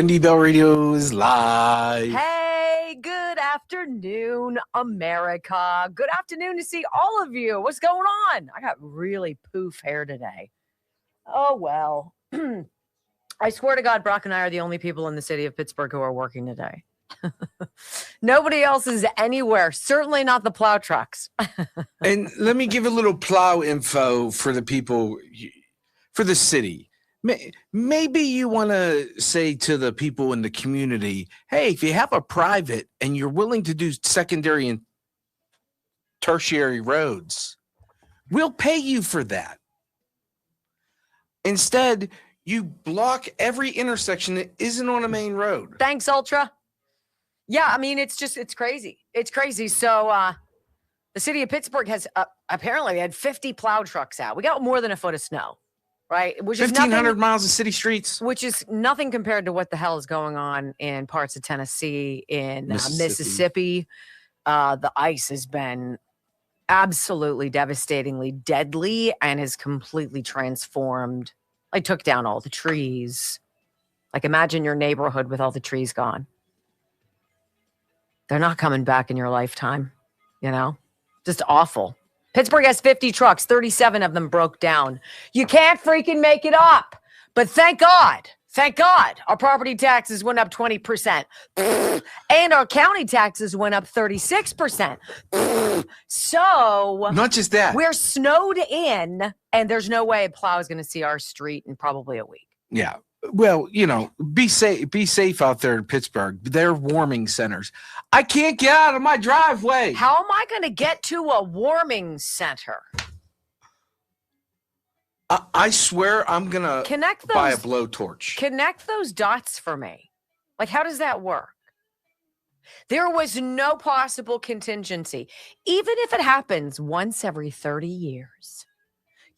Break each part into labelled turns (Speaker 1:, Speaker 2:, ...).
Speaker 1: Wendy Bell Radio is live.
Speaker 2: Hey, good afternoon, America. Good afternoon to see all of you. What's going on? I got really poof hair today. Oh, well. I swear to God, Brock and I are the only people in the city of Pittsburgh who are working today. Nobody else is anywhere. Certainly not the plow trucks.
Speaker 1: And let me give a little plow info for the people, for the city. Maybe you want to say to the people in the community, hey, if you have a private and you're willing to do secondary and tertiary roads, we'll pay you for that. Instead, you block every intersection that isn't on a main road.
Speaker 2: Thanks, Ultra. Yeah, I mean, it's crazy. It's crazy. So the city of Pittsburgh has apparently had 50 plow trucks out. We got more than a foot of snow. Right, which is
Speaker 1: 1,500 miles of city streets,
Speaker 2: which is nothing compared to what the hell is going on in parts of Tennessee, in Mississippi. The ice has been absolutely devastatingly deadly and has completely transformed. I took down all the trees. Like, imagine your neighborhood with all the trees gone. They're not coming back in your lifetime, you know? Just awful. Pittsburgh has 50 trucks, 37 of them broke down. You can't freaking make it up. But thank God, our property taxes went up 20%. And our county taxes went up 36%. So
Speaker 1: not just that,
Speaker 2: we're snowed in, and there's no way a plow is going to see our street in probably a week.
Speaker 1: Yeah. Well, you know, be safe out there in Pittsburgh. They're warming centers. I can't get out of my driveway.
Speaker 2: How am I going to get to a warming center?
Speaker 1: I swear I'm going to buy a blowtorch.
Speaker 2: Connect those dots for me. Like, how does that work? There was no possible contingency. Even if it happens once every 30 years,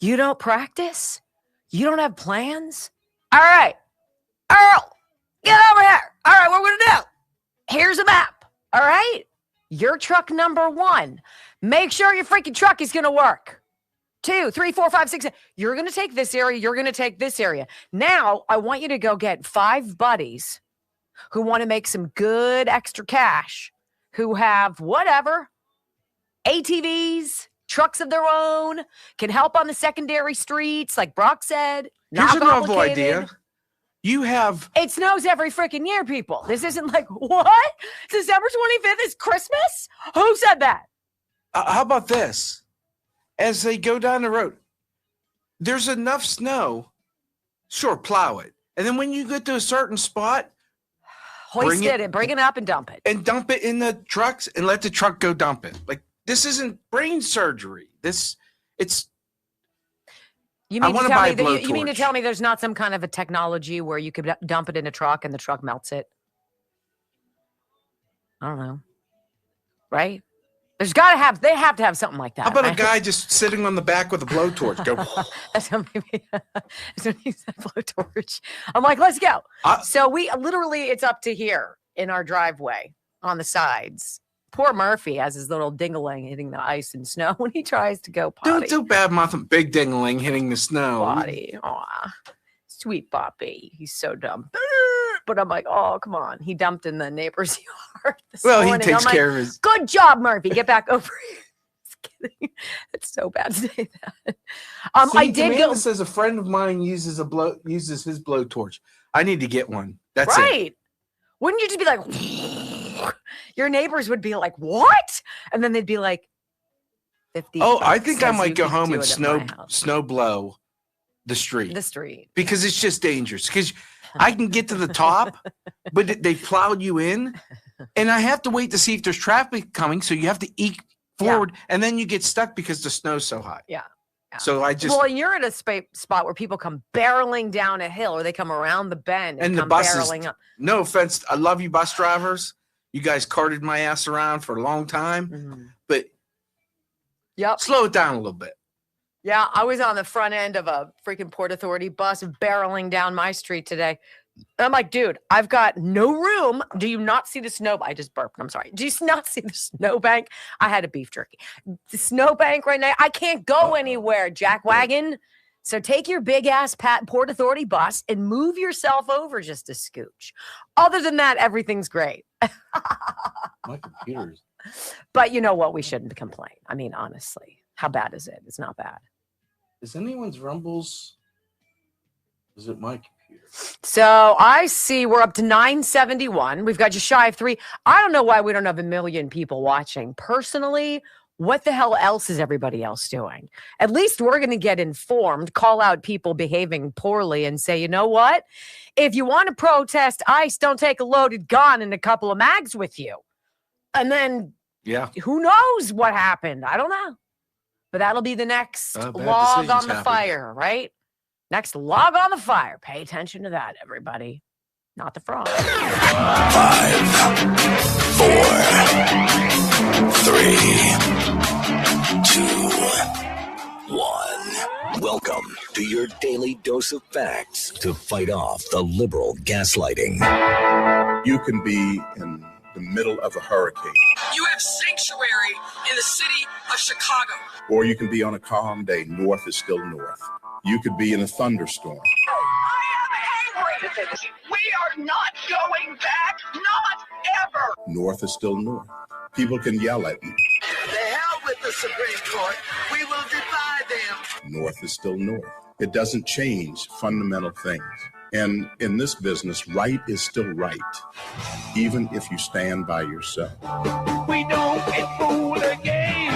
Speaker 2: you don't practice? You don't have plans? All right, Earl, get over here. All right, what we're going to do, here's a map. All right, your truck number 1. Make sure your freaking truck is going to work. 2, 3, 4, 5, 6. You're going to take this area. You're going to take this area. Now, I want you to go get 5 buddies who want to make some good extra cash, who have whatever, ATVs, trucks of their own, can help on the secondary streets, like Brock said.
Speaker 1: Here's a novel idea. You have...
Speaker 2: It snows every freaking year, people. This isn't like, what? December 25th is Christmas? Who said that?
Speaker 1: How about this? As they go down the road, there's enough snow. Sure, plow it. And then when you get to a certain spot,
Speaker 2: hoist it and bring it up and dump it.
Speaker 1: And dump it in the trucks and let the truck go dump it. Like, this isn't brain surgery.
Speaker 2: You mean to tell me there's not some kind of a technology where you could dump it in a truck and the truck melts it? I don't know. Right? They have to have something like that.
Speaker 1: How about a guy just sitting on the back with a blowtorch? Go.
Speaker 2: That's what he said, blowtorch. I'm like, let's go. So we literally, it's up to here in our driveway on the sides. Poor Murphy has his little dingling hitting the ice and snow when he tries to go potty.
Speaker 1: Don't do bad mouth and big dingling hitting the snow.
Speaker 2: Potty. Aw. Sweet Poppy. He's so dumb. But I'm like, oh, come on. He dumped in the neighbor's yard this morning.
Speaker 1: He takes care of his...
Speaker 2: Good job, Murphy. Get back over here. Just kidding. It's so bad to say that. I did go...
Speaker 1: says a friend of mine uses his blowtorch. I need to get one. That's
Speaker 2: right.
Speaker 1: It.
Speaker 2: Wouldn't you just be like... Your neighbors would be like, what? And then they'd be like, 50.
Speaker 1: Oh, I think I might go home and snow blow the street. Because it's just dangerous. Because I can get to the top, but they plowed you in. And I have to wait to see if there's traffic coming. So you have to eke forward. Yeah. And then you get stuck because the snow's so high.
Speaker 2: Yeah.
Speaker 1: So
Speaker 2: Well, you're at a spot where people come barreling down a hill, or they come around the bend and
Speaker 1: the
Speaker 2: come
Speaker 1: buses,
Speaker 2: barreling up.
Speaker 1: No offense. I love you, bus drivers. You guys carted my ass around for a long time, but slow it down a little bit.
Speaker 2: Yeah, I was on the front end of a freaking Port Authority bus barreling down my street today. I'm like, dude, I've got no room. Do you not see the snow? I just burped. I'm sorry. Do you not see the snowbank? I had a beef jerky. The snowbank right now. I can't go anywhere, jackwagon. So take your big ass Port Authority bus and move yourself over just a scooch. Other than that, everything's great.
Speaker 1: My computer's.
Speaker 2: But you know what? We shouldn't complain. I mean, honestly, how bad is it? It's not bad.
Speaker 1: Is anyone's rumbles? Is it my computer?
Speaker 2: So I see we're up to 971. We've got just shy of 3. I don't know why we don't have 1 million people watching. Personally, what the hell else is everybody else doing? At least we're going to get informed, call out people behaving poorly and say, you know what? If you want to protest ICE, don't take a loaded gun and a couple of mags with you. And then who knows what happened? I don't know. But that'll be the next log on the fire, right? Next log on the fire. Pay attention to that, everybody. Not the frog.
Speaker 3: 5, 4, 3, 2, 1. Welcome to your daily dose of facts to fight off the liberal gaslighting.
Speaker 4: You can be in the middle of a hurricane.
Speaker 5: You have sanctuary in the city of Chicago.
Speaker 4: Or you can be on a calm day. North is still north. You could be in a thunderstorm.
Speaker 5: I am angry. We are not going back. Not ever.
Speaker 4: North is still north. People can yell at me.
Speaker 6: The hell with the Supreme Court. We will defy them.
Speaker 4: North is still north. It doesn't change fundamental things. And in this business, right is still right, even if you stand by yourself.
Speaker 6: We don't get fooled again.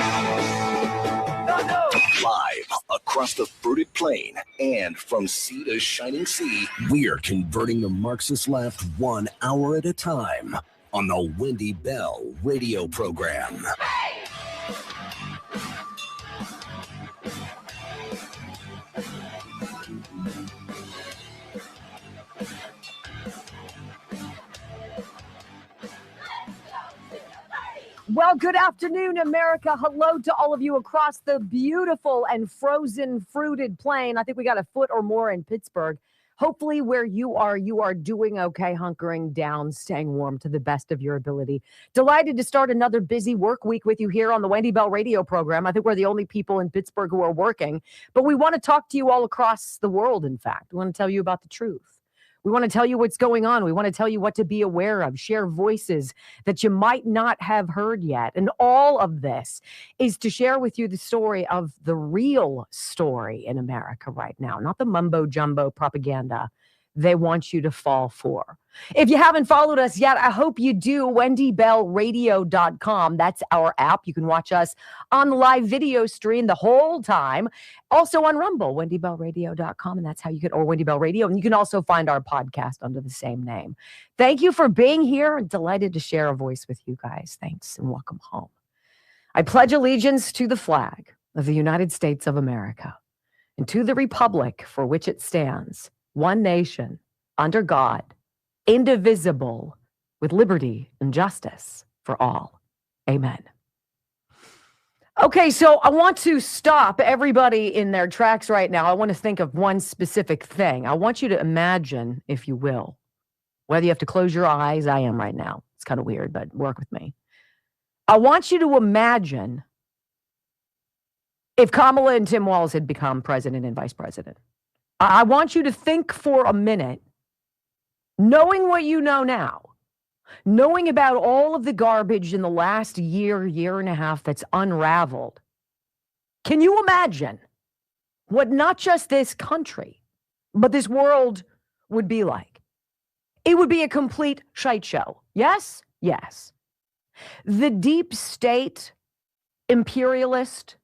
Speaker 6: No.
Speaker 3: Live across the fruited plain and from sea to shining sea, we're converting the Marxist left 1 hour at a time on the Wendy Bell radio program.
Speaker 2: Well, good afternoon, America. Hello to all of you across the beautiful and frozen, fruited plain. I think we got a foot or more in Pittsburgh. Hopefully where you are doing okay, hunkering down, staying warm to the best of your ability. Delighted to start another busy work week with you here on the Wendy Bell radio program. I think we're the only people in Pittsburgh who are working, but we want to talk to you all across the world, in fact. We want to tell you about the truth. We want to tell you what's going on. We want to tell you what to be aware of, share voices that you might not have heard yet. And all of this is to share with you the story of the real story in America right now, not the mumbo jumbo propaganda they want you to fall for. If you haven't followed us yet, I hope you do. WendyBellRadio.com. That's our app. You can watch us on the live video stream the whole time. Also on Rumble, WendyBellRadio.com. And that's how you get, or Wendy Bell Radio. And you can also find our podcast under the same name. Thank you for being here. I'm delighted to share a voice with you guys. Thanks and welcome home. I pledge allegiance to the flag of the United States of America and to the republic for which it stands, one nation, under God, indivisible, with liberty and justice for all. Amen. Okay, so I want to stop everybody in their tracks right now. I want to think of one specific thing. I want you to imagine, if you will, whether you have to close your eyes, I am right now. It's kind of weird, but work with me. I want you to imagine if Kamala and Tim Walz had become president and vice president. I want you to think for a minute, knowing what you know now, knowing about all of the garbage in the last year and a half that's unraveled. Can you imagine what not just this country, but this world would be like? It would be a complete shite show. Yes? Yes. The deep state, imperialist,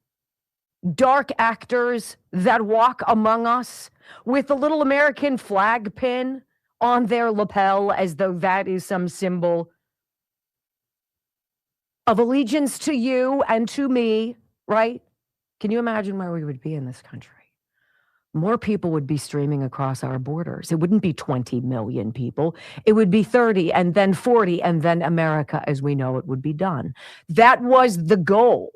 Speaker 2: dark actors that walk among us with the little American flag pin on their lapel as though that is some symbol of allegiance to you and to me, right? Can you imagine where we would be in this country? More people would be streaming across our borders. It wouldn't be 20 million people. It would be 30 and then 40 and then America as we know it would be done. That was the goal.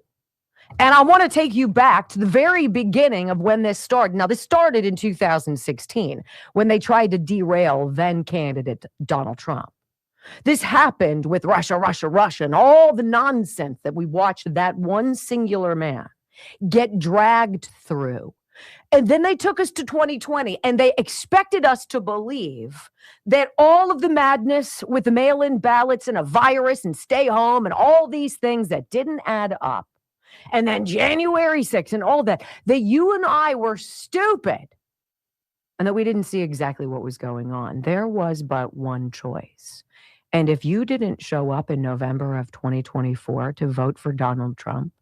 Speaker 2: And I want to take you back to the very beginning of when this started. Now, this started in 2016 when they tried to derail then candidate Donald Trump. This happened with Russia, and all the nonsense that we watched that one singular man get dragged through And then they took us to 2020 and they expected us to believe that all of the madness with the mail-in ballots and a virus and stay home and all these things that didn't add up. And then January 6th and all that you and I were stupid and that we didn't see exactly what was going on. There was but one choice. And if you didn't show up in November of 2024 to vote for Donald Trump,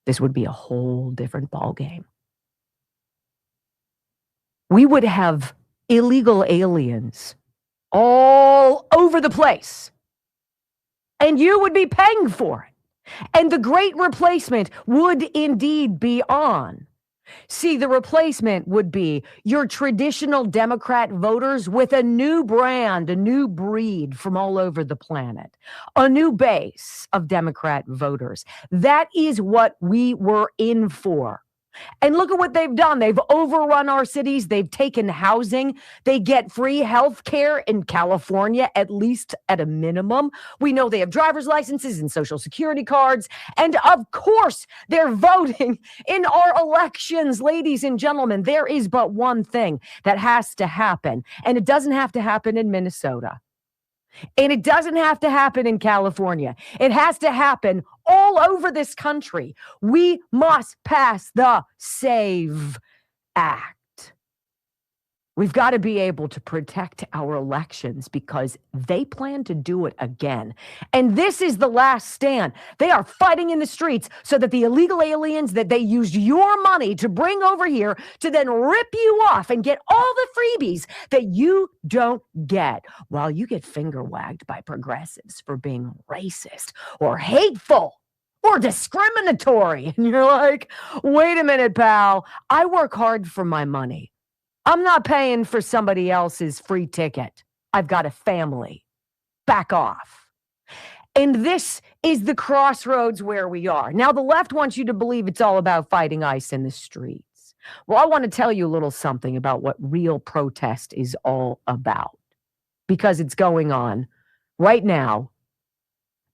Speaker 2: this would be a whole different ballgame. We would have illegal aliens all over the place. And you would be paying for it. And the great replacement would indeed be on. See, the replacement would be your traditional Democrat voters with a new brand, a new breed from all over the planet, a new base of Democrat voters. That is what we were in for. And look at what they've done. They've overrun our cities. They've taken housing. They get free health care in California, at least at a minimum. We know they have driver's licenses and social security cards. And of course, they're voting in our elections, ladies and gentlemen. There is but one thing that has to happen, and it doesn't have to happen in Minnesota. And it doesn't have to happen in California. It has to happen all over this country. We must pass the SAVE Act. We've got to be able to protect our elections because they plan to do it again. And this is the last stand. They are fighting in the streets so that the illegal aliens that they used your money to bring over here to then rip you off and get all the freebies that you don't get while you get finger wagged by progressives for being racist or hateful or discriminatory. And you're like, wait a minute, pal. I work hard for my money. I'm not paying for somebody else's free ticket. I've got a family. Back off. And this is the crossroads where we are. Now, the left wants you to believe it's all about fighting ICE in the streets. Well, I want to tell you a little something about what real protest is all about because it's going on right now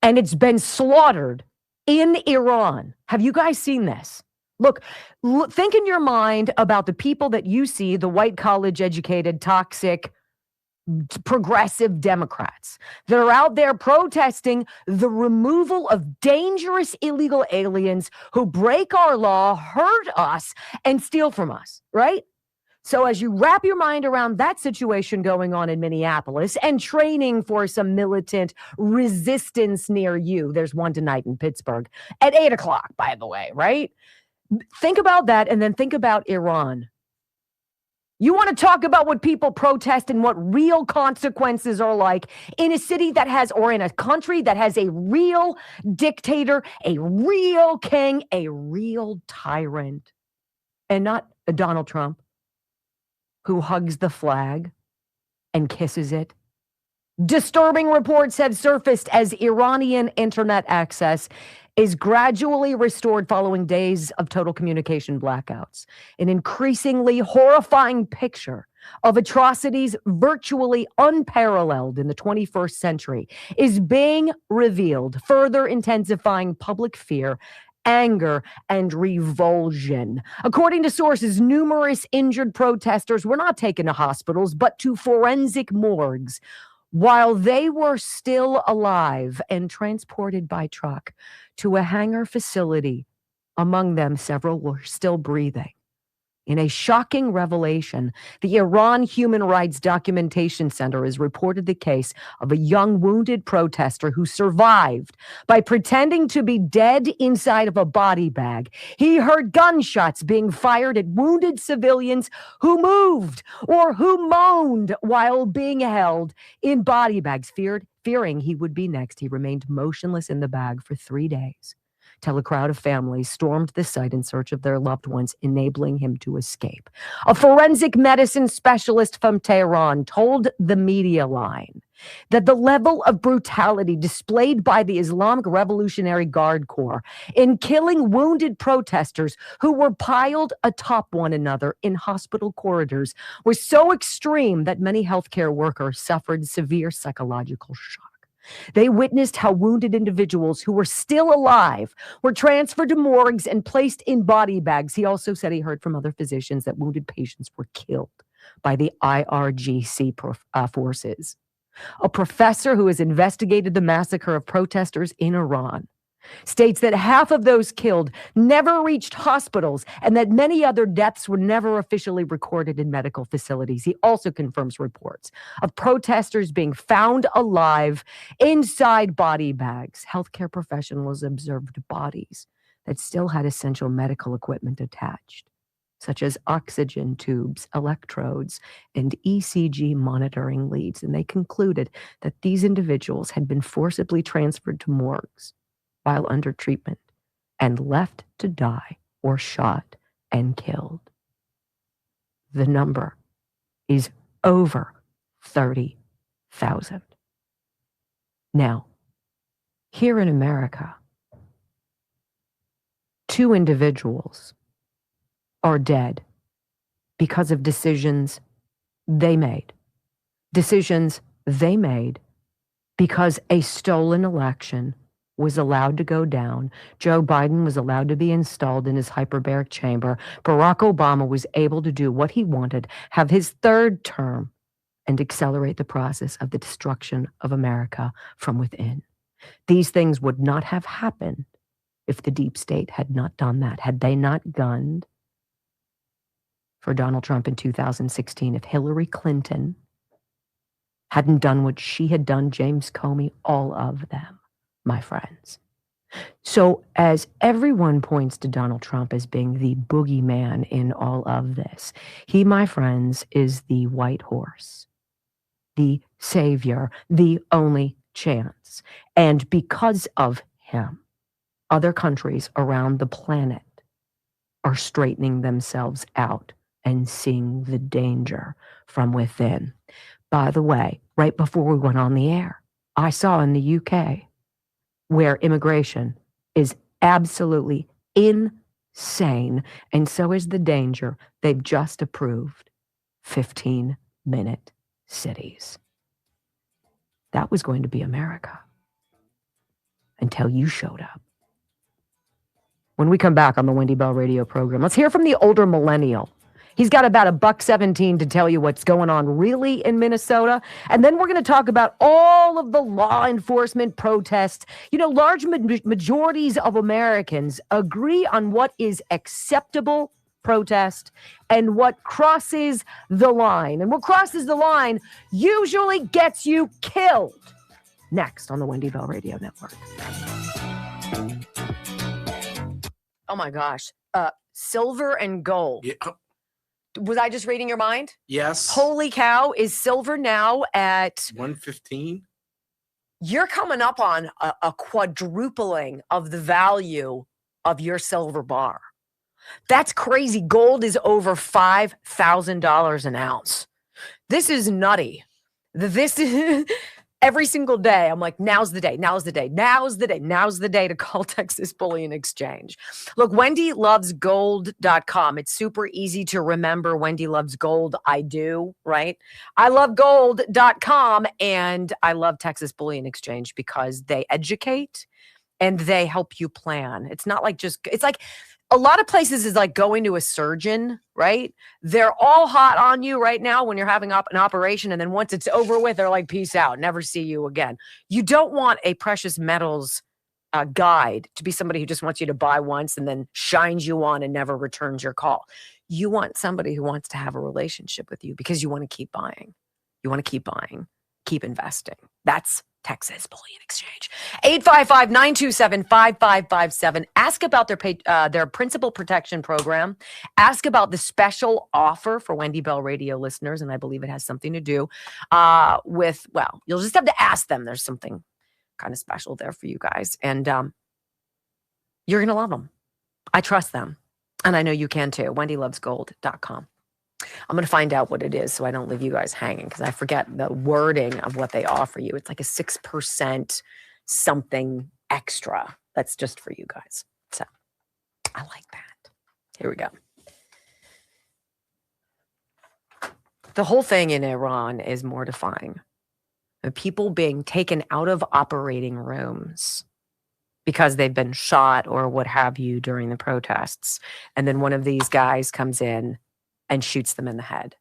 Speaker 2: and it's been slaughtered in Iran. Have you guys seen this? Look, think in your mind about the people that you see, the white college-educated, toxic, progressive Democrats that are out there protesting the removal of dangerous illegal aliens who break our law, hurt us, and steal from us, right? So as you wrap your mind around that situation going on in Minneapolis and training for some militant resistance near you, there's one tonight in Pittsburgh at 8 o'clock, by the way, right? Think about that and then think about Iran. You want to talk about what people protest and what real consequences are like in a city that has, or in a country that has a real dictator, a real king, a real tyrant, and not a Donald Trump who hugs the flag and kisses it. Disturbing reports have surfaced as Iranian internet access is gradually restored following days of total communication blackouts. An increasingly horrifying picture of atrocities virtually unparalleled in the 21st century is being revealed, further intensifying public fear, anger, and revulsion. According to sources, numerous injured protesters were not taken to hospitals, but to forensic morgues while they were still alive and transported by truck to a hangar facility. Among them, several were still breathing. In a shocking revelation, the Iran Human Rights Documentation Center has reported the case of a young wounded protester who survived by pretending to be dead inside of a body bag. He heard gunshots being fired at wounded civilians who moved or who moaned while being held in body bags. Fearing he would be next, he remained motionless in the bag for 3 days, till a crowd of families stormed the site in search of their loved ones, enabling him to escape. A forensic medicine specialist from Tehran told the Media Line that the level of brutality displayed by the Islamic Revolutionary Guard Corps in killing wounded protesters who were piled atop one another in hospital corridors was so extreme that many healthcare workers suffered severe psychological shock. They witnessed how wounded individuals who were still alive were transferred to morgues and placed in body bags. He also said he heard from other physicians that wounded patients were killed by the IRGC forces. A professor who has investigated the massacre of protesters in Iran states that half of those killed never reached hospitals and that many other deaths were never officially recorded in medical facilities. He also confirms reports of protesters being found alive inside body bags. Healthcare professionals observed bodies that still had essential medical equipment attached, such as oxygen tubes, electrodes, and ECG monitoring leads. And they concluded that these individuals had been forcibly transferred to morgues while under treatment and left to die or shot and killed. The number is over 30,000. Now, here in America, 2 individuals are dead because of decisions they made. Decisions they made because a stolen election was allowed to go down. Joe Biden was allowed to be installed in his hyperbaric chamber. Barack Obama was able to do what he wanted, have his 3rd term, and accelerate the process of the destruction of America from within. These things would not have happened if the deep state had not done that. Had they not gunned for Donald Trump in 2016, if Hillary Clinton hadn't done what she had done, James Comey, all of them, my friends. So as everyone points to Donald Trump as being the boogeyman in all of this, he, my friends, is the white horse, the savior, the only chance. And because of him, other countries around the planet are straightening themselves out and seeing the danger from within. By the way, right before we went on the air, I saw in the UK where immigration is absolutely insane, and so is the danger. They've just approved 15-minute cities. That was going to be America until you showed up. When we come back on the Wendy Bell radio program, let's hear from the older millennial. He's got about $1.17 to tell you what's going on really in Minnesota. And then we're going to talk about all of the law enforcement protests. You know, large majorities of Americans agree on what is acceptable protest and what crosses the line. And what crosses the line usually gets you killed. Next on the Wendy Bell Radio Network. Oh my gosh. Silver and gold.
Speaker 1: Yeah.
Speaker 2: Was I just reading your mind?
Speaker 1: Yes.
Speaker 2: Holy cow. Is silver now at
Speaker 1: 115?
Speaker 2: You're coming up on a quadrupling of the value of your silver bar. That's crazy. Gold is over $5,000 an ounce. This is nutty. This is every single day. I'm like, now's the day. Now's the day. Now's the day. Now's the day to call Texas Bullion Exchange. Look, WendyLovesGold.com. It's super easy to remember. Wendy loves gold. I do, right? I love gold.com, and I love Texas Bullion Exchange because they educate and they help you plan. It's not like it's like a lot of places is like going to a surgeon, right? They're all hot on you right now when you're having an operation. And then once it's over with, they're like, peace out, never see you again. You don't want a precious metals guide to be somebody who just wants you to buy once and then shines you on and never returns your call. You want somebody who wants to have a relationship with you because you want to keep buying. You want to keep buying, keep investing. That's Texas Bullion Exchange. 855-927-5557. Ask about their principal protection program. Ask about the special offer for Wendy Bell Radio listeners, and I believe it has something to do with, well, you'll just have to ask them. There's something kind of special there for you guys, and you're going to love them. I trust them, and I know you can too. WendyLovesGold.com. I'm going to find out what it is so I don't leave you guys hanging because I forget the wording of what they offer you. It's like a 6% something extra. That's just for you guys. So I like that. Here we go. The whole thing in Iran is mortifying. People being taken out of operating rooms because they've been shot or what have you during the protests. And then one of these guys comes in and shoots them in the head.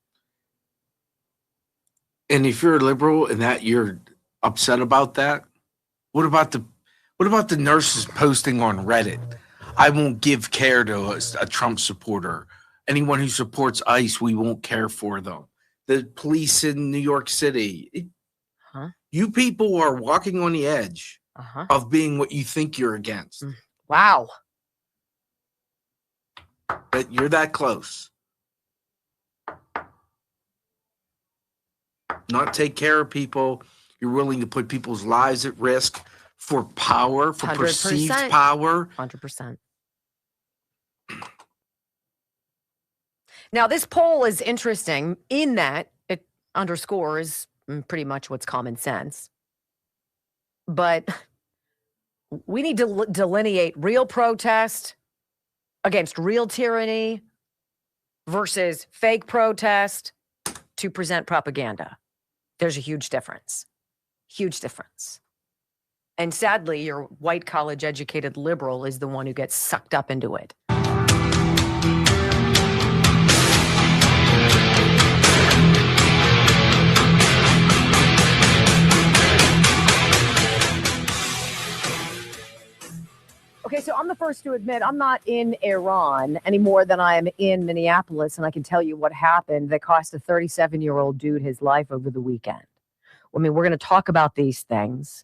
Speaker 1: And if you're a liberal and that you're upset about that, what about the nurses posting on Reddit? I won't give care to a Trump supporter. Anyone who supports ICE, we won't care for them. The police in New York City. You people are walking on the edge of being what you think you're against.
Speaker 2: Wow.
Speaker 1: But you're that close. Not take care of people. You're willing to put people's lives at risk for power, for
Speaker 2: 100%.
Speaker 1: perceived power.
Speaker 2: 100%. Now, this poll is interesting in that it underscores pretty much what's common sense. But we need to delineate real protest against real tyranny versus fake protest to present propaganda. There's a huge difference. Huge difference. And sadly, your white college educated liberal is the one who gets sucked up into it. Okay, so I'm the first to admit I'm not in Iran any more than I am in Minneapolis, and I can tell you what happened that cost a 37-year-old dude his life over the weekend. I mean, we're going to talk about these things.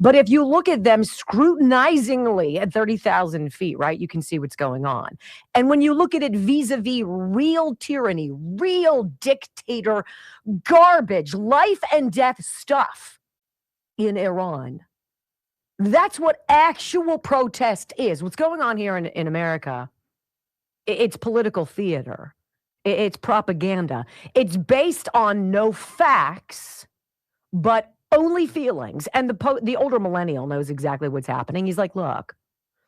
Speaker 2: But if you look at them scrutinizingly at 30,000 feet, right, you can see what's going on. And when you look at it vis-a-vis real tyranny, real dictator, garbage, life and death stuff in Iran, that's what actual protest is. What's going on here in America, it's political theater. It's propaganda. It's based on no facts, but only feelings. And the older millennial knows exactly what's happening. He's like, look,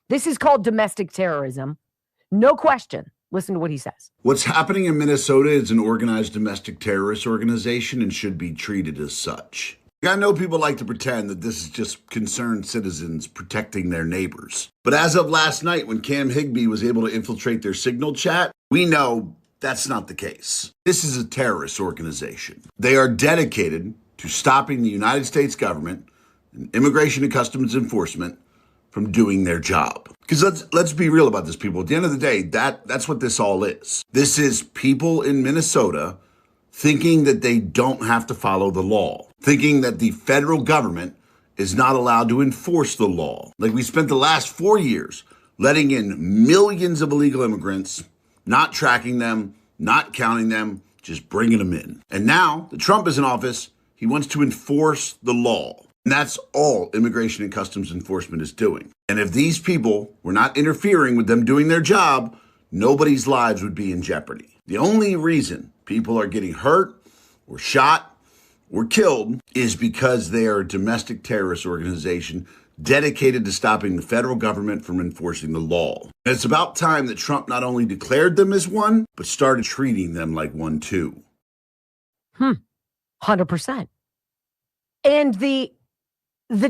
Speaker 2: this is called domestic terrorism. No question. Listen to what he says.
Speaker 7: What's happening in Minnesota is an organized domestic terrorist organization and should be treated as such. I know people like to pretend that this is just concerned citizens protecting their neighbors. But as of last night, when Cam Higbee was able to infiltrate their Signal chat, we know that's not the case. This is a terrorist organization. They are dedicated to stopping the United States government and Immigration and Customs Enforcement from doing their job. Because let's be real about this, people. At the end of the day, that's what this all is. This is people in Minnesota thinking that they don't have to follow the law, thinking that the federal government is not allowed to enforce the law. Like we spent the last 4 years letting in millions of illegal immigrants, not tracking them, not counting them, just bringing them in. And now that Trump is in office, he wants to enforce the law. And that's all Immigration and Customs Enforcement is doing. And if these people were not interfering with them doing their job, nobody's lives would be in jeopardy. The only reason people are getting hurt or shot or killed is because they are a domestic terrorist organization dedicated to stopping the federal government from enforcing the law. And it's about time that Trump not only declared them as one, but started treating them like one too.
Speaker 2: 100%. And the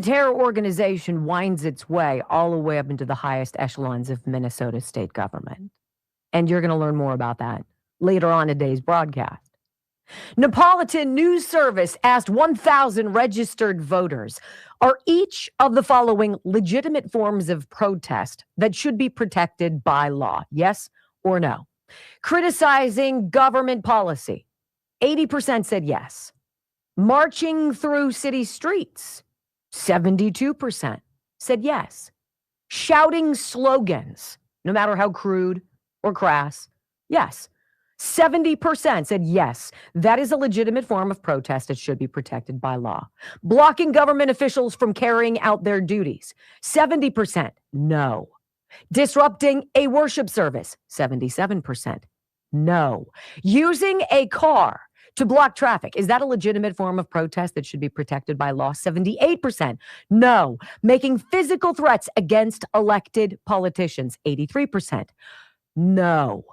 Speaker 2: terror organization winds its way all the way up into the highest echelons of Minnesota state government. And you're going to learn more about that later on in today's broadcast. Neapolitan News Service asked 1,000 registered voters, are each of the following legitimate forms of protest that should be protected by law? Yes or no? Criticizing government policy. 80% said yes. Marching through city streets. 72% said yes. Shouting slogans, no matter how crude or crass. Yes. 70% said yes, that is a legitimate form of protest that should be protected by law. Blocking government officials from carrying out their duties. 70% no. Disrupting a worship service. 77% no. Using a car to block traffic. Is that a legitimate form of protest that should be protected by law? 78% no. Making physical threats against elected politicians. 83% no.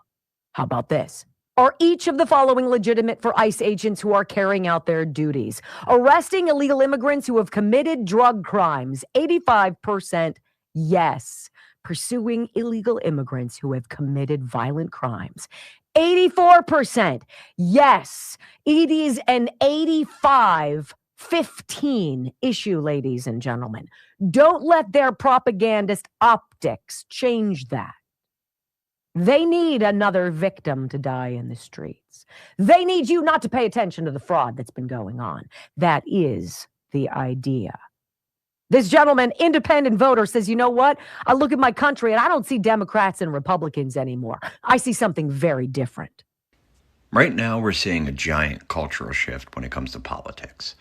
Speaker 2: How about this? Are each of the following legitimate for ICE agents who are carrying out their duties? Arresting illegal immigrants who have committed drug crimes, 85% yes. Pursuing illegal immigrants who have committed violent crimes, 84% yes. It is an 85-15 issue, ladies and gentlemen. Don't let their propagandist optics change that. They need another victim to die in the streets. They need you not to pay attention to the fraud that's been going on. That is the idea. This gentleman, independent voter, says, you know what? I look at my country and I don't see Democrats and Republicans anymore. I see something very different.
Speaker 8: Right now, we're seeing a giant cultural shift when it comes to politics.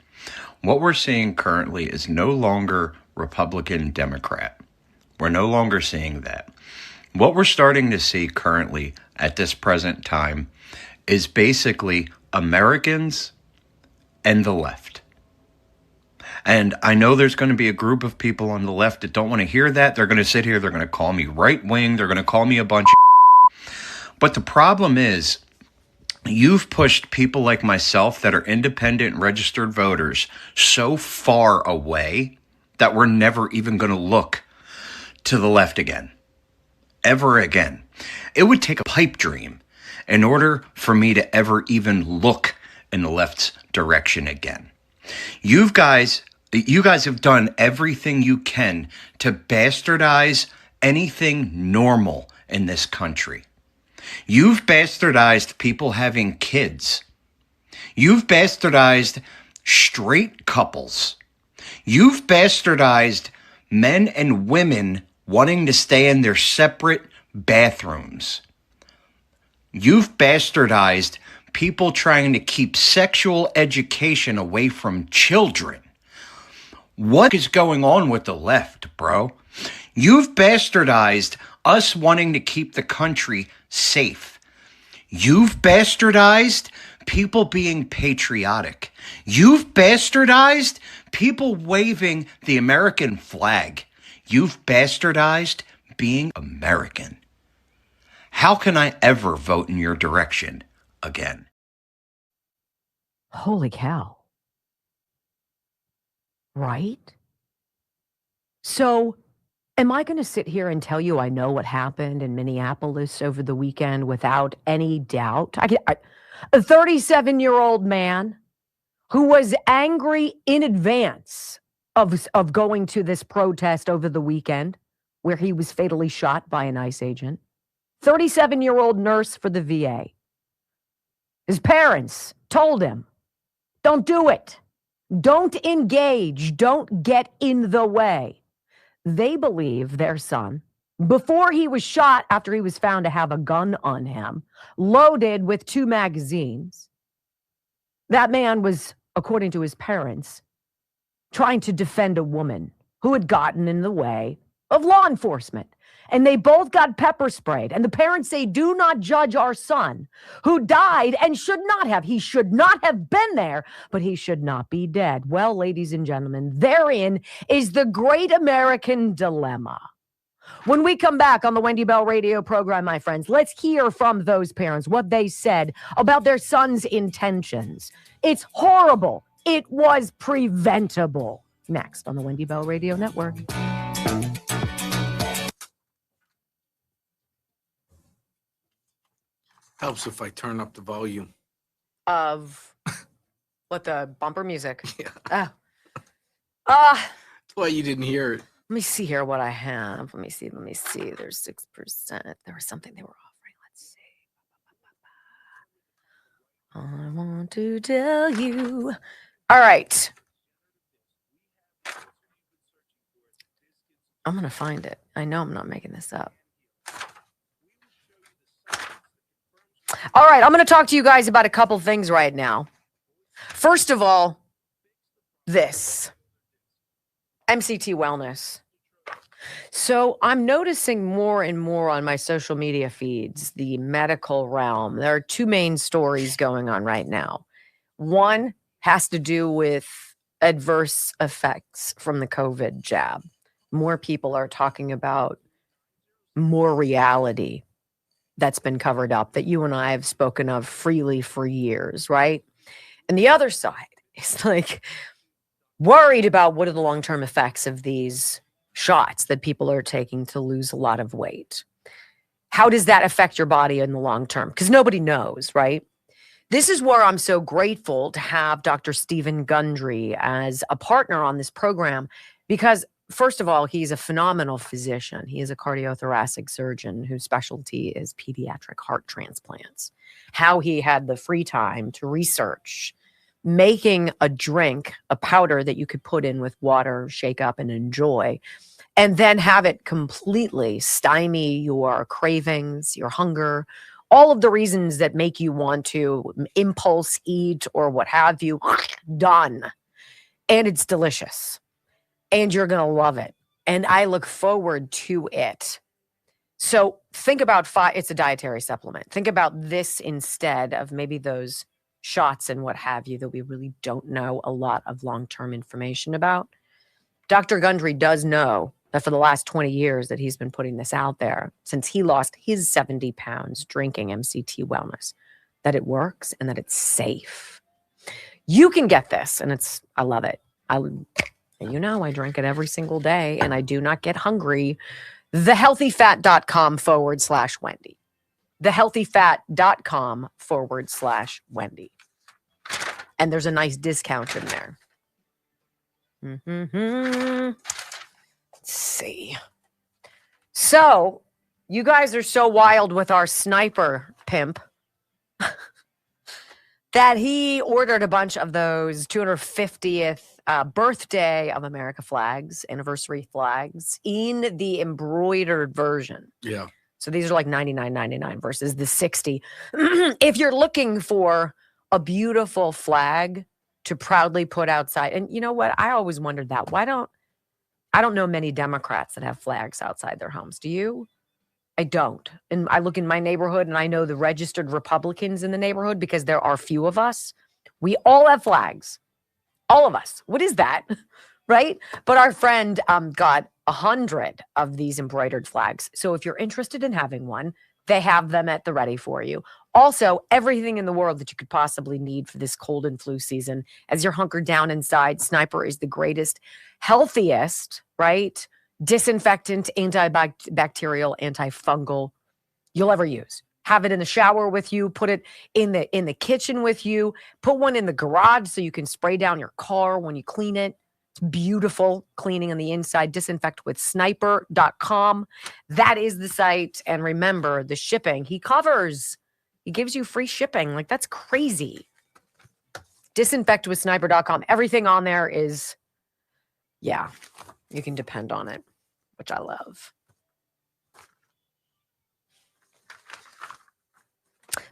Speaker 8: What we're seeing currently is no longer Republican, Democrat. We're no longer seeing that. What we're starting to see currently at this present time is basically Americans and the left. And I know there's going to be a group of people on the left that don't want to hear that. They're going to sit here. They're going to call me right wing. They're going to call me a bunch of. But the problem is, you've pushed people like myself that are independent registered voters so far away that we're never even going to look to the left again. Ever again. It would take a pipe dream in order for me to ever even look in the left's direction again. You guys have done everything you can to bastardize anything normal in this country. You've bastardized people having kids. You've bastardized straight couples. You've bastardized men and women wanting to stay in their separate bathrooms. You've bastardized people trying to keep sexual education away from children. What is going on with the left, bro? You've bastardized us wanting to keep the country safe. You've bastardized people being patriotic. You've bastardized people waving the American flag. You've bastardized being American. How can I ever vote in your direction again?
Speaker 2: Holy cow. Right? So, am I going to sit here and tell you I know what happened in Minneapolis over the weekend without any doubt? A 37-year-old man who was angry in advance of going to this protest over the weekend where he was fatally shot by an ICE agent. 37-year-old nurse for the VA. His parents told him, don't do it. Don't engage. Don't get in the way. They believe their son, before he was shot after he was found to have a gun on him, loaded with 2 magazines, that man was, according to his parents, trying to defend a woman who had gotten in the way of law enforcement. And they both got pepper sprayed. And the parents say, do not judge our son who died and should not have. He should not have been there, but he should not be dead. Well, ladies and gentlemen, therein is the great American dilemma. When we come back on the Wendy Bell radio program, my friends, let's hear from those parents what they said about their son's intentions. It's horrible. It was preventable. Next on the Wendy Bell Radio Network.
Speaker 1: Helps if I turn up the volume.
Speaker 2: Of what, the bumper music?
Speaker 1: Yeah.
Speaker 2: That's
Speaker 1: why you didn't hear it.
Speaker 2: Let me see here what I have. Let me see. There's 6%. There was something they were offering. Let's see. I want to tell you. All right. I'm going to find it. I know I'm not making this up. All right, I'm going to talk to you guys about a couple things right now. First of all, this MCT Wellness. So I'm noticing more and more on my social media feeds, the medical realm. There are 2 main stories going on right now. One has to do with adverse effects from the COVID jab. More people are talking about more reality that's been covered up that you and I have spoken of freely for years, right? And the other side is like worried about what are the long-term effects of these shots that people are taking to lose a lot of weight. How does that affect your body in the long term? Because nobody knows, right? This is where I'm so grateful to have Dr. Stephen Gundry as a partner on this program because, first of all, he's a phenomenal physician. He is a cardiothoracic surgeon whose specialty is pediatric heart transplants. How he had the free time to research making a drink, a powder that you could put in with water, shake up and enjoy, and then have it completely stymie your cravings, your hunger, all of the reasons that make you want to impulse eat or what have you, done. And it's delicious. And you're going to love it. And I look forward to it. So think about it's a dietary supplement. Think about this instead of maybe those shots and what have you that we really don't know a lot of long-term information about. Dr. Gundry does know that for the last 20 years that he's been putting this out there since he lost his 70 pounds drinking MCT Wellness, that it works and that it's safe. You can get this, and I love it. I drink it every single day, and I do not get hungry. thehealthyfat.com/Wendy. thehealthyfat.com/Wendy. And there's a nice discount in there. Let's see. So, you guys are so wild with our sniper pimp that he ordered a bunch of those 250th birthday of America flags, anniversary flags in the embroidered version.
Speaker 1: Yeah.
Speaker 2: So these are like $99.99 versus the $60. If you're looking for a beautiful flag to proudly put outside, and you know what? I always wondered that. I don't know many Democrats that have flags outside their homes. Do you? I don't. And I look in my neighborhood and I know the registered Republicans in the neighborhood because there are few of us. We all have flags. All of us. What is that? Right? But our friend got 100 of these embroidered flags. So if you're interested in having one, they have them at the ready for you. Also, everything in the world that you could possibly need for this cold and flu season. As you're hunkered down inside, Sniper is the greatest, healthiest, right? Disinfectant, antibacterial, antifungal you'll ever use. Have it in the shower with you, put it in the kitchen with you, put one in the garage so you can spray down your car when you clean it. It's beautiful cleaning on the inside. Disinfect with sniper.com. That is the site. And remember the shipping he covers. He gives you free shipping. Like, that's crazy. Disinfect with sniper.com. Everything on there is, yeah, you can depend on it, which I love.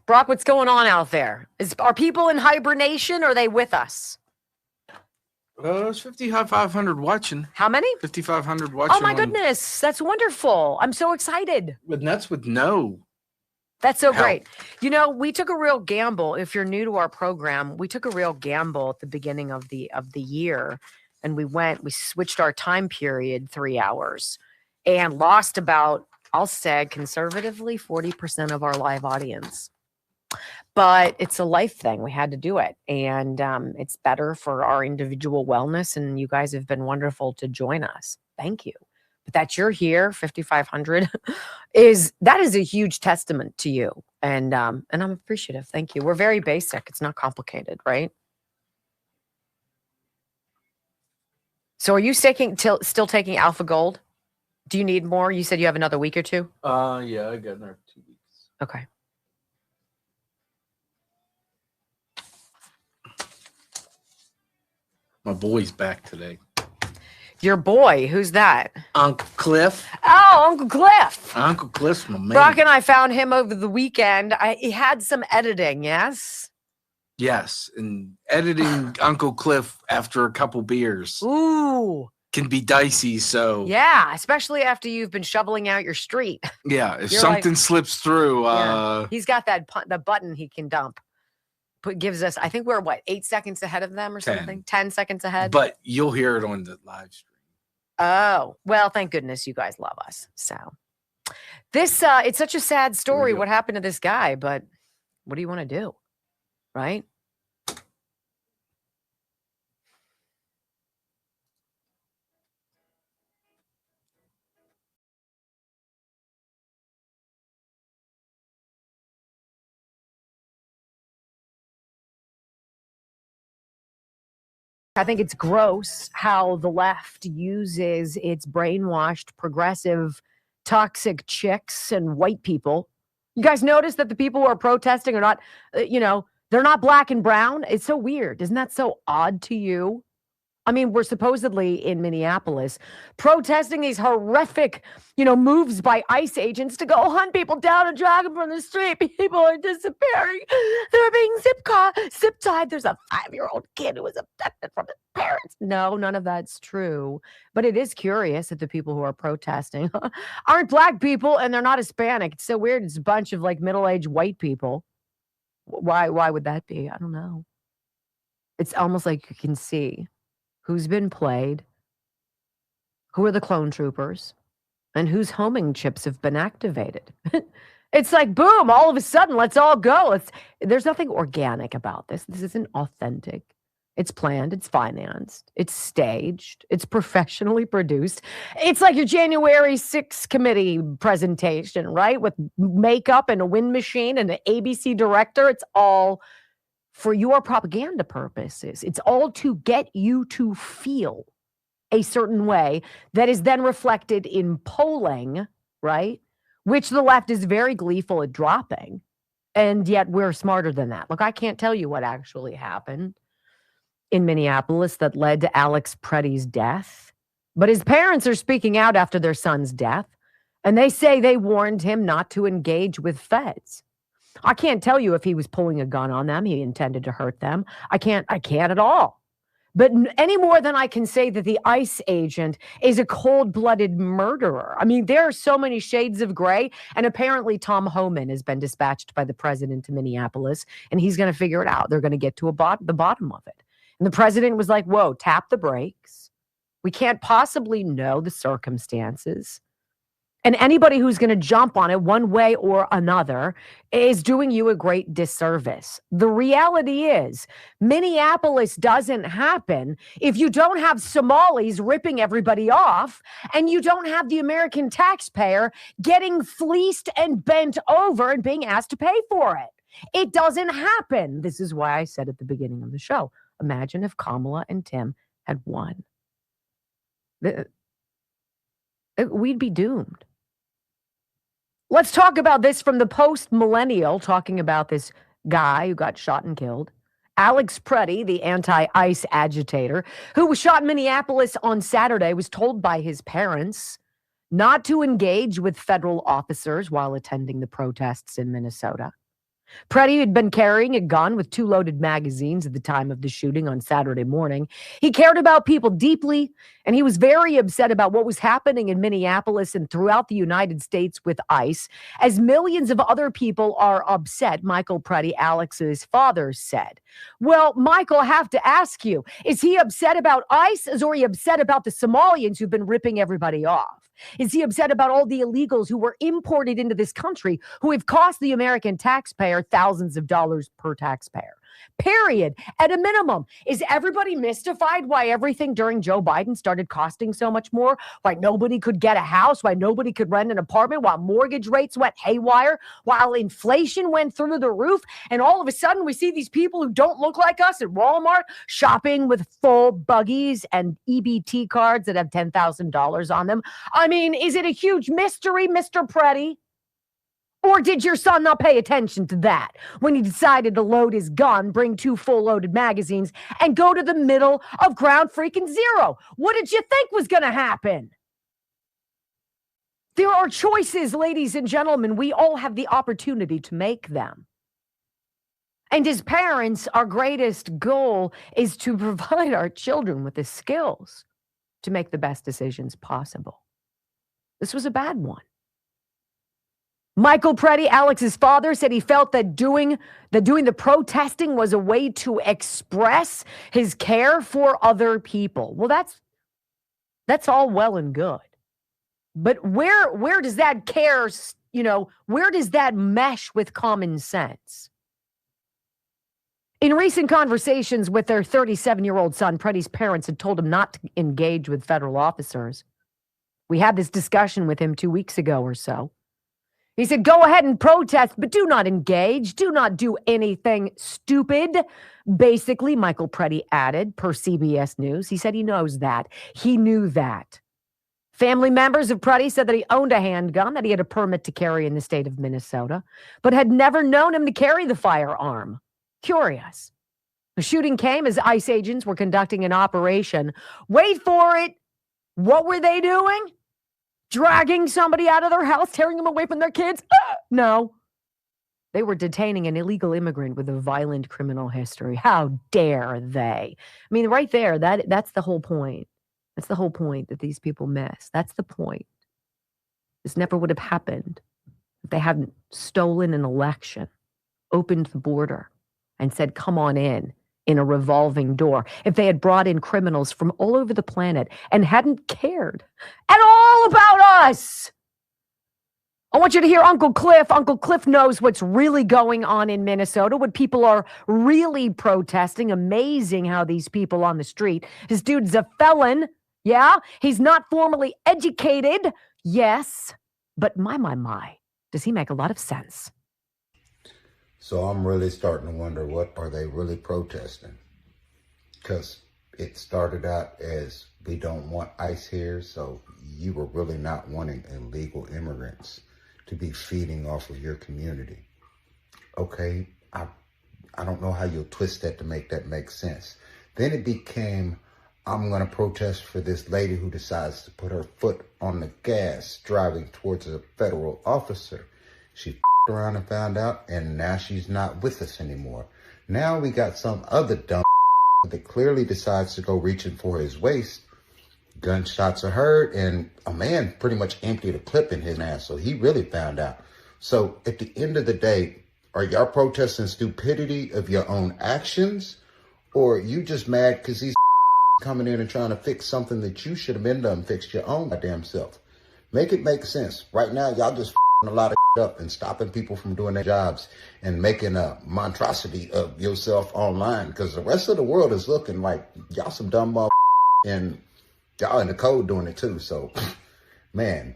Speaker 2: Brock, what's going on out there? Are people in hibernation or are they with us?
Speaker 1: It's 5,500 watching.
Speaker 2: How many?
Speaker 1: 5,500 watching.
Speaker 2: Oh my goodness. That's wonderful. I'm so excited.
Speaker 1: But that's with no.
Speaker 2: That's so
Speaker 1: help.
Speaker 2: great. You know, we took a real gamble. If you're new to our program, we took a real gamble at the beginning of the year. And we switched our time period 3 hours and lost about, I'll say conservatively, 40% of our live audience. But it's a life thing. We had to do it. And it's better for our individual wellness. And you guys have been wonderful to join us. Thank you. But that you're here, 5,500, that is a huge testament to you. And I'm appreciative. Thank you. We're very basic. It's not complicated, right? So are you still taking Alpha Gold? Do you need more? You said you have another week or two?
Speaker 1: Yeah, I got another 2 weeks.
Speaker 2: Okay.
Speaker 1: My boy's back today.
Speaker 2: Your boy, who's that?
Speaker 1: Uncle Cliff.
Speaker 2: Oh, Uncle Cliff.
Speaker 1: Uncle Cliff's my man.
Speaker 2: Brock and I found him over the weekend. He had some editing, yes?
Speaker 1: Yes, and editing Uncle Cliff after a couple beers
Speaker 2: Ooh.
Speaker 1: can be dicey, so.
Speaker 2: Yeah, especially after you've been shoveling out your street.
Speaker 1: Yeah, if
Speaker 2: You're
Speaker 1: something slips through.
Speaker 2: He's got the button he can dump. Gives us, I think we're 8 seconds ahead of them or
Speaker 1: 10.
Speaker 2: something? 10 seconds ahead?
Speaker 1: But you'll hear it on the live stream.
Speaker 2: Oh, well, thank goodness you guys love us. So This it's such a sad story what happened to this guy, but what do you want to do? Right? I think it's gross how the left uses its brainwashed, progressive, toxic chicks and white people. You guys notice that the people who are protesting are not, they're not black and brown? It's so weird. Isn't that so odd to you? I mean, we're supposedly in Minneapolis protesting these horrific, moves by ICE agents to go hunt people down and drag them from the street. People are disappearing. They're being zip-tied. There's a 5-year-old kid who was abducted from his parents. No, none of that's true. But it is curious that the people who are protesting aren't black people and they're not Hispanic. It's so weird. It's a bunch of like middle-aged white people. Why would that be? I don't know. It's almost like you can see who's been played, who are the clone troopers, and whose homing chips have been activated. It's like, boom, all of a sudden, let's all go. There's nothing organic about this. This isn't authentic. It's planned, it's financed, it's staged, it's professionally produced. It's like your January 6th committee presentation, right? With makeup and a wind machine and an ABC director. It's all for your propaganda purposes. It's all to get you to feel a certain way that is then reflected in polling, right? Which the left is very gleeful at dropping. And yet we're smarter than that. Look, I can't tell you what actually happened in Minneapolis that led to Alex Preddy's death. But his parents are speaking out after their son's death. And they say they warned him not to engage with feds. I can't tell you if he was pulling a gun on them. He intended to hurt them. I can't at all. But any more than I can say that the ICE agent is a cold-blooded murderer. I mean, there are so many shades of gray. And apparently Tom Homan has been dispatched by the president to Minneapolis, and he's going to figure it out. They're going to get to the bottom of it. And the president was like, whoa, tap the brakes. We can't possibly know the circumstances. And anybody who's going to jump on it one way or another is doing you a great disservice. The reality is, Minneapolis doesn't happen if you don't have Somalis ripping everybody off and you don't have the American taxpayer getting fleeced and bent over and being asked to pay for it. It doesn't happen. This is why I said at the beginning of the show, imagine if Kamala and Tim had won. We'd be doomed. Let's talk about this from the post-millennial, talking about this guy who got shot and killed. Alex Preddy, the anti-ICE agitator, who was shot in Minneapolis on Saturday, was told by his parents not to engage with federal officers while attending the protests in Minnesota. Preddy had been carrying a gun with 2 loaded magazines at the time of the shooting on Saturday morning. He cared about people deeply, and he was very upset about what was happening in Minneapolis and throughout the United States with ICE, as millions of other people are upset, Michael Preddy, Alex's father, said. Well, Michael, I have to ask you, is he upset about ICE, or is he upset about the Somalians who've been ripping everybody off? Is he upset about all the illegals who were imported into this country who have cost the American taxpayer thousands of dollars per taxpayer? Period. At a minimum, is everybody mystified why everything during Joe Biden started costing so much more? Why nobody could get a house? Why nobody could rent an apartment? While mortgage rates went haywire? While inflation went through the roof? And all of a sudden, we see these people who don't look like us at Walmart shopping with full buggies and EBT cards that have $10,000 on them. I mean, is it a huge mystery, Mr. Preddy? Or did your son not pay attention to that when he decided to load his gun, bring 2 full-loaded magazines, and go to the middle of ground freaking zero? What did you think was going to happen? There are choices, ladies and gentlemen. We all have the opportunity to make them. And as parents, our greatest goal is to provide our children with the skills to make the best decisions possible. This was a bad one. Michael Preddy, Alex's father, said he felt that doing the protesting was a way to express his care for other people. Well, that's all well and good. But where does that care, where does that mesh with common sense? In recent conversations with their 37-year-old son, Freddie's parents had told him not to engage with federal officers. We had this discussion with him 2 weeks ago or so. He said, go ahead and protest, but do not engage. Do not do anything stupid. Basically, Michael Preddy added, per CBS News. He said he knows that. He knew that. Family members of Preddy said that he owned a handgun, that he had a permit to carry in the state of Minnesota, but had never known him to carry the firearm. Curious. The shooting came as ICE agents were conducting an operation. Wait for it. What were they doing? Dragging somebody out of their house, tearing them away from their kids? No. They were detaining an illegal immigrant with a violent criminal history. How dare they? I mean, right there, that's the whole point. That's the whole point that these people miss. That's the point. This never would have happened if they hadn't stolen an election, opened the border, and said, come on in a revolving door. If they had brought in criminals from all over the planet and hadn't cared at all about us. I want you to hear Uncle Cliff. Uncle Cliff knows what's really going on in Minnesota, what people are really protesting. Amazing how these people on the street. This dude's a felon. Yeah, he's not formally educated. Yes, but my, does he make a lot of sense?
Speaker 9: So I'm really starting to wonder, what are they really protesting? Because it started out as we don't want ICE here, so you were really not wanting illegal immigrants to be feeding off of your community. Okay, I don't know how you'll twist that to make that make sense. Then it became, I'm going to protest for this lady who decides to put her foot on the gas driving towards a federal officer. She f***ed around and found out, and now she's not with us anymore. Now we got some other dumb that clearly decides to go reaching for his waist. Gunshots are heard, and a man pretty much emptied a clip in his ass, so he really found out. So at the end of the day, are y'all protesting stupidity of your own actions, or are you just mad because he's coming in and trying to fix something that you should have been done, fixed your own goddamn self? Make it make sense. Right now, y'all just a lot of up and stopping people from doing their jobs and making a monstrosity of yourself online, because the rest of the world is looking like y'all some dumb and y'all in the code doing it too. So, man,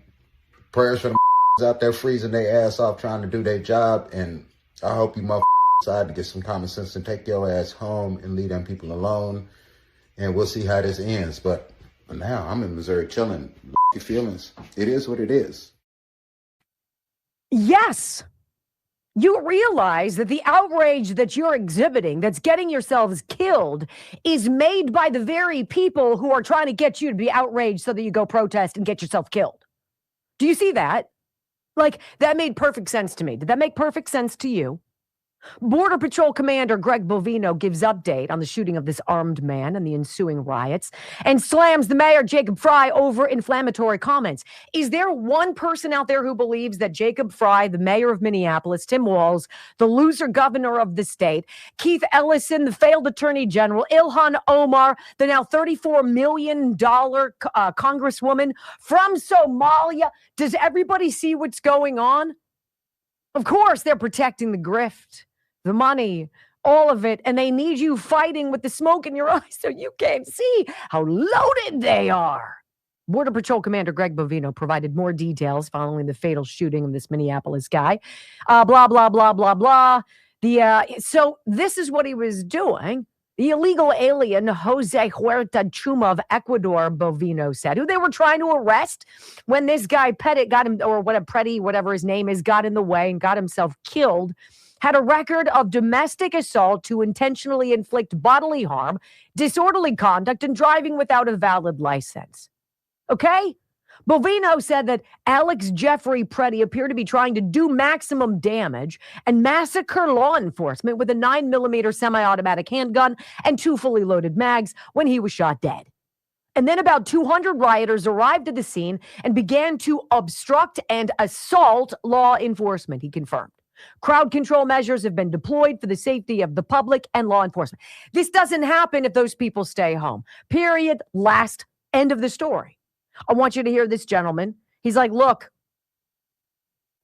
Speaker 9: prayers for the out there freezing their ass off trying to do their job, and I hope you decide to get some common sense and take your ass home and leave them people alone, and we'll see how this ends. But now I'm in Missouri chilling. Your feelings. It is what it is.
Speaker 2: Yes. You realize that the outrage that you're exhibiting, that's getting yourselves killed, is made by the very people who are trying to get you to be outraged so that you go protest and get yourself killed. Do you see that? Like, that made perfect sense to me. Did that make perfect sense to you? Border Patrol Commander Greg Bovino gives update on the shooting of this armed man and the ensuing riots, and slams the mayor, Jacob Fry, over inflammatory comments. Is there one person out there who believes that Jacob Fry, the mayor of Minneapolis, Tim Walz, the loser governor of the state, Keith Ellison, the failed attorney general, Ilhan Omar, the now $34 million congresswoman from Somalia, does everybody see what's going on? Of course, they're protecting the grift, the money, all of it, and they need you fighting with the smoke in your eyes so you can't see how loaded they are. Border Patrol Commander Greg Bovino provided more details following the fatal shooting of this Minneapolis guy. Blah, blah, blah, blah, blah. So this is what he was doing. The illegal alien Jose Huerta Chuma of Ecuador, Bovino said, who they were trying to arrest when this guy Pettit got him, or whatever his name is, got in the way and got himself killed, had a record of domestic assault to intentionally inflict bodily harm, disorderly conduct, and driving without a valid license. Okay? Bovino said that Alex Jeffrey Preddy appeared to be trying to do maximum damage and massacre law enforcement with a 9mm semi-automatic handgun and 2 fully loaded mags when he was shot dead. And then about 200 rioters arrived at the scene and began to obstruct and assault law enforcement, he confirmed. Crowd control measures have been deployed for the safety of the public and law enforcement. This doesn't happen if those people stay home. Period. Last. End of the story. I want you to hear this gentleman. He's like, look,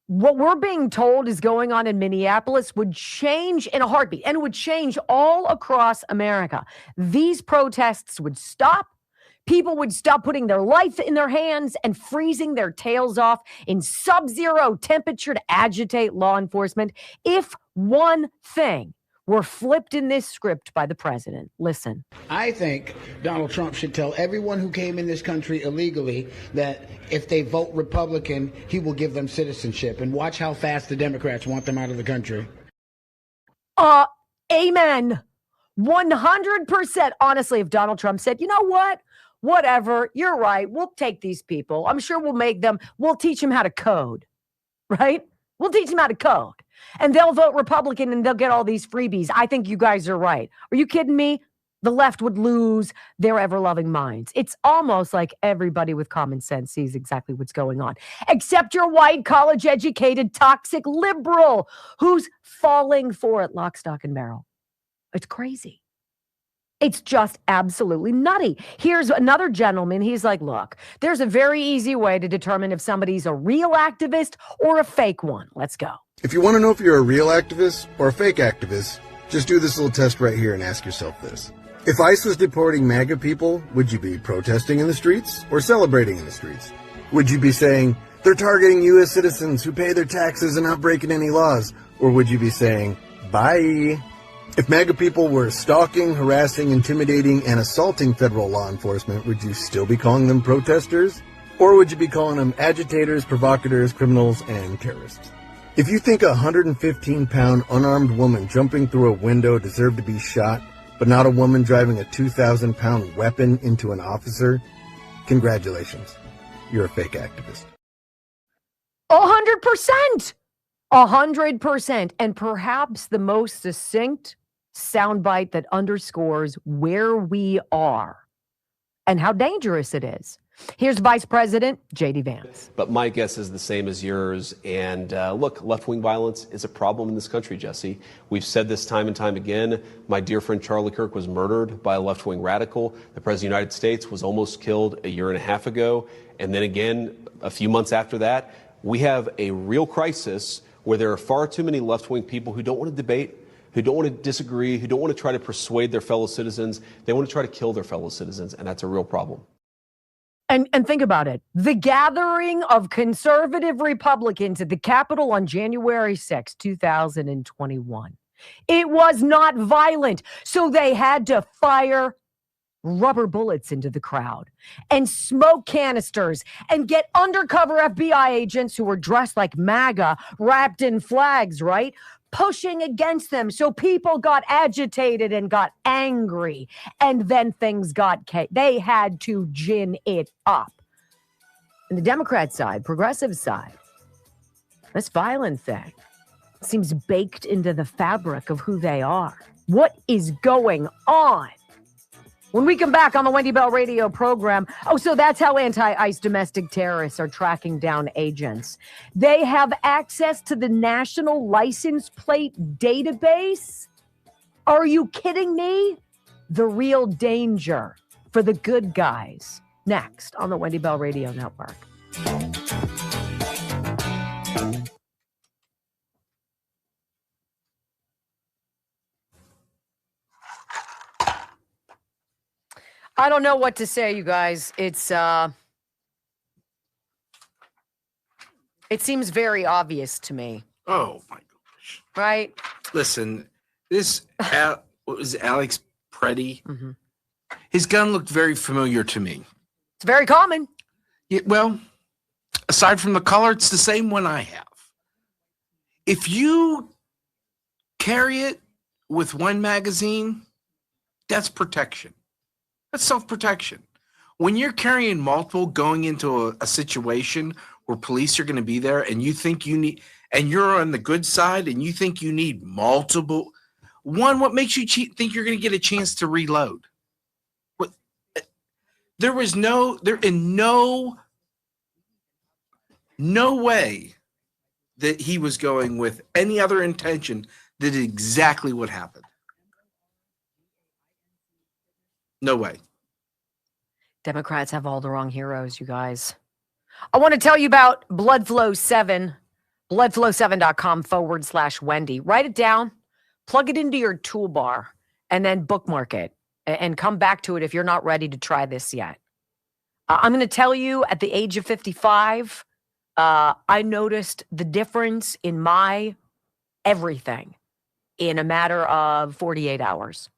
Speaker 2: what we're being told is going on in Minneapolis would change in a heartbeat, and it would change all across America. These protests would stop. People would stop putting their life in their hands and freezing their tails off in sub-zero temperature to agitate law enforcement. If one thing were flipped in this script by the president. Listen.
Speaker 10: I think Donald Trump should tell everyone who came in this country illegally that if they vote Republican, he will give them citizenship. And watch how fast the Democrats want them out of the country.
Speaker 2: Amen. 100%. Honestly, if Donald Trump said, you know what? Whatever, you're right. We'll take these people. I'm sure we'll teach them how to code, right? We'll teach them how to code. And they'll vote Republican and they'll get all these freebies. I think you guys are right. Are you kidding me? The left would lose their ever-loving minds. It's almost like everybody with common sense sees exactly what's going on, except your white, college-educated, toxic liberal who's falling for it lock, stock, and barrel. It's crazy. It's just absolutely nutty. Here's another gentleman. He's like, look, there's a very easy way to determine if somebody's a real activist or a fake one. Let's go.
Speaker 11: If you want to know if you're a real activist or a fake activist, just do this little test right here and ask yourself this. If ICE was deporting MAGA people, would you be protesting in the streets or celebrating in the streets? Would you be saying, they're targeting U.S. citizens who pay their taxes and not breaking any laws? Or would you be saying, bye? If MAGA people were stalking, harassing, intimidating, and assaulting federal law enforcement, would you still be calling them protesters? Or would you be calling them agitators, provocateurs, criminals, and terrorists? If you think a 115-pound unarmed woman jumping through a window deserved to be shot, but not a woman driving a 2,000-pound weapon into an officer, congratulations. You're a fake activist.
Speaker 2: 100%. 100%. And perhaps the most succinct soundbite that underscores where we are and how dangerous it is. Here's Vice President J.D. Vance.
Speaker 12: But my guess is the same as yours. And look, left-wing violence is a problem in this country, Jesse. We've said this time and time again. My dear friend Charlie Kirk was murdered by a left-wing radical. The President of the United States was almost killed a year and a half ago. And then again, a few months after that, we have a real crisis where there are far too many left-wing people who don't want to debate, who don't want to disagree, who don't want to try to persuade their fellow citizens. They want to try to kill their fellow citizens, and that's a real problem.
Speaker 2: And think about it. The gathering of conservative Republicans at the Capitol on January 6, 2021. It was not violent, so they had to fire rubber bullets into the crowd and smoke canisters and get undercover FBI agents who were dressed like MAGA, wrapped in flags, right? Pushing against them. So people got agitated and got angry. And then things got, they had to gin it up. And the Democrat side, progressive side, this violent thing seems baked into the fabric of who they are. What is going on? When we come back on the Wendy Bell radio program, so that's how anti-ICE domestic terrorists are tracking down agents. They have access to the national license plate database. Are you kidding me? The real danger for the good guys. Next on the Wendy Bell Radio Network. I don't know what to say, you guys. It seems very obvious to me.
Speaker 1: Oh my gosh.
Speaker 2: Right?
Speaker 1: Listen, what was it, Alex Preddy? Mm-hmm. His gun looked very familiar to me.
Speaker 2: It's very common.
Speaker 1: Yeah, well, aside from the color, it's the same one I have. If you carry it with one magazine, that's protection. That's self-protection. When you're carrying multiple going into a situation where police are going to be there and you think you need, and you're on the good side and you think you need multiple, what makes you think you're going to get a chance to reload? There was no way that he was going with any other intention than exactly what happened. No way.
Speaker 2: Democrats have all the wrong heroes, you guys. I want to tell you about Bloodflow 7, bloodflow7.com/Wendy. Write it down, plug it into your toolbar, and then bookmark it and come back to it if you're not ready to try this yet. I'm going to tell you at the age of 55, I noticed the difference in my everything in a matter of 48 hours.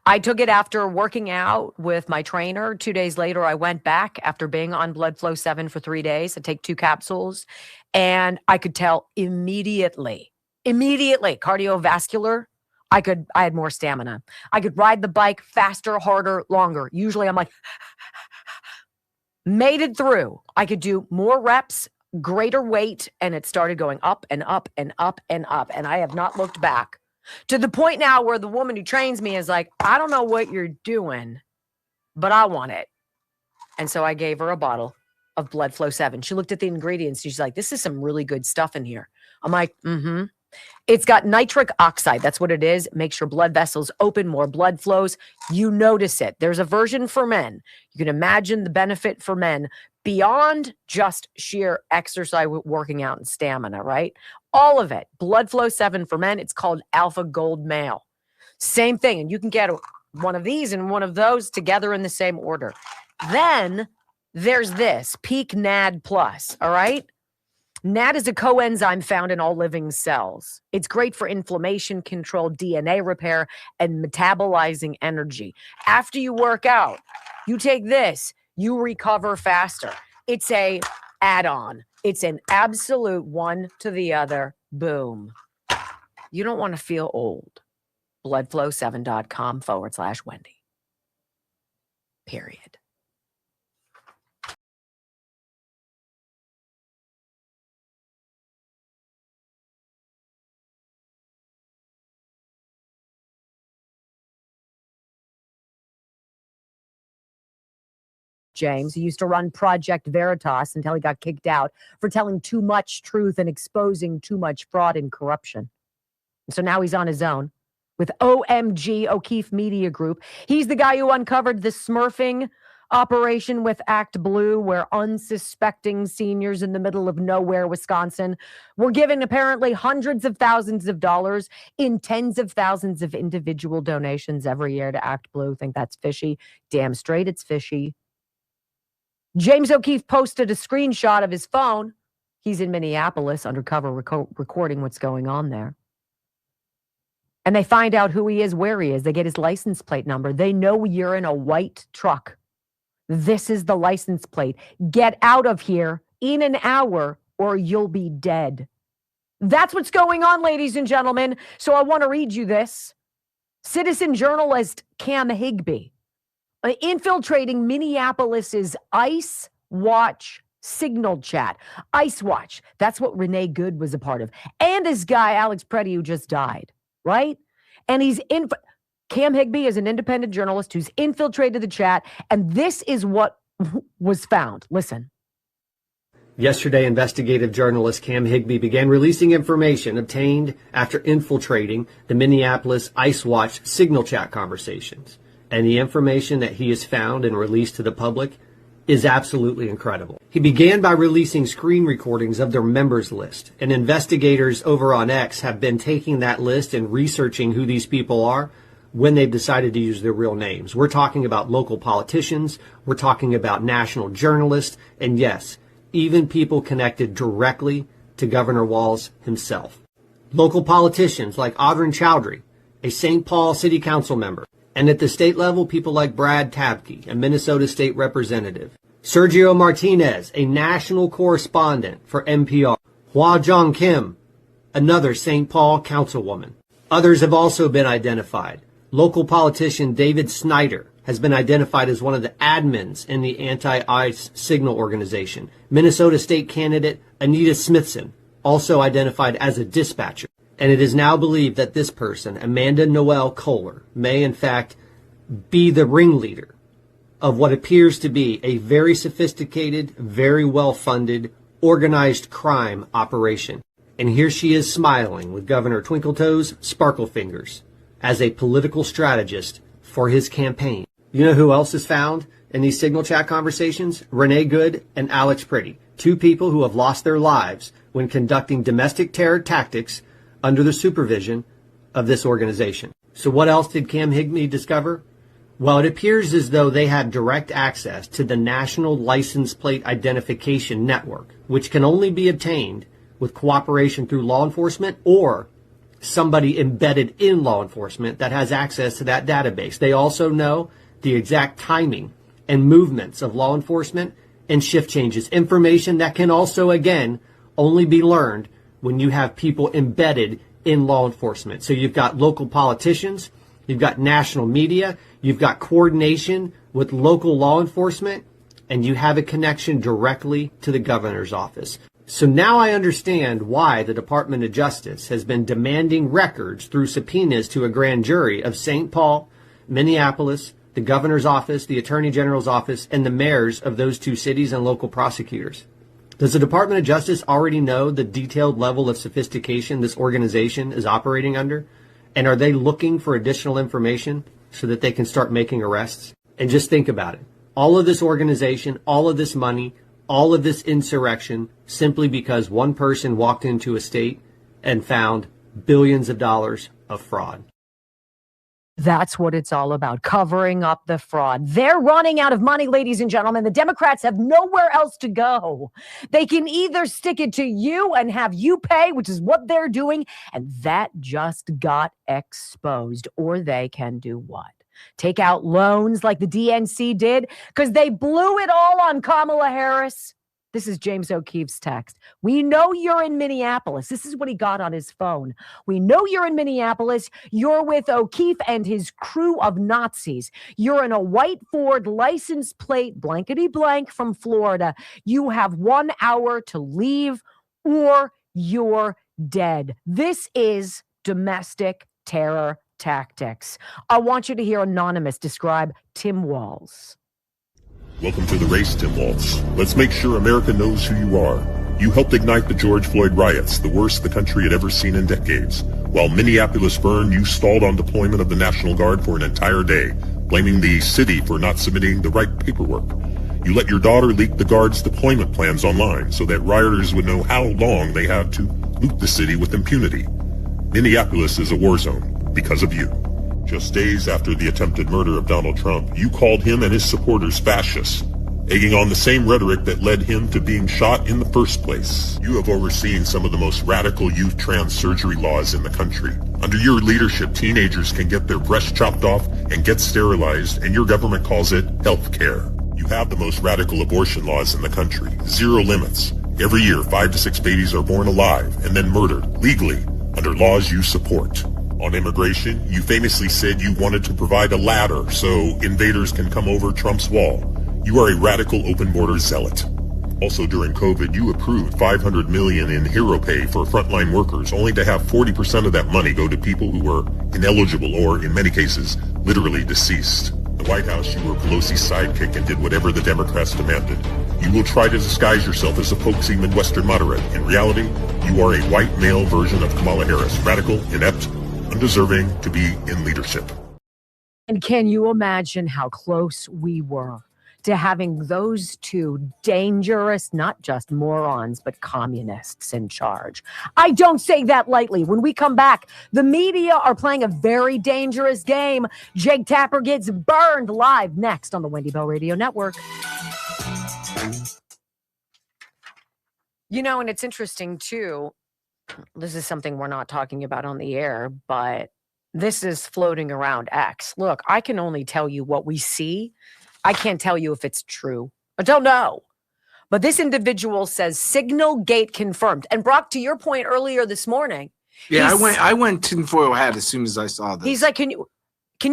Speaker 2: I took it after working out with my trainer. 2 days later, I went back after being on Bloodflow 7 for 3 days. I take 2 capsules, and I could tell immediately, cardiovascular, I had more stamina. I could ride the bike faster, harder, longer. Usually I'm like, made it through. I could do more reps, greater weight, and it started going up and up and up and up. And I have not looked back to the point now where the woman who trains me is like, I don't know what you're doing, but I want it. And so I gave her a bottle of Bloodflow 7. She looked at the ingredients. She's like, this is some really good stuff in here. I'm like, mm-hmm. It's got nitric oxide. That's what it is. It makes your blood vessels open, more blood flows. You notice it. There's a version for men. You can imagine the benefit for men beyond just sheer exercise, working out, and stamina, right? All of it. Bloodflow 7 for men. It's called Alpha Gold Male. Same thing. And you can get one of these and one of those together in the same order. Then there's this Peak NAD Plus. All right. NAD is a coenzyme found in all living cells. It's great for inflammation control, DNA repair, and metabolizing energy. After you work out, you take this, you recover faster. It's a add-on. It's an absolute one to the other. Boom. You don't want to feel old. Bloodflow7.com/Wendy. Period. James, he used to run Project Veritas until he got kicked out for telling too much truth and exposing too much fraud and corruption. And so now he's on his own with OMG, O'Keefe Media Group. He's the guy who uncovered the smurfing operation with Act Blue, where unsuspecting seniors in the middle of nowhere, Wisconsin, were given apparently hundreds of thousands of dollars in tens of thousands of individual donations every year to Act Blue. Think that's fishy? Damn straight it's fishy. James O'Keefe posted a screenshot of his phone. He's in Minneapolis undercover recording what's going on there. And they find out who he is, where he is. They get his license plate number. They know you're in a white truck. This is the license plate. Get out of here in an hour or you'll be dead. That's what's going on, ladies and gentlemen. So I want to read you this. Citizen journalist Cam Higbee infiltrating Minneapolis's ICE Watch signal chat. ICE Watch. That's what Renee Good was a part of. And his guy, Alex Preddy, who just died, right? And Cam Higbee is an independent journalist who's infiltrated the chat. And this is what was found. Listen.
Speaker 13: Yesterday, investigative journalist Cam Higbee began releasing information obtained after infiltrating the Minneapolis ICE Watch signal chat conversations. And the information that he has found and released to the public is absolutely incredible. He began by releasing screen recordings of their members list, and investigators over on X have been taking that list and researching who these people are when they've decided to use their real names. We're talking about local politicians, we're talking about national journalists, and yes, even people connected directly to Governor Walz himself. Local politicians like Audrin Chowdhury, a St. Paul City Council member, and at the state level, people like Brad Tabke, a Minnesota state representative. Sergio Martinez, a national correspondent for NPR. Hwa Jong Kim, another St. Paul councilwoman. Others have also been identified. Local politician David Snyder has been identified as one of the admins in the anti-ICE signal organization. Minnesota state candidate Anita Smithson, also identified as a dispatcher. And it is now believed that this person, Amanda Noel Kohler, may in fact be the ringleader of what appears to be a very sophisticated, very well-funded, organized crime operation. And here she is smiling with Governor Twinkletoes Sparkle Fingers as a political strategist for his campaign. You know who else is found? in these signal chat conversations? Renee Good and Alex Pretty, two people who have lost their lives when conducting domestic terror tactics under the supervision of this organization. So what else did Cam Higbee discover? Well, it appears as though they had direct access to the National License Plate Identification Network, which can only be obtained with cooperation through law enforcement or somebody embedded in law enforcement that has access to that database. They also know the exact timing and movements of law enforcement and shift changes, information that can also, again, only be learned when you have people embedded in law enforcement. So you've got local politicians, you've got national media, you've got coordination with local law enforcement, and you have a connection directly to the governor's office. So now I understand why the Department of Justice has been demanding records through subpoenas to a grand jury of St. Paul, Minneapolis, the governor's office, the attorney general's office, and the mayors of those two cities and local prosecutors. Does the Department of Justice already know the detailed level of sophistication this organization is operating under? And are they looking for additional information so that they can start making arrests? And just think about it. All of this organization, all of this money, all of this insurrection, simply because one person walked into a state and found billions of dollars of fraud.
Speaker 2: That's what it's all about, covering up the fraud. They're running out of money, ladies and gentlemen. The Democrats have nowhere else to go. They can either stick it to you and have you pay, which is what they're doing, and that just got exposed. Or they can do what? Take out loans like the DNC did because they blew it all on Kamala Harris. This is James O'Keefe's text. We know you're in Minneapolis. This is what he got on his phone. We know you're in Minneapolis. You're with O'Keefe and his crew of Nazis. You're in a white Ford license plate, blankety blank, from Florida. You have 1 hour to leave or you're dead. This is domestic terror tactics. I want you to hear Anonymous describe Tim Walz.
Speaker 14: Welcome to the race, Tim Walz. Let's make sure America knows who you are. You helped ignite the George Floyd riots, the worst the country had ever seen in decades. While Minneapolis burned, you stalled on deployment of the National Guard for an entire day, blaming the city for not submitting the right paperwork. You let your daughter leak the Guard's deployment plans online so that rioters would know how long they had to loot the city with impunity. Minneapolis is a war zone because of you. Just days after the attempted murder of Donald Trump, you called him and his supporters fascists, egging on the same rhetoric that led him to being shot in the first place. You have overseen some of the most radical youth trans surgery laws in the country. Under your leadership, teenagers can get their breasts chopped off and get sterilized, and your government calls it health care. You have the most radical abortion laws in the country. 0 limits. Every year, 5 to 6 babies are born alive and then murdered legally under laws you support. On immigration, you famously said you wanted to provide a ladder so invaders can come over Trump's wall. You are a radical open border zealot. Also during COVID, you approved $500 million in hero pay for frontline workers, only to have 40% of that money go to people who were ineligible or, in many cases, literally deceased. In the White House, you were Pelosi's sidekick and did whatever the Democrats demanded. You will try to disguise yourself as a folksy Midwestern moderate. In reality, you are a white male version of Kamala Harris, radical, inept, undeserving to be in leadership.
Speaker 2: And can you imagine how close we were to having those two dangerous, not just morons, but communists in charge? I don't say that lightly. When we come back, the media are playing a very dangerous game. Jake Tapper gets burned live next on the Wendy Bell Radio Network. You know, and it's interesting, too. This is something we're not talking about on the air, but this is floating around X. Look, I can only tell you what we see. I can't tell you if it's true. I don't know. But this individual says Signal Gate confirmed. And Brock, to your point earlier this morning.
Speaker 1: Yeah, I went tinfoil hat as soon as I saw this.
Speaker 2: He's like, can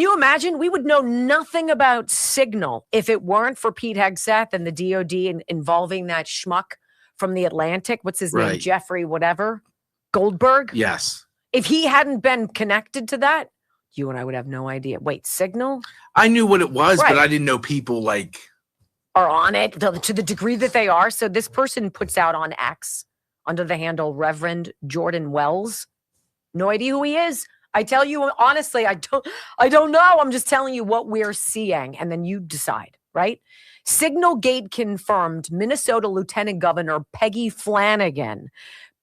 Speaker 2: you imagine? We would know nothing about Signal if it weren't for Pete Hegseth and the DOD involving that schmuck from the Atlantic. What's his name? Jeffrey whatever. Goldberg?
Speaker 1: Yes.
Speaker 2: If he hadn't been connected to that, you and I would have no idea. Wait, Signal?
Speaker 1: I knew what it was, but I didn't know people
Speaker 2: are on it to the degree that they are. So this person puts out on X under the handle Reverend Jordan Wells. No idea who he is. I tell you honestly, I don't know. I'm just telling you what we're seeing, and then you decide. right? Signalgate confirmed Minnesota Lieutenant Governor Peggy Flanagan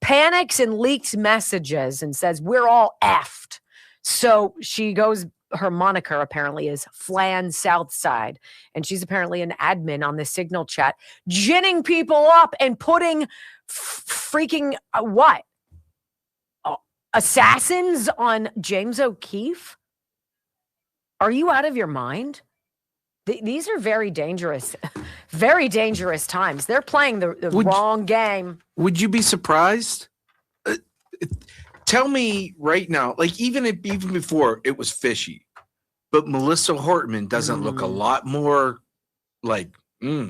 Speaker 2: panics and leaks messages and says, we're all effed. So she goes, her moniker apparently is Flan Southside. And she's apparently an admin on the Signal chat, ginning people up and putting freaking what? Assassins on James O'Keefe? Are you out of your mind? These are very dangerous times. They're playing the wrong game.
Speaker 1: Would you be surprised? Tell me right now, like even before it was fishy, but Melissa Hortman doesn't look a lot more like.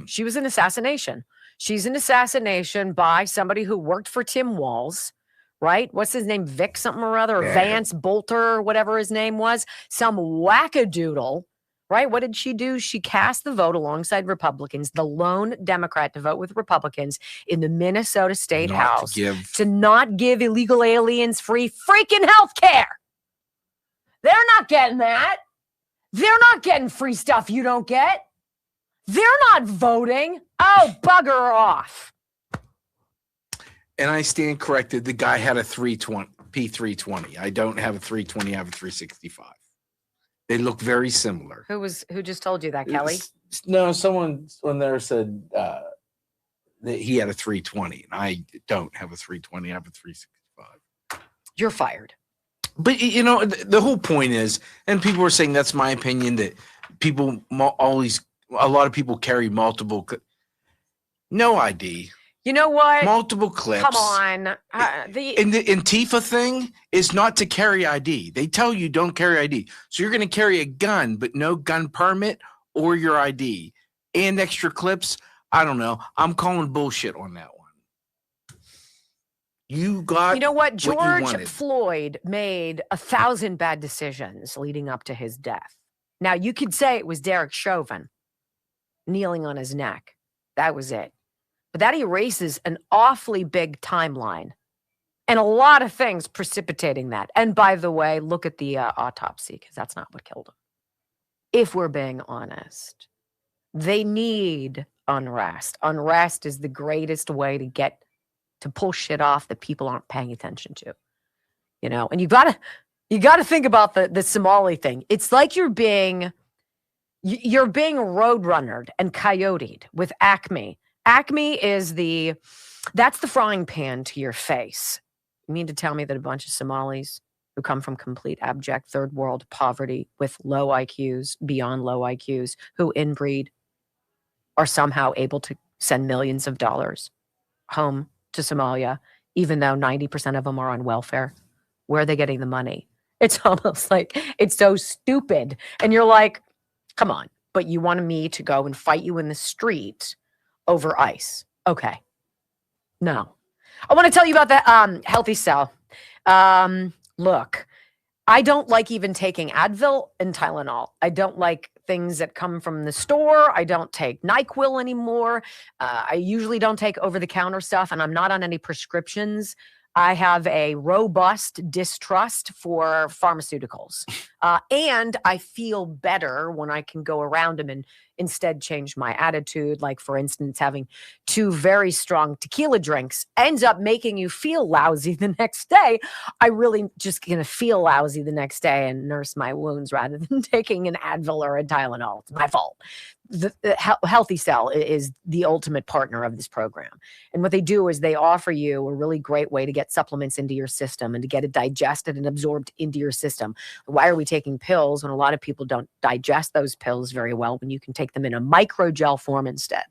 Speaker 2: She was an assassination. She's an assassination by somebody who worked for Tim Walz, right? What's his name? Vic something or other, or Vance Bolter, or whatever his name was. Some wackadoodle. Right? What did she do? She cast the vote alongside Republicans, the lone Democrat to vote with Republicans in the Minnesota State House to not give illegal aliens free freaking health care. They're not getting that. They're not getting free stuff you don't get. They're not voting. Oh, bugger off.
Speaker 1: And I stand corrected. The guy had a P320. I don't have a 320. I have a 365. They look very similar.
Speaker 2: Who just told you that, Kelly?
Speaker 1: No, someone on there said that he had a 320, and I don't have a 320. I have a 365.
Speaker 2: You're fired.
Speaker 1: But you know, the whole point is, and people were saying that's my opinion, that a lot of people carry multiple. No ID.
Speaker 2: You know what?
Speaker 1: Multiple clips.
Speaker 2: Come on.
Speaker 1: The Antifa thing is not to carry ID. They tell you don't carry ID. So you're going to carry a gun, but no gun permit or your ID and extra clips. I don't know. I'm calling bullshit on that one. You know
Speaker 2: what? George Floyd made 1,000 bad decisions leading up to his death. Now, you could say it was Derek Chauvin kneeling on his neck. That was it. But that erases an awfully big timeline and a lot of things precipitating that. And by the way, look at the autopsy, because that's not what killed him. If we're being honest, they need unrest. Unrest is the greatest way to pull shit off that people aren't paying attention to. You know, and you gotta think about the Somali thing. It's like you're being roadrunnered and coyoted with Acme. Acme is that's the frying pan to your face. You mean to tell me that a bunch of Somalis who come from complete abject third world poverty with low IQs, beyond low IQs, who inbreed, are somehow able to send millions of dollars home to Somalia, even though 90% of them are on welfare? Where are they getting the money? It's almost like it's so stupid. And you're like, come on, but you wanted me to go and fight you in the street over ICE. Okay. No. I want to tell you about the Healthy Cell. Look, I don't like even taking Advil and Tylenol. I don't like things that come from the store. I don't take NyQuil anymore. I usually don't take over-the-counter stuff, and I'm not on any prescriptions. I have a robust distrust for pharmaceuticals. And I feel better when I can go around them and instead change my attitude. Like, for instance, having 2 very strong tequila drinks ends up making you feel lousy the next day. I really just going to feel lousy the next day and nurse my wounds rather than taking an Advil or a Tylenol. It's my fault. The Healthy Cell is the ultimate partner of this program. And what they do is they offer you a really great way to get supplements into your system and to get it digested and absorbed into your system. Why are we taking pills when a lot of people don't digest those pills very well, when you can take them in a microgel form instead?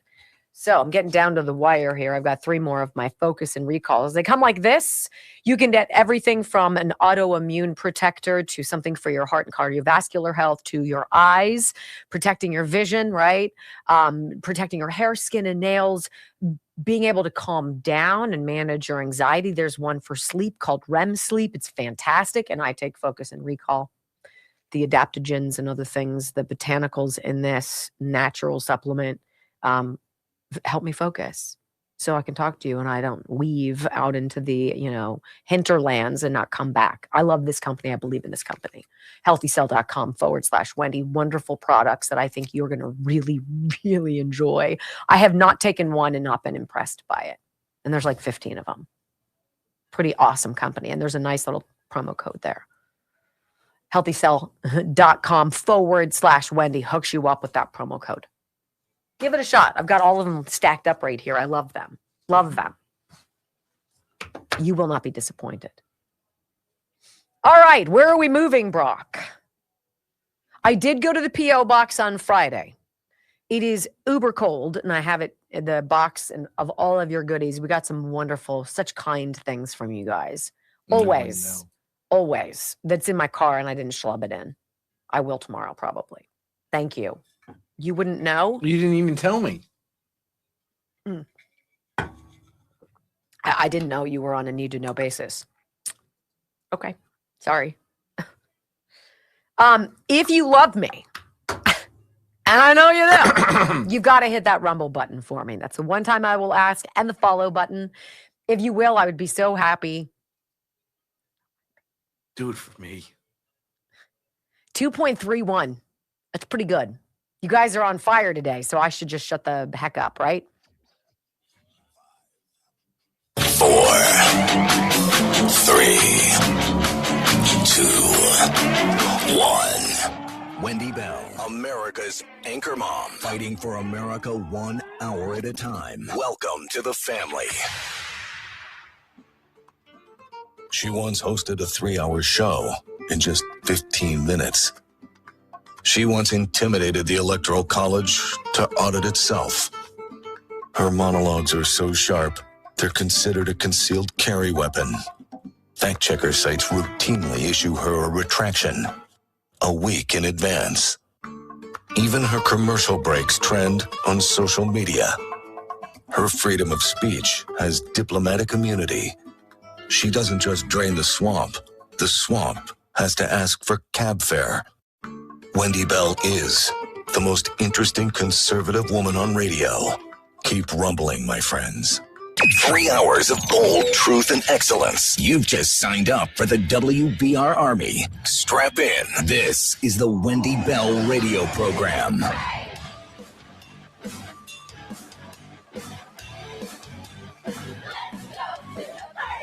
Speaker 2: So I'm getting down to the wire here. I've got 3 more of my focus and recalls. They come like this. You can get everything from an autoimmune protector to something for your heart and cardiovascular health to your eyes, protecting your vision, right? Protecting your hair, skin, and nails, being able to calm down and manage your anxiety. There's one for sleep called REM sleep. It's fantastic. And I take focus and recall. The adaptogens and other things, the botanicals in this natural supplement, help me focus. so I can talk to you and I don't weave out into the, hinterlands and not come back. I love this company. I believe in this company. HealthyCell.com/Wendy. Wonderful products that I think you're going to really, really enjoy. I have not taken one and not been impressed by it. And there's like 15 of them. Pretty awesome company. And there's a nice little promo code there. HealthyCell.com/Wendy hooks you up with that promo code. Give it a shot. I've got all of them stacked up right here. I love them. Love them. You will not be disappointed. All right. Where are we moving, Brock? I did go to the P.O. box on Friday. It is uber cold, and I have it in the box and of all of your goodies. We got some wonderful, such kind things from you guys. Always. Always. That's in my car, and I didn't schlub it in. I will tomorrow, probably. Thank you. You wouldn't know?
Speaker 1: You didn't even tell me.
Speaker 2: I didn't know you were on a need-to-know basis. Okay. Sorry. If you love me, and I know you do, you've got to hit that Rumble button for me. That's the one time I will ask, and the follow button. If you will, I would be so happy.
Speaker 1: Do it for me.
Speaker 2: 2.31. That's pretty good. You guys are on fire today, so I should just shut the heck up, right?
Speaker 3: 4, 3, 2, 1. Wendy Bell, America's anchor mom, fighting for America 1 hour at a time. Welcome to the family. She once hosted a 3-hour show in just 15 minutes. She once intimidated the Electoral College to audit itself. Her monologues are so sharp, they're considered a concealed carry weapon. Fact-checker sites routinely issue her a retraction a week in advance. Even her commercial breaks trend on social media. Her freedom of speech has diplomatic immunity. She doesn't just drain the swamp has to ask for cab fare. Wendy Bell is the most interesting conservative woman on radio. Keep rumbling, my friends. 3 hours of bold truth and excellence. You've just signed up for the WBR Army. Strap in. This is the Wendy Bell radio program.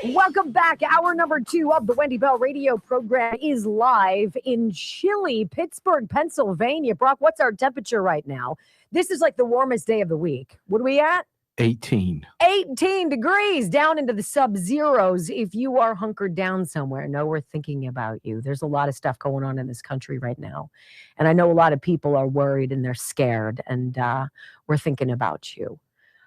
Speaker 2: Welcome back. Hour number 2 of the Wendy Bell radio program is live in chilly Pittsburgh, Pennsylvania. Brock, what's our temperature right now? This is like the warmest day of the week. What are we at?
Speaker 1: 18.
Speaker 2: 18 degrees, down into the sub-zeros. If you are hunkered down somewhere, know we're thinking about you. There's a lot of stuff going on in this country right now. And I know a lot of people are worried and they're scared, and we're thinking about you.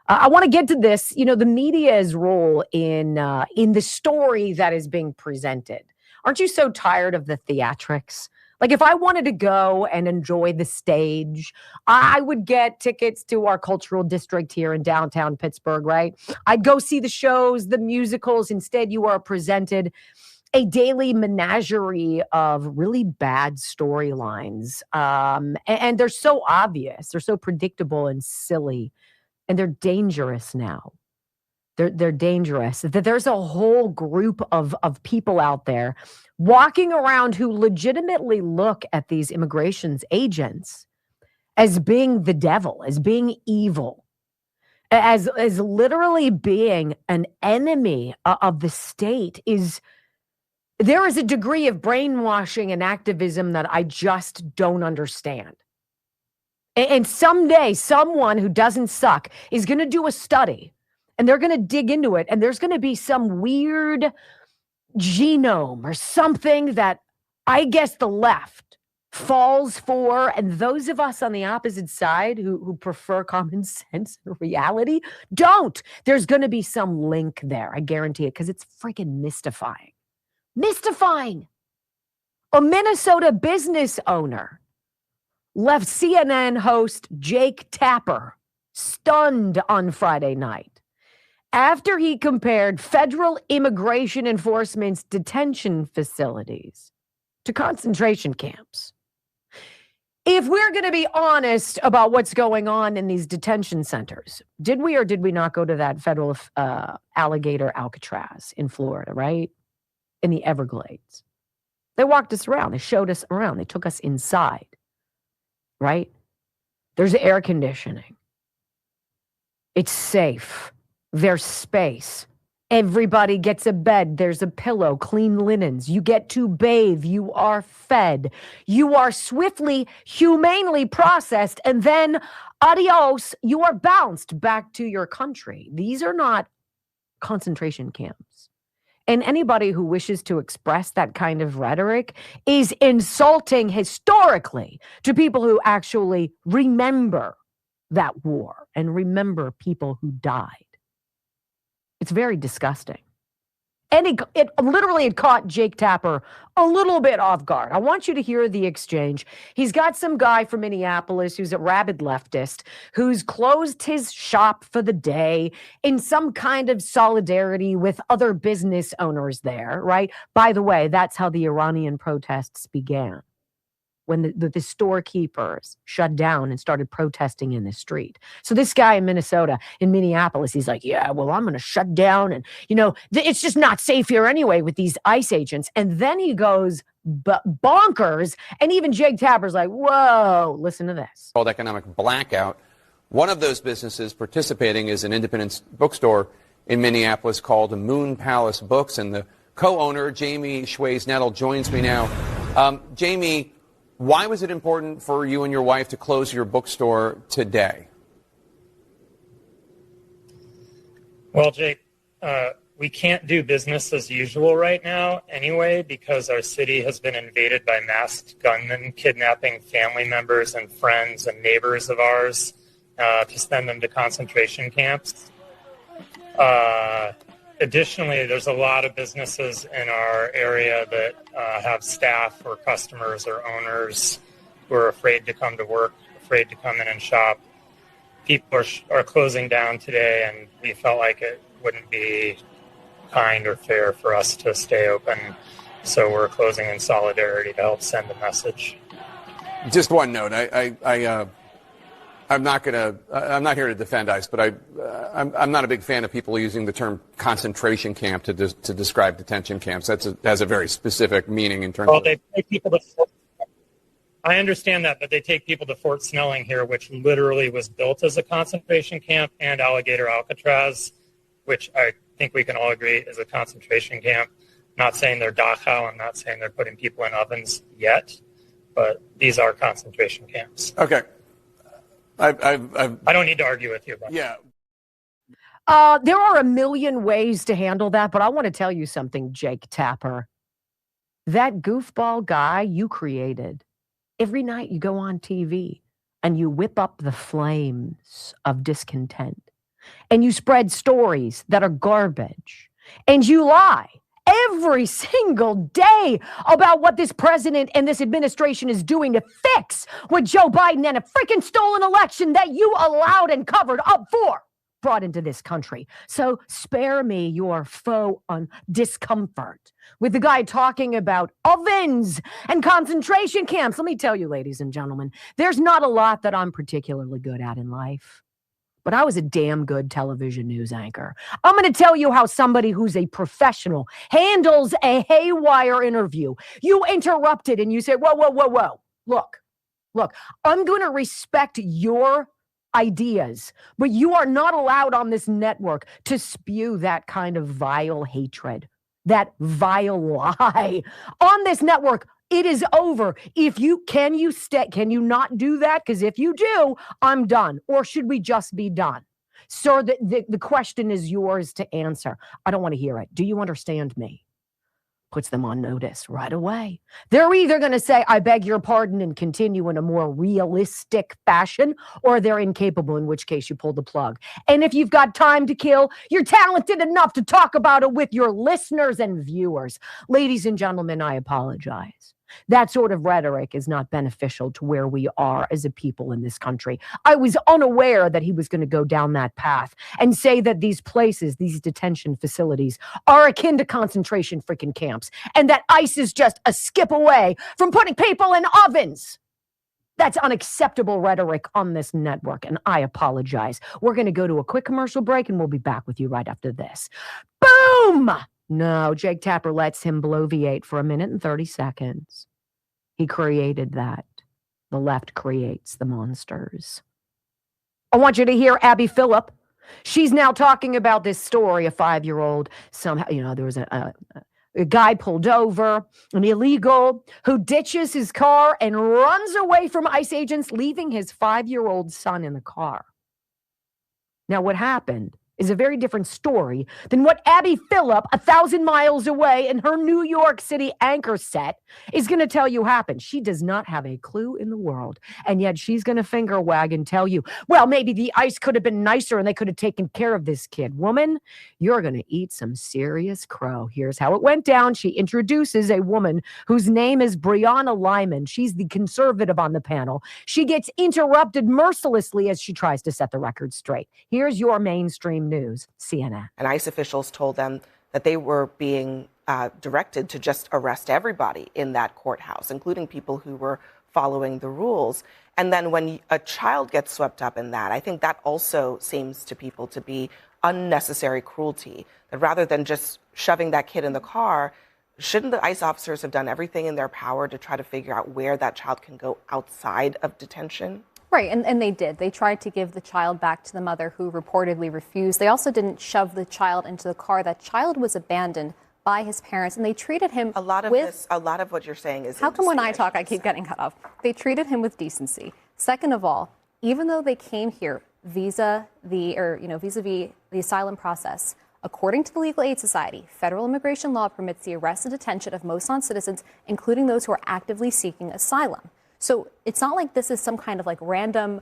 Speaker 2: I want to get to this, the media's role in the story that is being presented. Aren't you so tired of the theatrics? Like, if I wanted to go and enjoy the stage, I would get tickets to our cultural district here in downtown Pittsburgh, right? I'd go see the shows, the musicals. Instead, you are presented a daily menagerie of really bad storylines. And they're so obvious. They're so predictable and silly. And they're dangerous now. They're dangerous. That there's a whole group of people out there walking around who legitimately look at these immigrations agents as being the devil, as being evil, as literally being an enemy of the state. There is a degree of brainwashing and activism that I just don't understand. And someday, someone who doesn't suck is going to do a study, and they're going to dig into it, and there's going to be some weird genome or something that I guess the left falls for, and those of us on the opposite side who prefer common sense and reality don't. There's going to be some link there, I guarantee it, because it's freaking mystifying. Mystifying. A Minnesota business owner left CNN host Jake Tapper stunned on Friday night after he compared federal immigration enforcement's detention facilities to concentration camps. If we're going to be honest about what's going on in these detention centers, did we or did we not go to that federal alligator Alcatraz in Florida, right? In the Everglades. They walked us around. They showed us around. They took us inside, right? There's air conditioning. It's safe. There's space. Everybody gets a bed. There's a pillow, clean linens. You get to bathe. You are fed. You are swiftly, humanely processed. And then, adios, you are bounced back to your country. These are not concentration camps. And anybody who wishes to express that kind of rhetoric is insulting historically to people who actually remember that war and remember people who died. It's very disgusting. And it literally had caught Jake Tapper a little bit off guard. I want you to hear the exchange. He's got some guy from Minneapolis who's a rabid leftist who's closed his shop for the day in some kind of solidarity with other business owners there, right? By the way, that's how the Iranian protests began. When the storekeepers shut down and started protesting in the street. So this guy in Minnesota, in Minneapolis, he's like, yeah, well, I'm going to shut down. And, it's just not safe here anyway with these ICE agents. And then he goes bonkers. And even Jake Tapper's like, whoa, listen to this.
Speaker 15: Called economic blackout. One of those businesses participating is an independent bookstore in Minneapolis called Moon Palace Books. And the co-owner, Jamie Schweiz-Nettle, joins me now. Jamie, why was it important for you and your wife to close your bookstore today?
Speaker 16: Well, Jake, we can't do business as usual right now anyway because our city has been invaded by masked gunmen kidnapping family members and friends and neighbors of ours to send them to concentration camps. Additionally, there's a lot of businesses in our area that have staff or customers or owners who are afraid to come to work, afraid to come in and shop. People are closing down today, and we felt like it wouldn't be kind or fair for us to stay open. So we're closing in solidarity to help send a message.
Speaker 15: Just one note. I'm not here to defend ICE, but I'm not a big fan of people using the term concentration camp to describe detention camps. Has a very specific meaning in terms of.
Speaker 16: They take people to. I understand that, but they take people to Fort Snelling here, which literally was built as a concentration camp, and Alligator Alcatraz, which I think we can all agree is a concentration camp. Not saying they're Dachau. I'm not saying they're putting people in ovens yet, but these are concentration camps.
Speaker 15: Okay.
Speaker 16: I don't need to argue with you about
Speaker 15: yeah.
Speaker 2: There are a million ways to handle that, but I want to tell you something, Jake Tapper. That goofball guy you created, every night you go on TV and you whip up the flames of discontent and you spread stories that are garbage and you lie every single day about what this president and this administration is doing to fix what Joe Biden and a freaking stolen election that you allowed and covered up for brought into this country. So spare me your faux discomfort with the guy talking about ovens and concentration camps. Let me tell you, ladies and gentlemen, there's not a lot that I'm particularly good at in life. But I was a damn good television news anchor. I'm going to tell you how somebody who's a professional handles a haywire interview. You interrupted and you said, whoa. Look, I'm going to respect your ideas, but you are not allowed on this network to spew that kind of vile hatred, that vile lie on this network. It is over. Can you not do that? Because if you do, I'm done. Or should we just be done? Sir, the question is yours to answer. I don't want to hear it. Do you understand me? Puts them on notice right away. They're either going to say, I beg your pardon, and continue in a more realistic fashion, or they're incapable, in which case you pull the plug. And if you've got time to kill, you're talented enough to talk about it with your listeners and viewers. Ladies and gentlemen, I apologize. That sort of rhetoric is not beneficial to where we are as a people in this country. I was unaware that he was going to go down that path and say that these places, these detention facilities, are akin to concentration freaking camps, and that ICE is just a skip away from putting people in ovens. That's unacceptable rhetoric on this network, and I apologize. We're going to go to a quick commercial break, and we'll be back with you right after this. Boom! No, Jake Tapper lets him bloviate for 1 minute and 30 seconds. He created that. The left creates the monsters. I want you to hear Abby Phillip. She's now talking about this story, a 5-year-old. Somehow, there was a guy pulled over, an illegal, who ditches his car and runs away from ICE agents, leaving his 5-year-old son in the car. Now, what happened is a very different story than what Abby Phillip, 1,000 miles away in her New York City anchor set, is going to tell you happened. She does not have a clue in the world, and yet she's going to finger wag and tell you, well, maybe the ICE could have been nicer and they could have taken care of this kid. Woman, you're going to eat some serious crow. Here's how it went down. She introduces a woman whose name is Brianna Lyman. She's the conservative on the panel. She gets interrupted mercilessly as she tries to set the record straight. Here's your mainstream news, CNN.
Speaker 17: And ICE officials told them that they were being directed to just arrest everybody in that courthouse, including people who were following the rules. And then when a child gets swept up in that, I think that also seems to people to be unnecessary cruelty. That rather than just shoving that kid in the car, shouldn't the ICE officers have done everything in their power to try to figure out where that child can go outside of detention?
Speaker 18: Right, and they did. They tried to give the child back to the mother, who reportedly refused. They also didn't shove the child into the car. That child was abandoned by his parents, and they treated him
Speaker 17: a lot of what you're saying is
Speaker 18: how come when I talk I keep getting cut off? They treated him with decency. Second of all, even though they came here vis-a-vis the asylum process, according to the Legal Aid Society, federal immigration law permits the arrest and detention of most non-citizens, including those who are actively seeking asylum. So it's not like this is some kind of random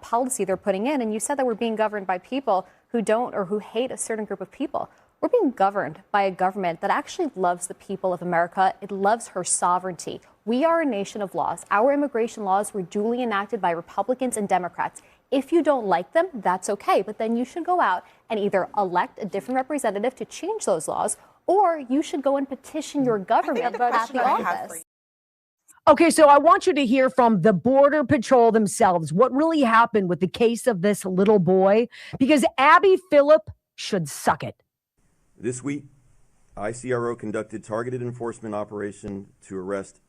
Speaker 18: policy they're putting in. And you said that we're being governed by people who don't or who hate a certain group of people. We're being governed by a government that actually loves the people of America. It loves her sovereignty. We are a nation of laws. Our immigration laws were duly enacted by Republicans and Democrats. If you don't like them, that's okay. But then you should go out and either elect a different representative to change those laws, or you should go and petition your government at the office.
Speaker 2: Okay, so I want you to hear from the Border Patrol themselves what really happened with the case of this little boy, because Abby Phillip should suck it.
Speaker 19: This week, ICRO conducted targeted enforcement operation to arrest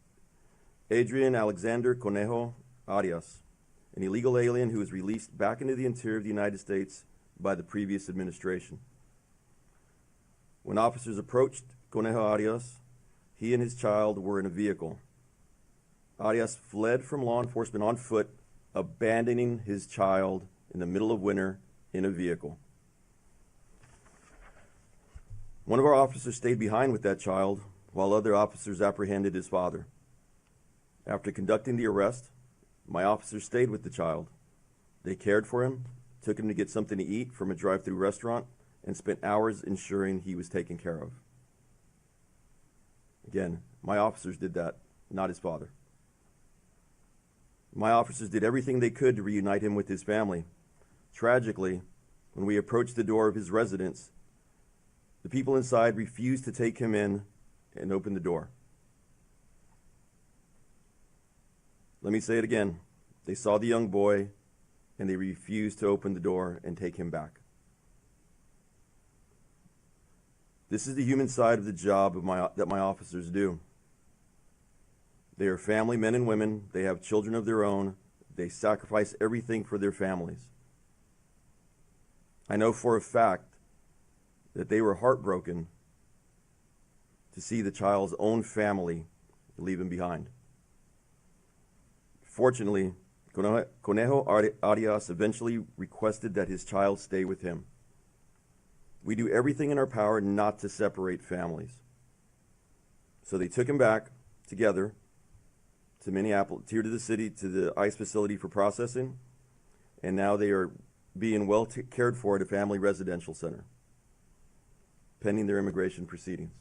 Speaker 19: Adrian Alexander Conejo Arias, an illegal alien who was released back into the interior of the United States by the previous administration. When officers approached Conejo Arias, he and his child were in a vehicle. Arias fled from law enforcement on foot, abandoning his child in the middle of winter in a vehicle. One of our officers stayed behind with that child while other officers apprehended his father. After conducting the arrest, my officers stayed with the child. They cared for him, took him to get something to eat from a drive-through restaurant, and spent hours ensuring he was taken care of. Again, my officers did that, not his father. My officers did everything they could to reunite him with his family. Tragically, when we approached the door of his residence, the people inside refused to take him in and open the door. Let me say it again. They saw the young boy and they refused to open the door and take him back. This is the human side of the job that my officers do. They are family men and women. They have children of their own. They sacrifice everything for their families. I know for a fact that they were heartbroken to see the child's own family leave him behind. Fortunately, Conejo Arias eventually requested that his child stay with him. We do everything in our power not to separate families. So they took him back together to Minneapolis, here to the city, to the ICE facility for processing, and now they are being well cared for at a family residential center, pending their immigration proceedings.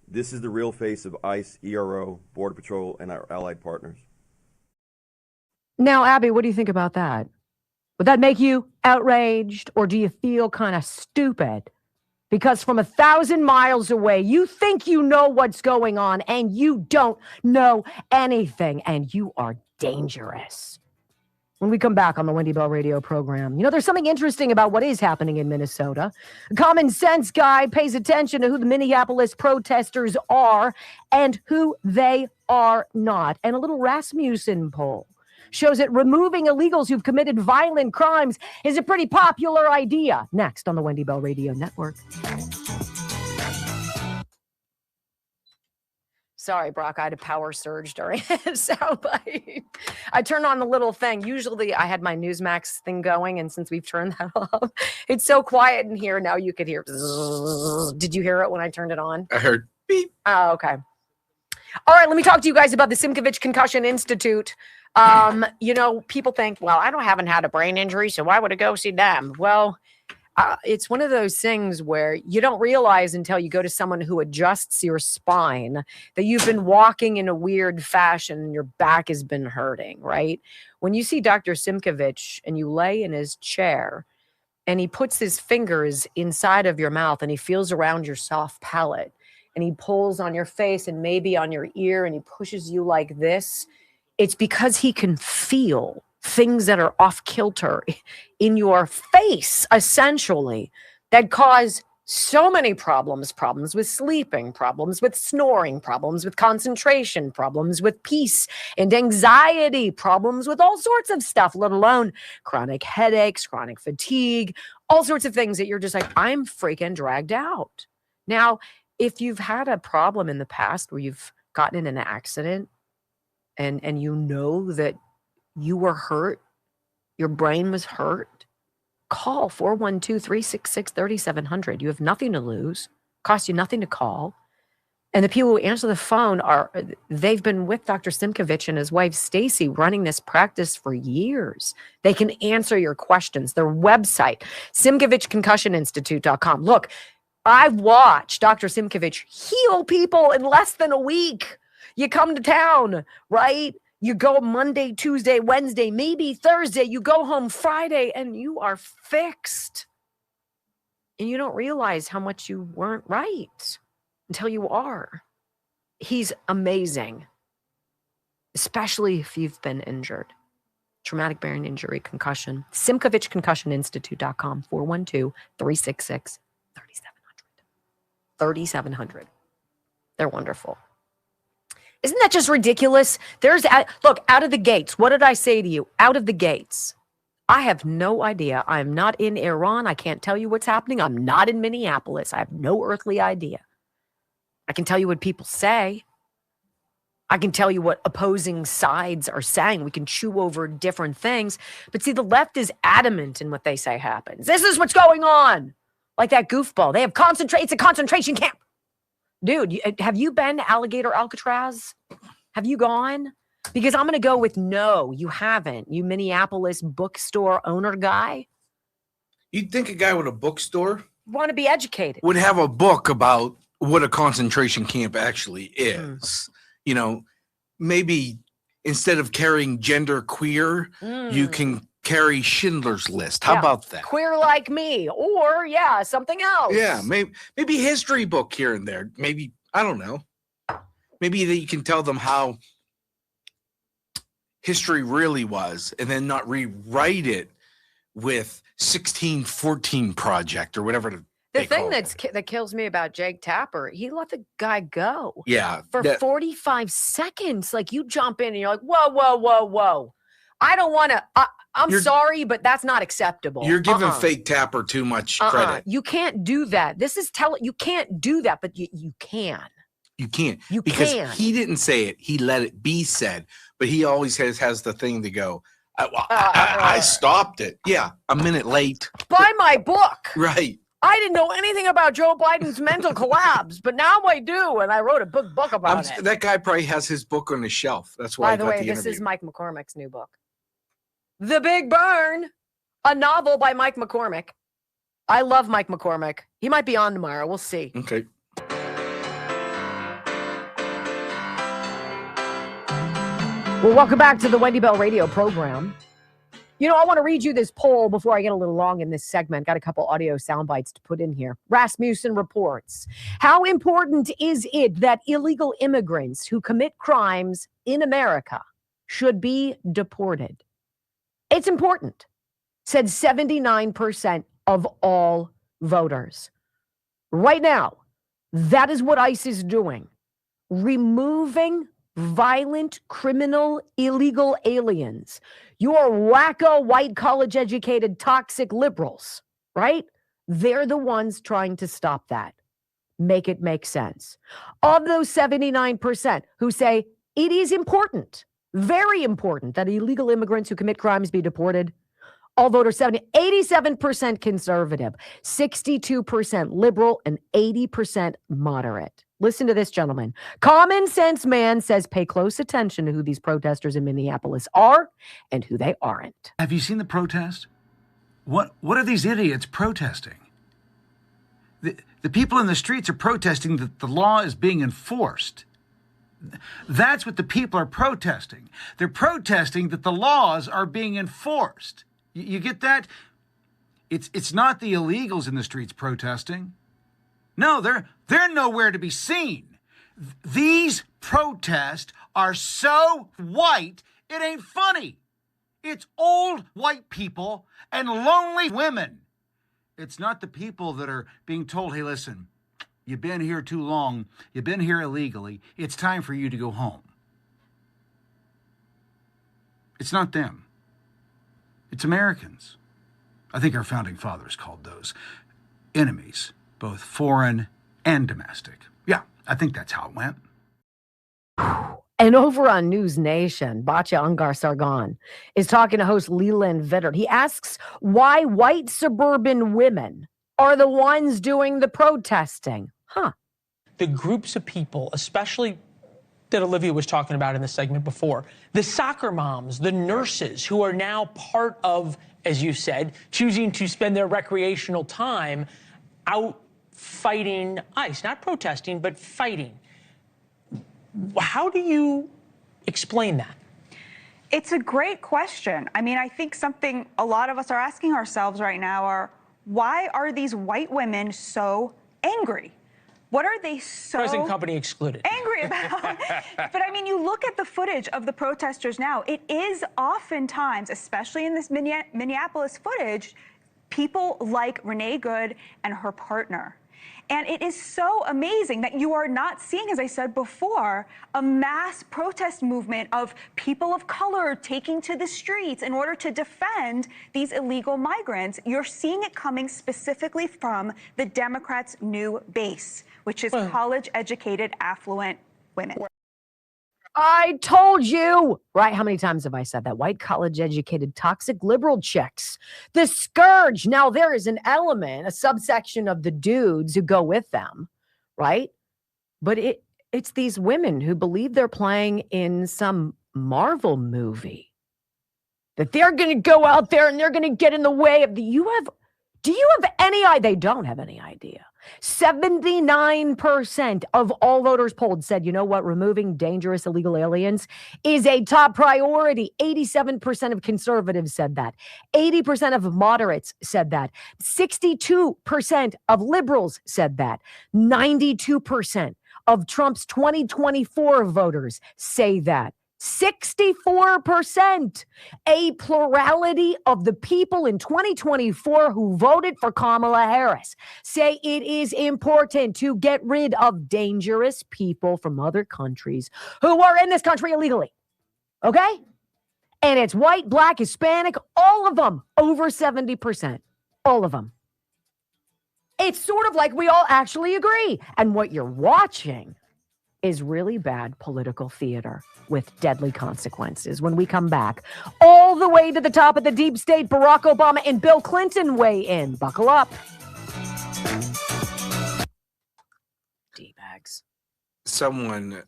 Speaker 19: This is the real face of ICE, ERO, Border Patrol, and our allied partners.
Speaker 2: Now, Abby, what do you think about that? Would that make you outraged, or do you feel kind of stupid? Because from 1,000 miles away, you think you know what's going on, and you don't know anything, and you are dangerous. When we come back on the Wendy Bell radio program, there's something interesting about what is happening in Minnesota. A common sense guy pays attention to who the Minneapolis protesters are and who they are not. And a little Rasmussen poll shows that removing illegals who've committed violent crimes is a pretty popular idea. Next on the Wendy Bell Radio Network. Sorry, Brock, I had a power surge during his soundbite. I turned on the little thing. Usually I had my Newsmax thing going, and since we've turned that off, it's so quiet in here. Now you could hear. Did you hear it when I turned it on?
Speaker 1: I heard beep.
Speaker 2: Oh, okay. All right, let me talk to you guys about the Simkovich Concussion Institute. People think, well, haven't had a brain injury, so why would I go see them? Well, it's one of those things where you don't realize until you go to someone who adjusts your spine that you've been walking in a weird fashion and your back has been hurting, right? When you see Dr. Simkovich and you lay in his chair and he puts his fingers inside of your mouth and he feels around your soft palate and he pulls on your face and maybe on your ear and he pushes you like this, it's because he can feel things that are off kilter in your face, essentially, that cause so many problems with sleeping, problems with snoring, problems with concentration, problems with peace and anxiety, problems with all sorts of stuff, let alone chronic headaches, chronic fatigue, all sorts of things that you're just like, I'm freaking dragged out. Now, if you've had a problem in the past where you've gotten in an accident and you know that you were hurt, your brain was hurt, call 412-366-3700. You have nothing to lose, costs you nothing to call. And the people who answer the phone they've been with Dr. Simkovich and his wife, Stacy, running this practice for years. They can answer your questions. Their website, SimkovichConcussionInstitute.com. Look, I've watched Dr. Simkovich heal people in less than a week. You come to town, right? You go Monday, Tuesday, Wednesday, maybe Thursday. You go home Friday and you are fixed. And you don't realize how much you weren't right until you are. He's amazing, especially if you've been injured. Traumatic brain injury, concussion. SimkovichConcussionInstitute.com, 412-366-3700. 3700. They're wonderful. Isn't that just ridiculous? Look, out of the gates. What did I say to you? Out of the gates. I have no idea. I'm not in Iran. I can't tell you what's happening. I'm not in Minneapolis. I have no earthly idea. I can tell you what people say. I can tell you what opposing sides are saying. We can chew over different things. But see, the left is adamant in what they say happens. This is what's going on. Like that goofball. They have it's a concentration camp. Dude, have you been to Alligator Alcatraz? Have you gone? Because I'm going to go with no, you haven't. You Minneapolis bookstore owner guy.
Speaker 1: You'd think a guy with a bookstore
Speaker 2: Want to be educated.
Speaker 1: would have a book about what a concentration camp actually is. Maybe instead of carrying gender queer, you can carry Schindler's List. How about that?
Speaker 2: Queer like me, or something else.
Speaker 1: Yeah, maybe history book here and there. Maybe, I don't know. Maybe that you can tell them how history really was and then not rewrite it with 1614 Project or whatever.
Speaker 2: The thing that kills me about Jake Tapper, he let the guy go.
Speaker 1: Yeah.
Speaker 2: For 45 seconds. Like, you jump in and you're like, whoa. I don't want to. I'm sorry, but that's not acceptable.
Speaker 1: You're giving fake Tapper too much credit.
Speaker 2: You can't do that. You can't do that, but you can.
Speaker 1: You can't.
Speaker 2: You
Speaker 1: because
Speaker 2: can.
Speaker 1: He didn't say it. He let it be said. But he always has the thing to go, I stopped it. Yeah, a minute late.
Speaker 2: Buy my book.
Speaker 1: Right.
Speaker 2: I didn't know anything about Joe Biden's mental collapse, but now I do, and I wrote a book about it.
Speaker 1: That guy probably has his book on his shelf. That's why.
Speaker 2: By the way, this is Mike McCormick's new book, The Big Burn, a novel by Mike McCormick. I love Mike McCormick. He might be on tomorrow. We'll see.
Speaker 1: Okay.
Speaker 2: Well, welcome back to the Wendy Bell radio program. I want to read you this poll before I get a little long in this segment. Got a couple audio sound bites to put in here. Rasmussen reports, how important is it that illegal immigrants who commit crimes in America should be deported? It's important, said 79% of all voters. Right now, that is what ICE is doing. Removing violent, criminal, illegal aliens. Your wacko, white, college-educated, toxic liberals, right? They're the ones trying to stop that. Make it make sense. Of those 79% who say it is important, very important, that illegal immigrants who commit crimes be deported, all voters 87% conservative, 62% liberal, and 80% moderate. Listen to this, gentlemen. Common sense man says pay close attention to who these protesters in Minneapolis are and who they aren't.
Speaker 20: Have you seen the protest? What are these idiots protesting? The people in the streets are protesting that the law is being enforced. That's what the people are protesting. They're protesting that the laws are being enforced. You get that? It's not the illegals in the streets protesting. No, they're nowhere to be seen. These protests are so white, it ain't funny. It's old white people and lonely women. It's not the people that are being told, hey, listen, you've been here too long. You've been here illegally. It's time for you to go home. It's not them. It's Americans. I think our founding fathers called those enemies, both foreign and domestic. Yeah, I think that's how it went.
Speaker 2: And over on News Nation, Batya Ungar Sargon is talking to host Leland Vittert. He asks why white suburban women are the ones doing the protesting.
Speaker 21: The groups of people, especially that Olivia was talking about in the segment before, the soccer moms, the nurses who are now part of, as you said, choosing to spend their recreational time out fighting ICE, not protesting, but fighting. How do you explain that?
Speaker 22: It's a great question. I mean, I think something a lot of us are asking ourselves right now are, why are these white women so angry? What are they so
Speaker 21: Present company excluded.
Speaker 22: angry about? But I mean, you look at the footage of the protesters now, it is oftentimes, especially in this Minneapolis footage, people like Renee Good and her partner. And it is so amazing that you are not seeing, as I said before, a mass protest movement of people of color taking to the streets in order to defend these illegal migrants. You're seeing it coming specifically from the Democrats' new base, which is college-educated, affluent women.
Speaker 2: I told you, right? How many times have I said that? White, college-educated, toxic liberal chicks. The scourge. Now, there is an element, a subsection of the dudes who go with them, right? But it's these women who believe they're playing in some Marvel movie. That they're going to go out there and they're going to get in the way of the... Do you have any idea? They don't have any idea. 79% of all voters polled said, you know what, removing dangerous illegal aliens is a top priority. 87% of conservatives said that. 80% of moderates said that. 62% of liberals said that. 92% of Trump's 2024 voters say that. 64%, a plurality of the people in 2024 who voted for Kamala Harris say it is important to get rid of dangerous people from other countries who are in this country illegally. Okay? And it's white, black, Hispanic, all of them, over 70%. All of them. It's sort of like we all actually agree. And what you're watching is really bad political theater with deadly consequences. When we come back, all the way to the top of the deep state, Barack Obama and Bill Clinton weigh in. Buckle up. D-bags.
Speaker 1: Someone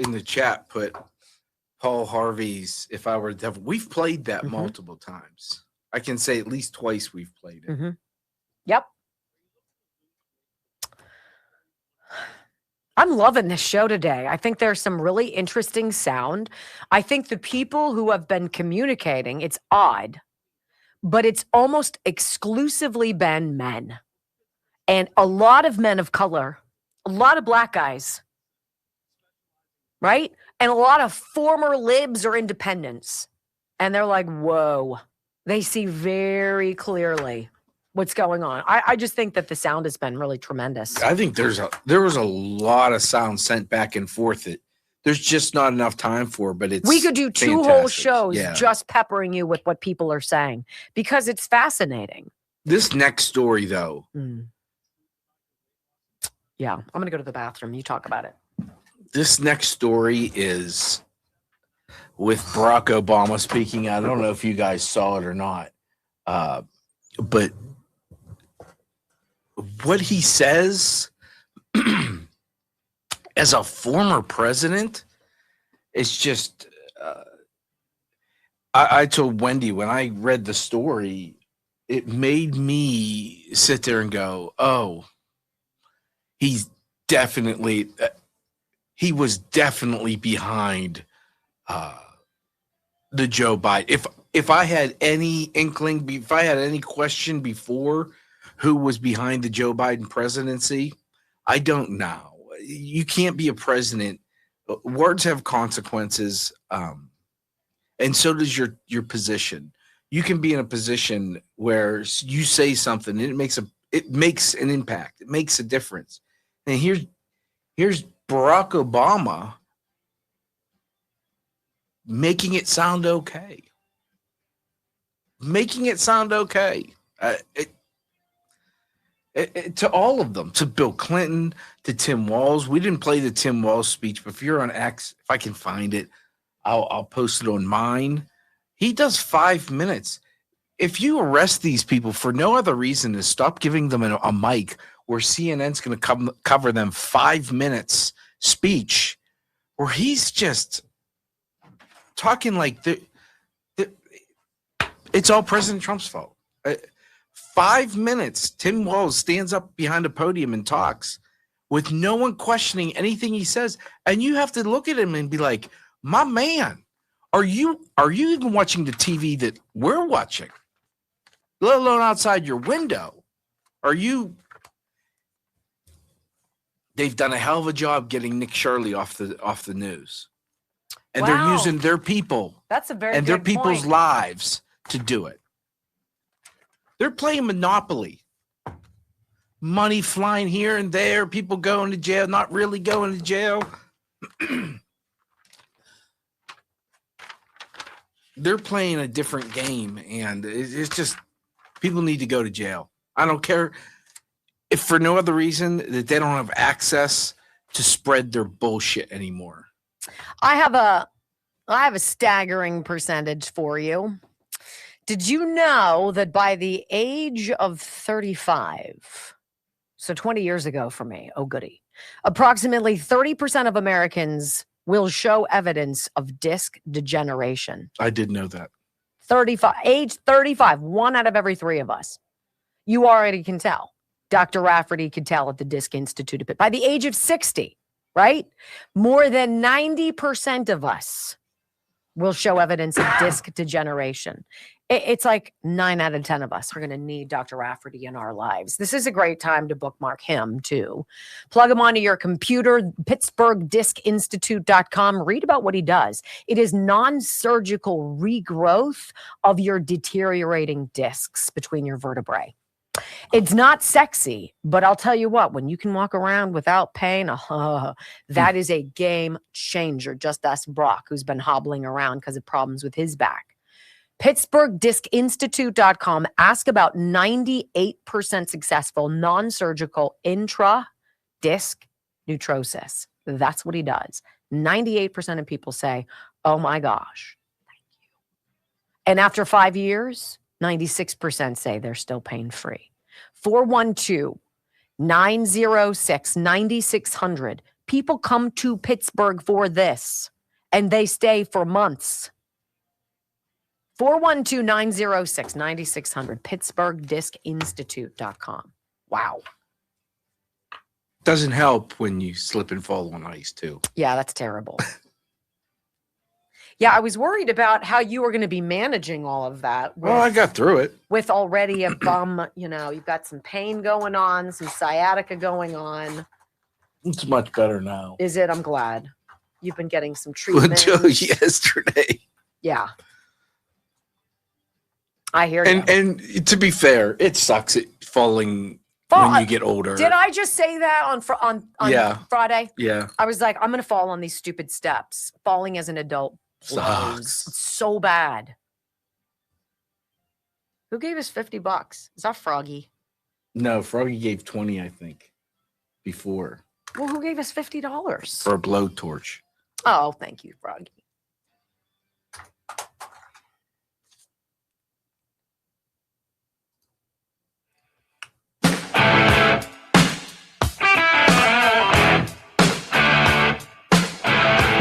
Speaker 1: in the chat put Paul Harvey's If I Were the Devil. We've played that multiple times. I can say at least twice we've played it.
Speaker 2: Yep. I'm loving this show today. I think there's some really interesting sound. I think the people who have been communicating, it's odd. but it's almost exclusively been men. And a lot of men of color, a lot of black guys, right? And a lot of former libs or independents. And they're like, whoa, they see very clearly what's going on. I just think that the sound has been really tremendous.
Speaker 1: I think there was a lot of sound sent back and forth that there's just not enough time for, but
Speaker 2: We could do two whole
Speaker 1: fantastic.
Speaker 2: shows
Speaker 1: Yeah.
Speaker 2: just peppering you with what people are saying because it's fascinating.
Speaker 1: This next story, though,
Speaker 2: Yeah, I'm going to go to the bathroom. You talk about it.
Speaker 1: this next story is with Barack Obama speaking. I don't know if you guys saw it or not, but what he says as a former president is just. I told Wendy when I read the story, it made me sit there and go, "Oh, he's definitely." He was definitely behind the Joe Biden. If I had any inkling, if I had any question before who was behind the Joe Biden presidency, I don't know. You can't be a president. Words have consequences, and so does your position. You can be in a position where you say something and it makes an impact. It makes a difference. And here's Barack Obama making it sound okay. Making it sound okay. To all of them, to Bill Clinton, to Tim Walz. We didn't play the Tim Walz speech, but if you're on X, if I can find it, I'll post it on mine. He does 5 minutes. If you arrest these people for no other reason than stop giving them a mic where CNN's going to cover them 5 minutes speech, where he's just talking like it's all President Trump's fault. 5 minutes, Tim Walz stands up behind a podium and talks with no one questioning anything he says. And you have to look at him and be like, my man, are you even watching the TV that we're watching? Let alone outside your window. They've done a hell of a job getting Nick Shirley off the news. And they're using their people.
Speaker 2: That's a very
Speaker 1: and their
Speaker 2: good
Speaker 1: people's
Speaker 2: point.
Speaker 1: lives to do it. They're playing Monopoly. Money flying here and there, people going to jail, not really going to jail. They're playing a different game, and it's just people need to go to jail. I don't care if for no other reason that they don't have access to spread their bullshit anymore.
Speaker 2: I have a staggering percentage for you. Did you know that by the age of 35, so 20 years ago for me, oh goody, approximately 30% of Americans will show evidence of disc degeneration.
Speaker 1: I did know that.
Speaker 2: Age 35, 1 out of every 3 of us. You already can tell. Dr. Rafferty could tell at the Disc Institute. But by the age of 60, right, more than 90% of us will show evidence of disc degeneration. It's like 9 out of 10 of us are going to need Dr. Rafferty in our lives. This is a great time to bookmark him, too. Plug him onto your computer, PittsburghDiscInstitute.com. Read about what he does. It is non-surgical regrowth of your deteriorating discs between your vertebrae. It's not sexy, but I'll tell you what, when you can walk around without pain, that is a game changer. Just ask Brock, who's been hobbling around because of problems with his back. PittsburghDiscInstitute.com. Ask about 98% successful non-surgical intra-disc neutrosis. That's what he does. 98% of people say, oh my gosh, thank you. And after 5 years, 96% say they're still pain-free. 412-906-9600. People come to Pittsburgh for this, and they stay for months. 412-906-9600. PittsburghDiscInstitute.com. Wow.
Speaker 1: Doesn't help when you slip and fall on ice, too.
Speaker 2: Yeah, that's terrible. Yeah, I was worried about how you were going to be managing all of that.
Speaker 1: Well, I got through it.
Speaker 2: With already a bum, you've got some pain going on, some sciatica going on.
Speaker 1: It's much better now.
Speaker 2: Is it? I'm glad. You've been getting some treatment.
Speaker 1: Until yesterday.
Speaker 2: Yeah. I hear you.
Speaker 1: And to be fair, it sucks falling when you get older.
Speaker 2: Did I just say that on Friday?
Speaker 1: Yeah.
Speaker 2: I was like, I'm going to fall on these stupid steps. Falling as an adult blows. It's so bad. Who gave us $50? Is that Froggy?
Speaker 1: No, Froggy gave 20, I think, before.
Speaker 2: Well, who gave us $50?
Speaker 1: For a blowtorch.
Speaker 2: Oh, thank you, Froggy.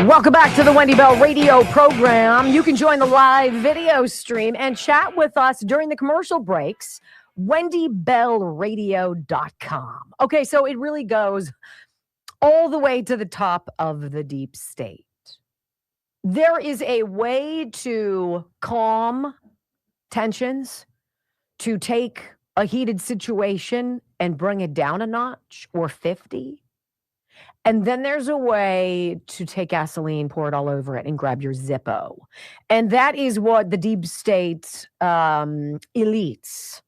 Speaker 2: Welcome back to the Wendy Bell radio program. You can join the live video stream and chat with us during the commercial breaks. WendyBellRadio.com. Okay, so it really goes all the way to the top of the deep state. There is a way to calm tensions, to take a heated situation and bring it down a notch or 50. And then there's a way to take gasoline, pour it all over it, and grab your Zippo. And that is what the deep state elites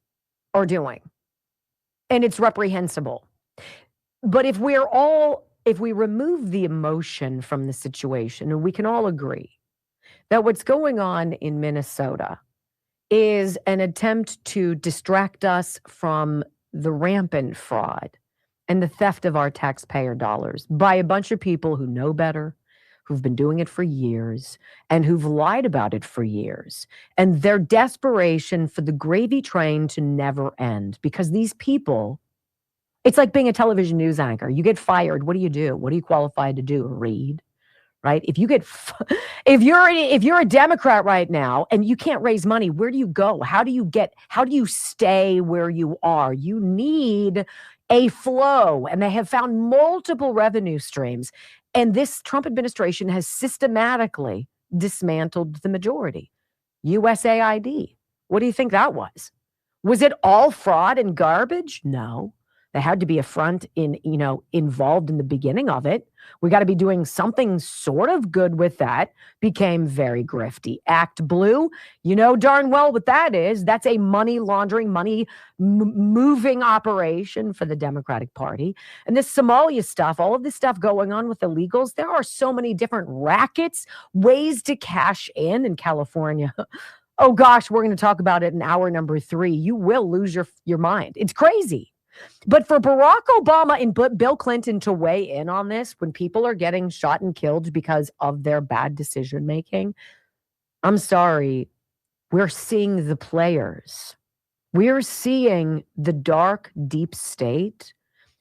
Speaker 2: are doing. And it's reprehensible. But if we remove the emotion from the situation, and we can all agree that what's going on in Minnesota is an attempt to distract us from the rampant fraud and the theft of our taxpayer dollars by a bunch of people who know better, who've been doing it for years, and who've lied about it for years. And their desperation for the gravy train to never end. Because these people, it's like being a television news anchor. You get fired. What do? What are you qualified to do? Read, right? If you're a Democrat right now and you can't raise money, where do you go? How do you stay where you are? You need a flow, and they have found multiple revenue streams. And this Trump administration has systematically dismantled the majority. USAID. What do you think that was? Was it all fraud and garbage? No. There had to be a front involved in the beginning of it. We got to be doing something sort of good with that. Became very grifty. Act Blue, you know darn well what that is. That's a money laundering, money moving operation for the Democratic Party. And this Somalia stuff, all of this stuff going on with illegals, there are so many different rackets, ways to cash in California. Oh gosh, we're going to talk about it in hour number 3. You will lose your mind. It's crazy. But for Barack Obama and Bill Clinton to weigh in on this when people are getting shot and killed because of their bad decision making, I'm sorry, we're seeing the players. We're seeing the dark, deep state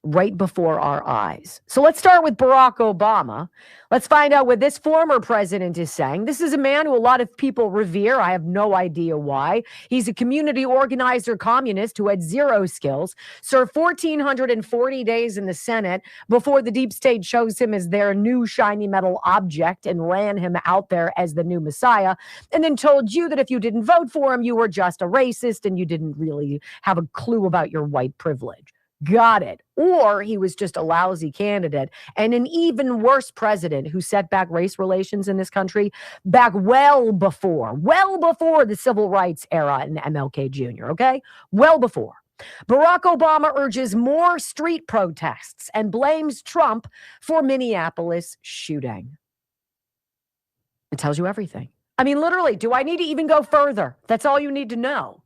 Speaker 2: right before our eyes. So let's start with Barack Obama. Let's find out what this former president is saying. This is a man who a lot of people revere. I have no idea why. He's a community organizer communist who had zero skills, served 1,440 days in the Senate before the deep state chose him as their new shiny metal object and ran him out there as the new messiah, and then told you that if you didn't vote for him, you were just a racist and you didn't really have a clue about your white privilege. Got it. Or he was just a lousy candidate and an even worse president who set back race relations in this country back well before the civil rights era in MLK Jr., okay? Well before. Barack Obama urges more street protests and blames Trump for Minneapolis shooting. It tells you everything. I mean, literally, do I need to even go further? That's all you need to know.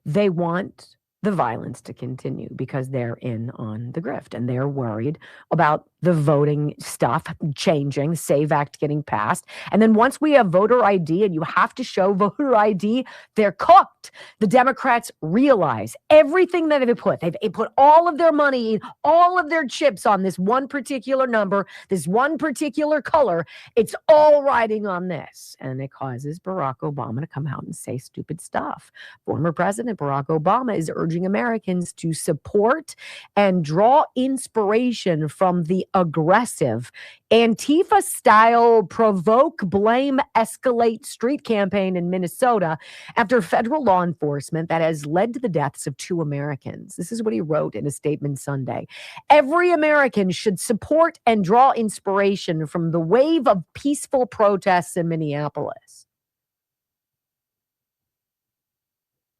Speaker 2: They want the violence to continue because they're in on the grift and they're worried about the voting stuff changing, SAVE Act getting passed. And then once we have voter ID and you have to show voter ID, they're cooked. The Democrats realize everything that they've put all of their money, all of their chips on this one particular number, this one particular color. It's all riding on this. And it causes Barack Obama to come out and say stupid stuff. Former President Barack Obama is urging Americans to support and draw inspiration from the aggressive Antifa-style provoke, blame, escalate street campaign in Minnesota after federal law enforcement that has led to the deaths of 2 Americans. This is what he wrote in a statement Sunday. Every American should support and draw inspiration from the wave of peaceful protests in Minneapolis.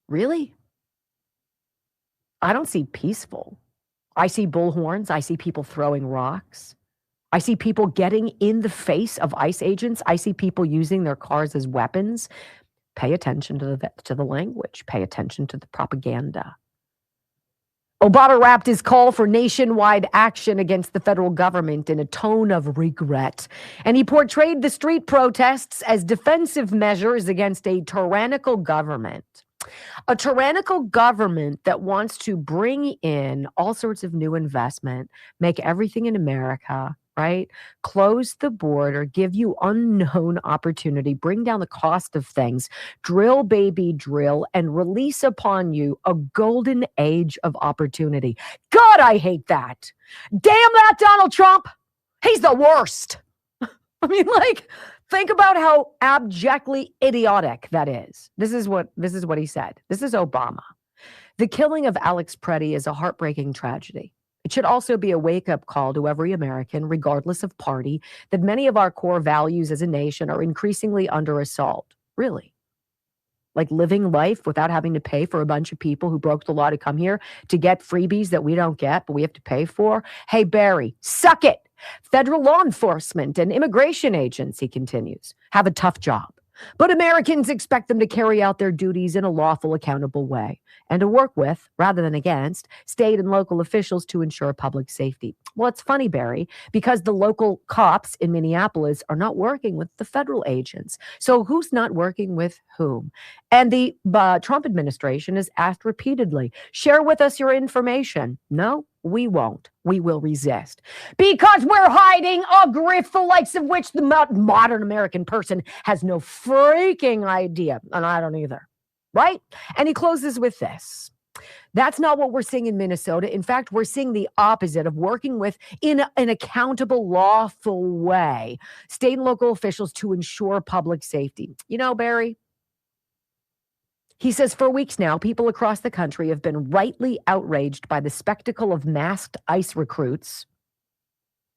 Speaker 2: Really? I don't see peaceful. I see bullhorns. I see people throwing rocks. I see people getting in the face of ICE agents. I see people using their cars as weapons. Pay attention to the language. Pay attention to the propaganda. Obama wrapped his call for nationwide action against the federal government in a tone of regret, and he portrayed the street protests as defensive measures against a tyrannical government. A tyrannical government that wants to bring in all sorts of new investment, make everything in America, right? Close the border, give you unknown opportunity, bring down the cost of things, drill, baby, drill, and release upon you a golden age of opportunity. God, I hate that. Damn that Donald Trump. He's the worst. I mean, like, think about how abjectly idiotic that is. This is what he said. This is Obama. The killing of Alex Preddy is a heartbreaking tragedy. It should also be a wake-up call to every American, regardless of party, that many of our core values as a nation are increasingly under assault. Really. Like living life without having to pay for a bunch of people who broke the law to come here to get freebies that we don't get, but we have to pay for. Hey, Barry, suck it. Federal law enforcement and immigration agents, he continues, have a tough job. But Americans expect them to carry out their duties in a lawful, accountable way and to work with, rather than against, state and local officials to ensure public safety. Well, it's funny, Barry, because the local cops in Minneapolis are not working with the federal agents. So who's not working with whom? And the Trump administration has asked repeatedly, share with us your information. No, we won't. We will resist because we're hiding a grift the likes of which the modern American person has no freaking idea. And I don't either. Right? And he closes with this. That's not what we're seeing in Minnesota. In fact, we're seeing the opposite of working with, in an accountable, lawful way, state and local officials to ensure public safety. You know, Barry, he says for weeks now, people across the country have been rightly outraged by the spectacle of masked ICE recruits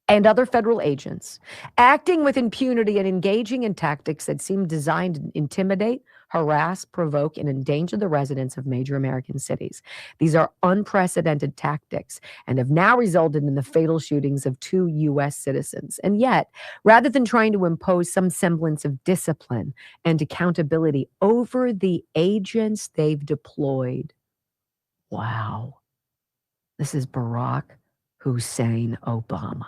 Speaker 2: and other federal agents acting with impunity and engaging in tactics that seem designed to intimidate, harass, provoke, and endanger the residents of major American cities. These are unprecedented tactics and have now resulted in the fatal shootings of 2 U.S. citizens. And yet, rather than trying to impose some semblance of discipline and accountability over the agents they've deployed, wow, this is Barack Hussein Obama.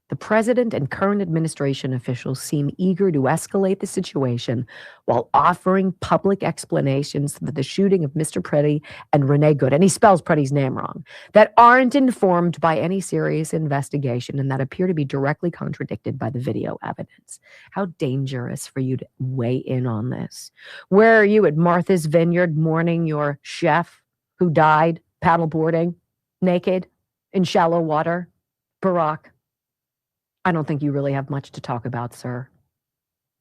Speaker 2: The president and current administration officials seem eager to escalate the situation while offering public explanations for the shooting of Mr. Preddy and Renee Good, and he spells Preddy's name wrong, that aren't informed by any serious investigation and that appear to be directly contradicted by the video evidence. How dangerous for you to weigh in on this. Where are you at Martha's Vineyard mourning your chef who died paddleboarding naked in shallow water? Barack, I don't think you really have much to talk about, sir.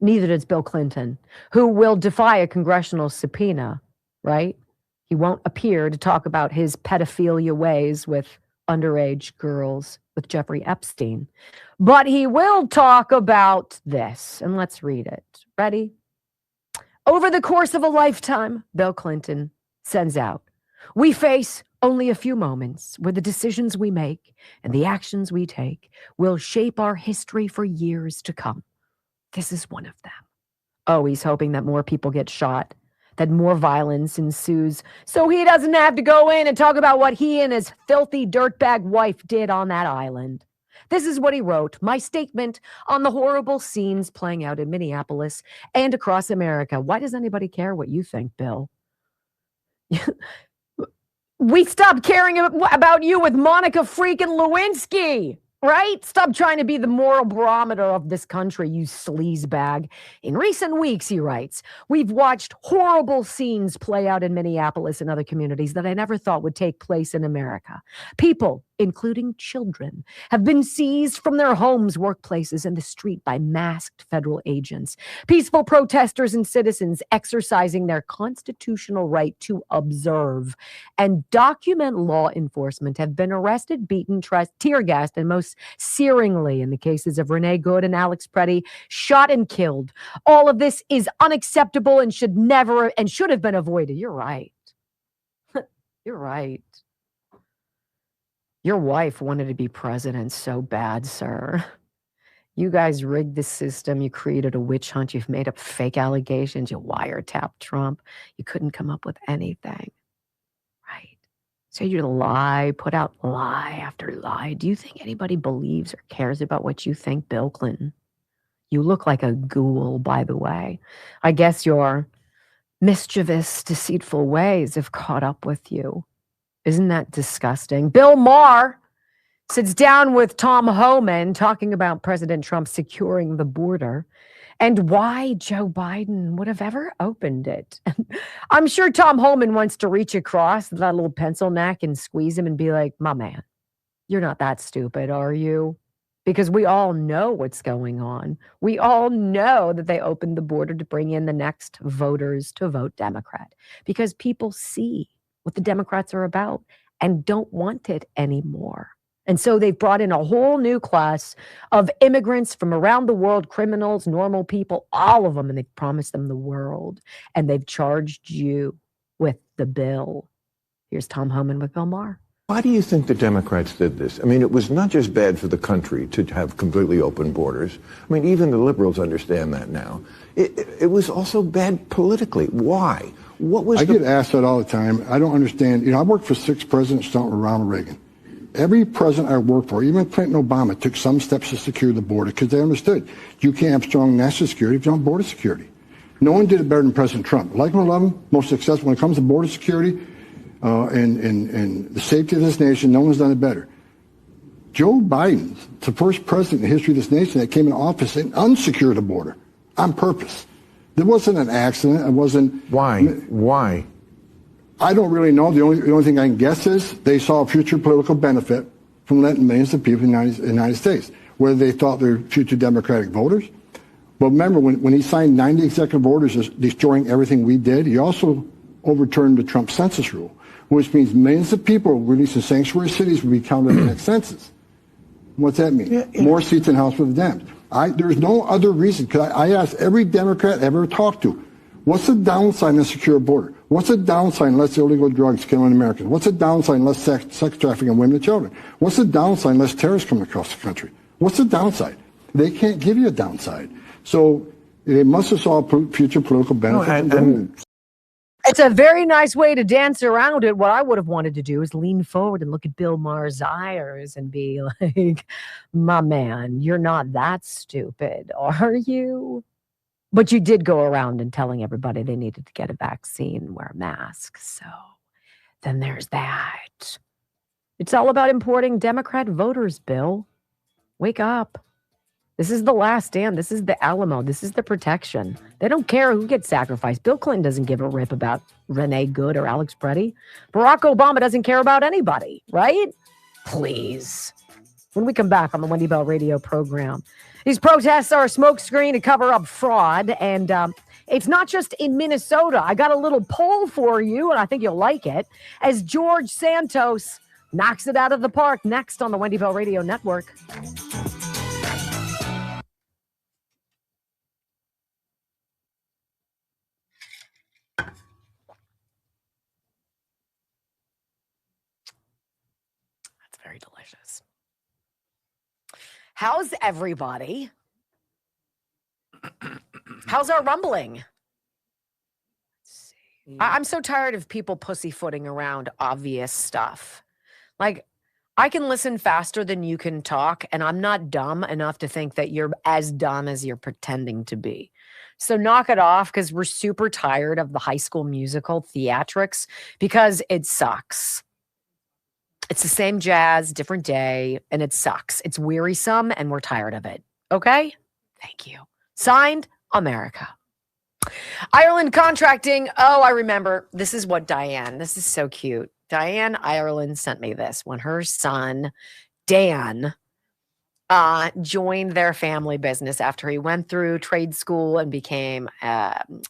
Speaker 2: Neither does Bill Clinton, who will defy a congressional subpoena, right? He won't appear to talk about his pedophilia ways with underage girls with Jeffrey Epstein. But he will talk about this, and let's read it. Ready? Over the course of a lifetime, Bill Clinton sends out, we face only a few moments where the decisions we make and the actions we take will shape our history for years to come. This is one of them. Oh, he's hoping that more people get shot, that more violence ensues, so he doesn't have to go in and talk about what he and his filthy dirtbag wife did on that island. This is what he wrote, my statement on the horrible scenes playing out in Minneapolis and across America. Why does anybody care what you think, Bill? We stopped caring about you with Monica freaking Lewinsky. Right? Stop trying to be the moral barometer of this country, you sleazebag. In recent weeks, he writes, we've watched horrible scenes play out in Minneapolis and other communities that I never thought would take place in America. People, including children, have been seized from their homes, workplaces, and the street by masked federal agents. Peaceful protesters and citizens exercising their constitutional right to observe and document law enforcement have been arrested, beaten, tear gassed, and most searingly in the cases of Renee Good and Alex Preddy, shot and killed. All of this is unacceptable and should have been avoided. You're right. You're right. Your wife wanted to be president so bad, sir. You guys rigged the system. You created a witch hunt. You've made up fake allegations. You wiretapped Trump. You couldn't come up with anything. Right. So you lie, put out lie after lie. Do you think anybody believes or cares about what you think, Bill Clinton? You look like a ghoul, by the way. I guess your mischievous, deceitful ways have caught up with you. Isn't that disgusting? Bill Maher sits down with Tom Homan talking about President Trump securing the border and why Joe Biden would have ever opened it. I'm sure Tom Homan wants to reach across that little pencil neck and squeeze him and be like, my man, you're not that stupid, are you? Because we all know what's going on. We all know that they opened the border to bring in the next voters to vote Democrat because people see what the Democrats are about and don't want it anymore. And so they've brought in a whole new class of immigrants from around the world, criminals, normal people, all of them, and they've promised them the world. And they've charged you with the bill. Here's Tom Homan with Bill Maher.
Speaker 4: Why do you think the Democrats did this? I mean, it was not just bad for the country to have completely open borders. I mean, even the liberals understand that now. It was also bad politically. Why? What was
Speaker 5: I get asked that all the time. I don't understand. You know, I worked for 6 presidents, starting with Ronald Reagan. Every president I worked for, even Clinton, Obama, took some steps to secure the border because they understood you can't have strong national security if you don't have border security. No one did it better than President Trump. Like him or love him, most successful when it comes to border security and the safety of this nation, no one's done it better. Joe Biden's the first president in the history of this nation that came into office and unsecured the border on purpose. There wasn't an accident. It wasn't.
Speaker 4: Why? Why?
Speaker 5: I don't really know. The only thing I can guess is they saw a future political benefit from letting millions of people in the United States, whether they thought they were future Democratic voters. But remember, when he signed 90 executive orders destroying everything we did, he also overturned the Trump census rule, which means millions of people released in sanctuary cities will be counted in the next census. What's that mean? Yeah. More seats in House with the Dems. There's no other reason. Because I asked every Democrat I ever talked to, what's the downside in a secure border? What's the downside in less illegal drugs killing Americans? What's the downside in less sex trafficking of women and children? What's the downside in less terrorists coming across the country? What's the downside? They can't give you a downside. So they must have saw future political benefits.
Speaker 2: It's a very nice way to dance around it. What I would have wanted to do is lean forward and look at Bill Maher's eyes and be like, my man, you're not that stupid, are you? But you did go around and telling everybody they needed to get a vaccine and wear a mask. So then there's that. It's all about importing Democrat voters, Bill. Wake up. This is the last stand. This is the Alamo. This is the protection. They don't care who gets sacrificed. Bill Clinton doesn't give a rip about Renee Good or Alex Preddy. Barack Obama doesn't care about anybody, right? Please. When we come back on the Wendy Bell radio program, these protests are a smokescreen to cover up fraud. And it's not just in Minnesota. I got a little poll for you, and I think you'll like it, as George Santos knocks it out of the park next on the Wendy Bell Radio Network. Very delicious. How's everybody? How's our rumbling? Let's see. I'm so tired of people pussyfooting around obvious stuff. Like, I can listen faster than you can talk, and I'm not dumb enough to think that you're as dumb as you're pretending to be. So knock it off, because we're super tired of the High School Musical theatrics, because it sucks. It's the same jazz, different day, and it sucks. It's wearisome, and we're tired of it. Okay? Thank you. Signed, America. Ireland contracting. Oh, I remember. This is what Diane, this is so cute. Diane Ireland sent me this when her son, Dan, joined their family business after he went through trade school and became an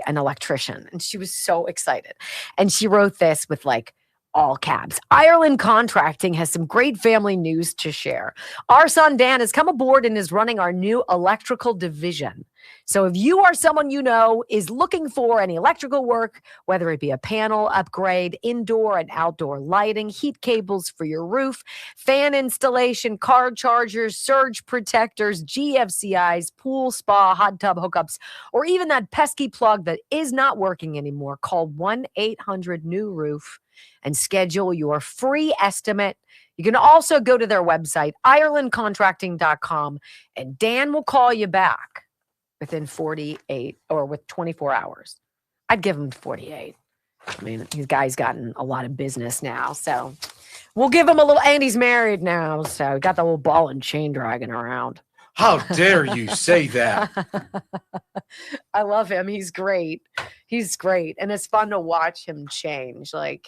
Speaker 2: electrician. And she was so excited. And she wrote this with like all caps. Ireland Contracting has some great family news to share. Our son Dan has come aboard and is running our new electrical division. So if you are someone you know is looking for any electrical work, whether it be a panel upgrade, indoor and outdoor lighting, heat cables for your roof, fan installation, car chargers, surge protectors, GFCIs, pool, spa, hot tub hookups, or even that pesky plug that is not working anymore, call 1-800-NEW-ROOF and schedule your free estimate. You can also go to their website, IrelandContracting.com, and Dan will call you back within 48 or with 24 hours. I'd give him 48. I mean, his guy's gotten a lot of business now, so we'll give him a little, and he's married now, so he got the little ball and chain dragging around.
Speaker 1: How dare you say that?
Speaker 2: I love him. He's great. He's great. And it's fun to watch him change. Like,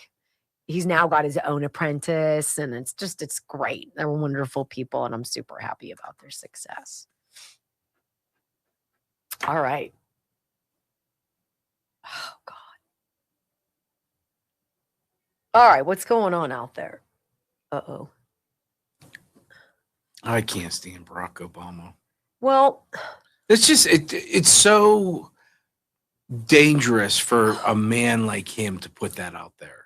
Speaker 2: he's now got his own apprentice, and it's great. They're wonderful people, and I'm super happy about their success. All right. Oh, God. All right. What's going on out there? Uh-oh.
Speaker 1: I can't stand Barack Obama.
Speaker 2: Well,
Speaker 1: it's just, it's so dangerous for a man like him to put that out there.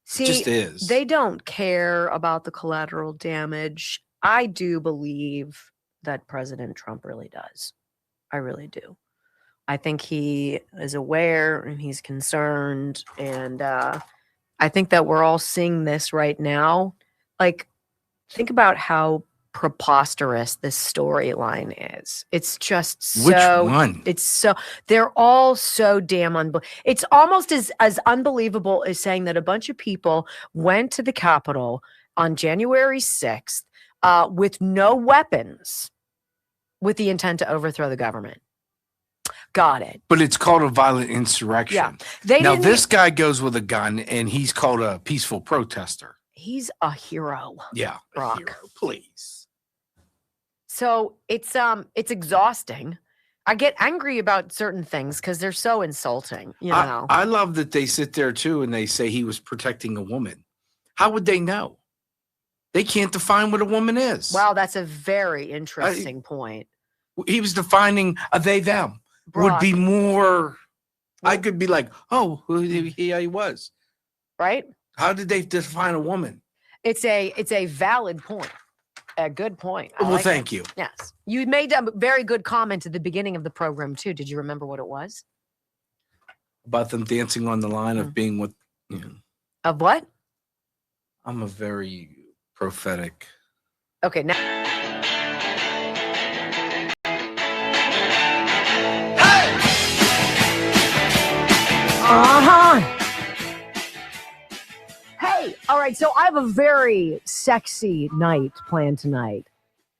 Speaker 2: see,
Speaker 1: It just is.
Speaker 2: they don't care about the collateral damage. I do believe that President Trump really does. I really do. I think he is aware and he's concerned. And I think that we're all seeing this right now. Like, think about how preposterous this storyline is. It's just so.
Speaker 1: Which one?
Speaker 2: It's so. They're all so damn unbelievable. It's almost as unbelievable as saying that a bunch of people went to the Capitol on January 6th with no weapons with the intent to overthrow the government. Got it.
Speaker 1: But it's called a violent insurrection.
Speaker 2: Yeah. They
Speaker 1: Now,
Speaker 2: didn't
Speaker 1: this guy goes with a gun, and he's called a peaceful protester.
Speaker 2: He's a hero.
Speaker 1: Yeah, a
Speaker 2: Brock.
Speaker 1: hero, please.
Speaker 2: So it's exhausting. I get angry about certain things because they're so insulting, you know.
Speaker 1: I love that they sit there, too, and they say he was protecting a woman. How would they know? They can't define what a woman is.
Speaker 2: Wow, that's a very interesting point.
Speaker 1: He was defining a they, them. Would be more, I could be like, oh, he was.
Speaker 2: Right?
Speaker 1: How did they define a woman?
Speaker 2: It's a valid point. A good point. I
Speaker 1: Well,
Speaker 2: like
Speaker 1: thank
Speaker 2: it.
Speaker 1: you.
Speaker 2: Yes. You made a very good comment at the beginning of the program, too. Did you remember what it was?
Speaker 1: About them dancing on the line of being with, you know,
Speaker 2: Of what?
Speaker 1: I'm a very prophetic.
Speaker 2: Okay, now. Hey, all right. So I have a very sexy night planned tonight.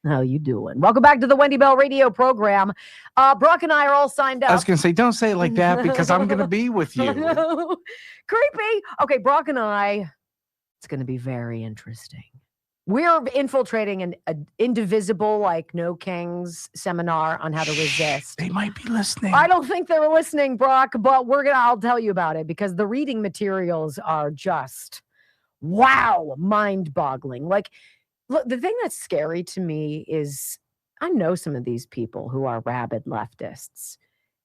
Speaker 2: How you doing? Welcome back to the Wendy Bell radio program. Brock and I are all signed up.
Speaker 1: I was going to say, don't say it like that because I'm going to be with you.
Speaker 2: Creepy. Okay, Brock and I, it's going to be very interesting. We're infiltrating an indivisible, like No Kings seminar on how to resist.
Speaker 1: They might be listening.
Speaker 2: I don't think they're listening, Brock, but I'll tell you about it because the reading materials are just, wow, mind-boggling. Like, look, the thing that's scary to me is I know some of these people who are rabid leftists,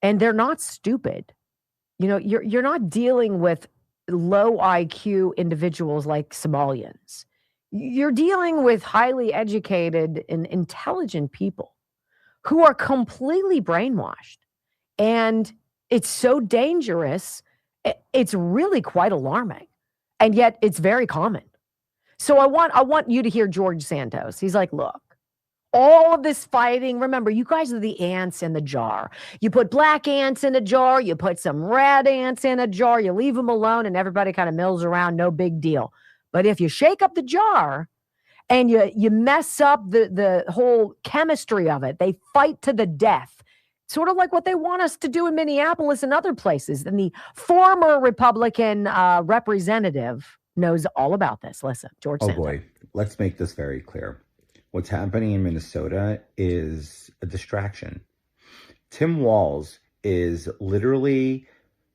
Speaker 2: and they're not stupid. You know, you're not dealing with low IQ individuals like Somalians. You're dealing with highly educated and intelligent people who are completely brainwashed. And it's so dangerous. It's really quite alarming. And yet it's very common. So I want you to hear George Santos. He's like, look, all of this fighting, remember, you guys are the ants in the jar. You put black ants in a jar, you put some red ants in a jar, you leave them alone, and everybody kind of mills around, no big deal. But if you shake up the jar and you mess up the whole chemistry of it, they fight to the death. Sort of like what they want us to do in Minneapolis and other places. And the former Republican representative knows all about this. Listen, George Sanders.
Speaker 6: Oh boy, let's make this very clear. What's happening in Minnesota is a distraction. Tim Walz is literally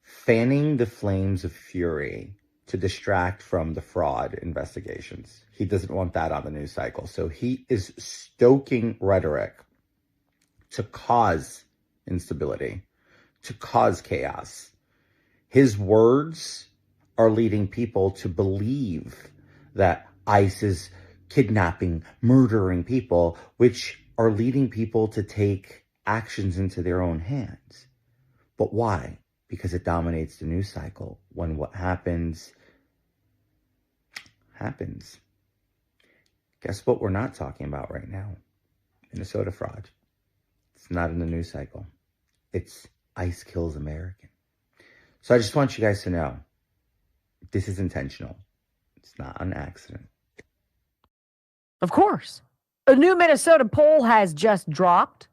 Speaker 6: fanning the flames of fury to distract from the fraud investigations. He doesn't want that on the news cycle. So he is stoking rhetoric to cause instability, to cause chaos. His words are leading people to believe that ICE is kidnapping, murdering people, which are leading people to take actions into their own hands. But why? Because it dominates the news cycle. When what happens, happens. Guess what we're not talking about right now? Minnesota fraud. It's not in the news cycle. It's ICE kills American. So I just want you guys to know, this is intentional. It's not an accident.
Speaker 2: Of course. A new Minnesota poll has just dropped.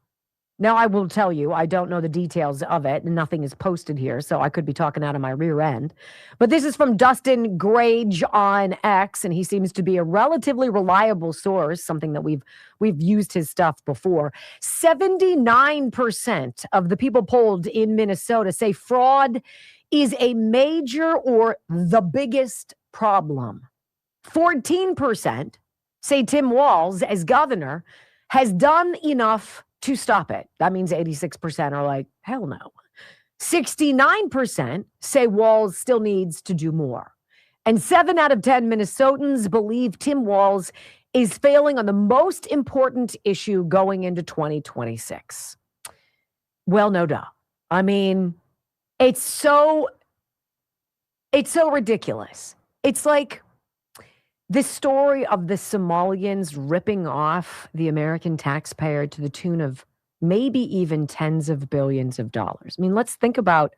Speaker 2: Now, I will tell you, I don't know the details of it, and nothing is posted here, so I could be talking out of my rear end. But this is from Dustin Grage on X, and he seems to be a relatively reliable source, something that we've used his stuff before. 79% of the people polled in Minnesota say fraud is a major or the biggest problem. 14% say Tim Walz, as governor, has done enough to stop it. That means 86% are like, hell no. 69% say Walz still needs to do more. And 7 out of 10 Minnesotans believe Tim Walz is failing on the most important issue going into 2026. Well, no duh. I mean, it's so ridiculous. It's like this story of the Somalians ripping off the American taxpayer to the tune of maybe even tens of billions of dollars. I mean, let's think about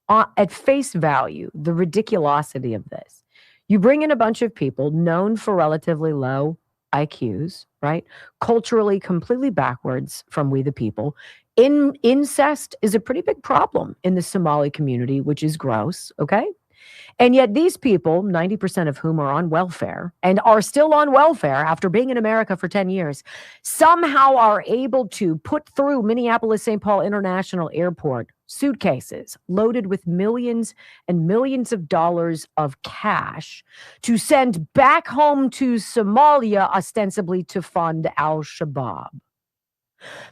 Speaker 2: at face value the ridiculosity of this. You bring in a bunch of people known for relatively low IQs, right? Culturally completely backwards from we the people. Incest is a pretty big problem in the Somali community, which is gross, okay? And yet these people, 90% of whom are on welfare and are still on welfare after being in America for 10 years, somehow are able to put through Minneapolis-St. Paul International Airport suitcases loaded with millions and millions of dollars of cash to send back home to Somalia, ostensibly to fund al-Shabaab.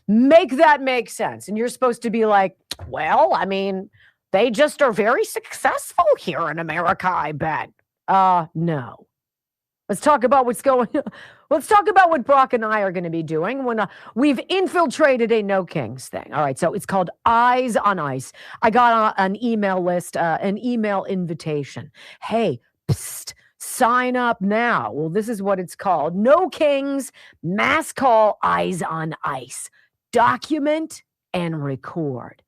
Speaker 2: Make that make sense. And you're supposed to be like, well, I mean, they just are very successful here in America, I bet. No. Let's talk about what's going on. Let's talk about what Brock and I are going to be doing when we've infiltrated a No Kings thing. All right, so it's called Eyes on Ice. I got an email list, an email invitation. Hey, psst, sign up now. Well, this is what it's called. No Kings, mass call, Eyes on Ice. Document and record.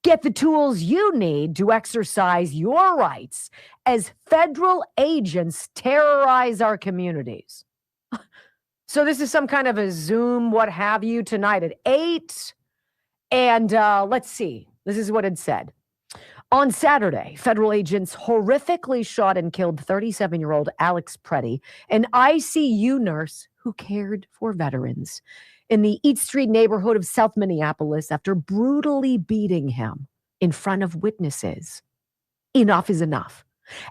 Speaker 2: Get the tools you need to exercise your rights as federal agents terrorize our communities. So this is some kind of a Zoom, what have you, tonight at 8. And let's see. This is what it said. On Saturday, federal agents horrifically shot and killed 37-year-old Alex Preddy, an ICU nurse who cared for veterans, in the East Street neighborhood of South Minneapolis after brutally beating him in front of witnesses. Enough is enough.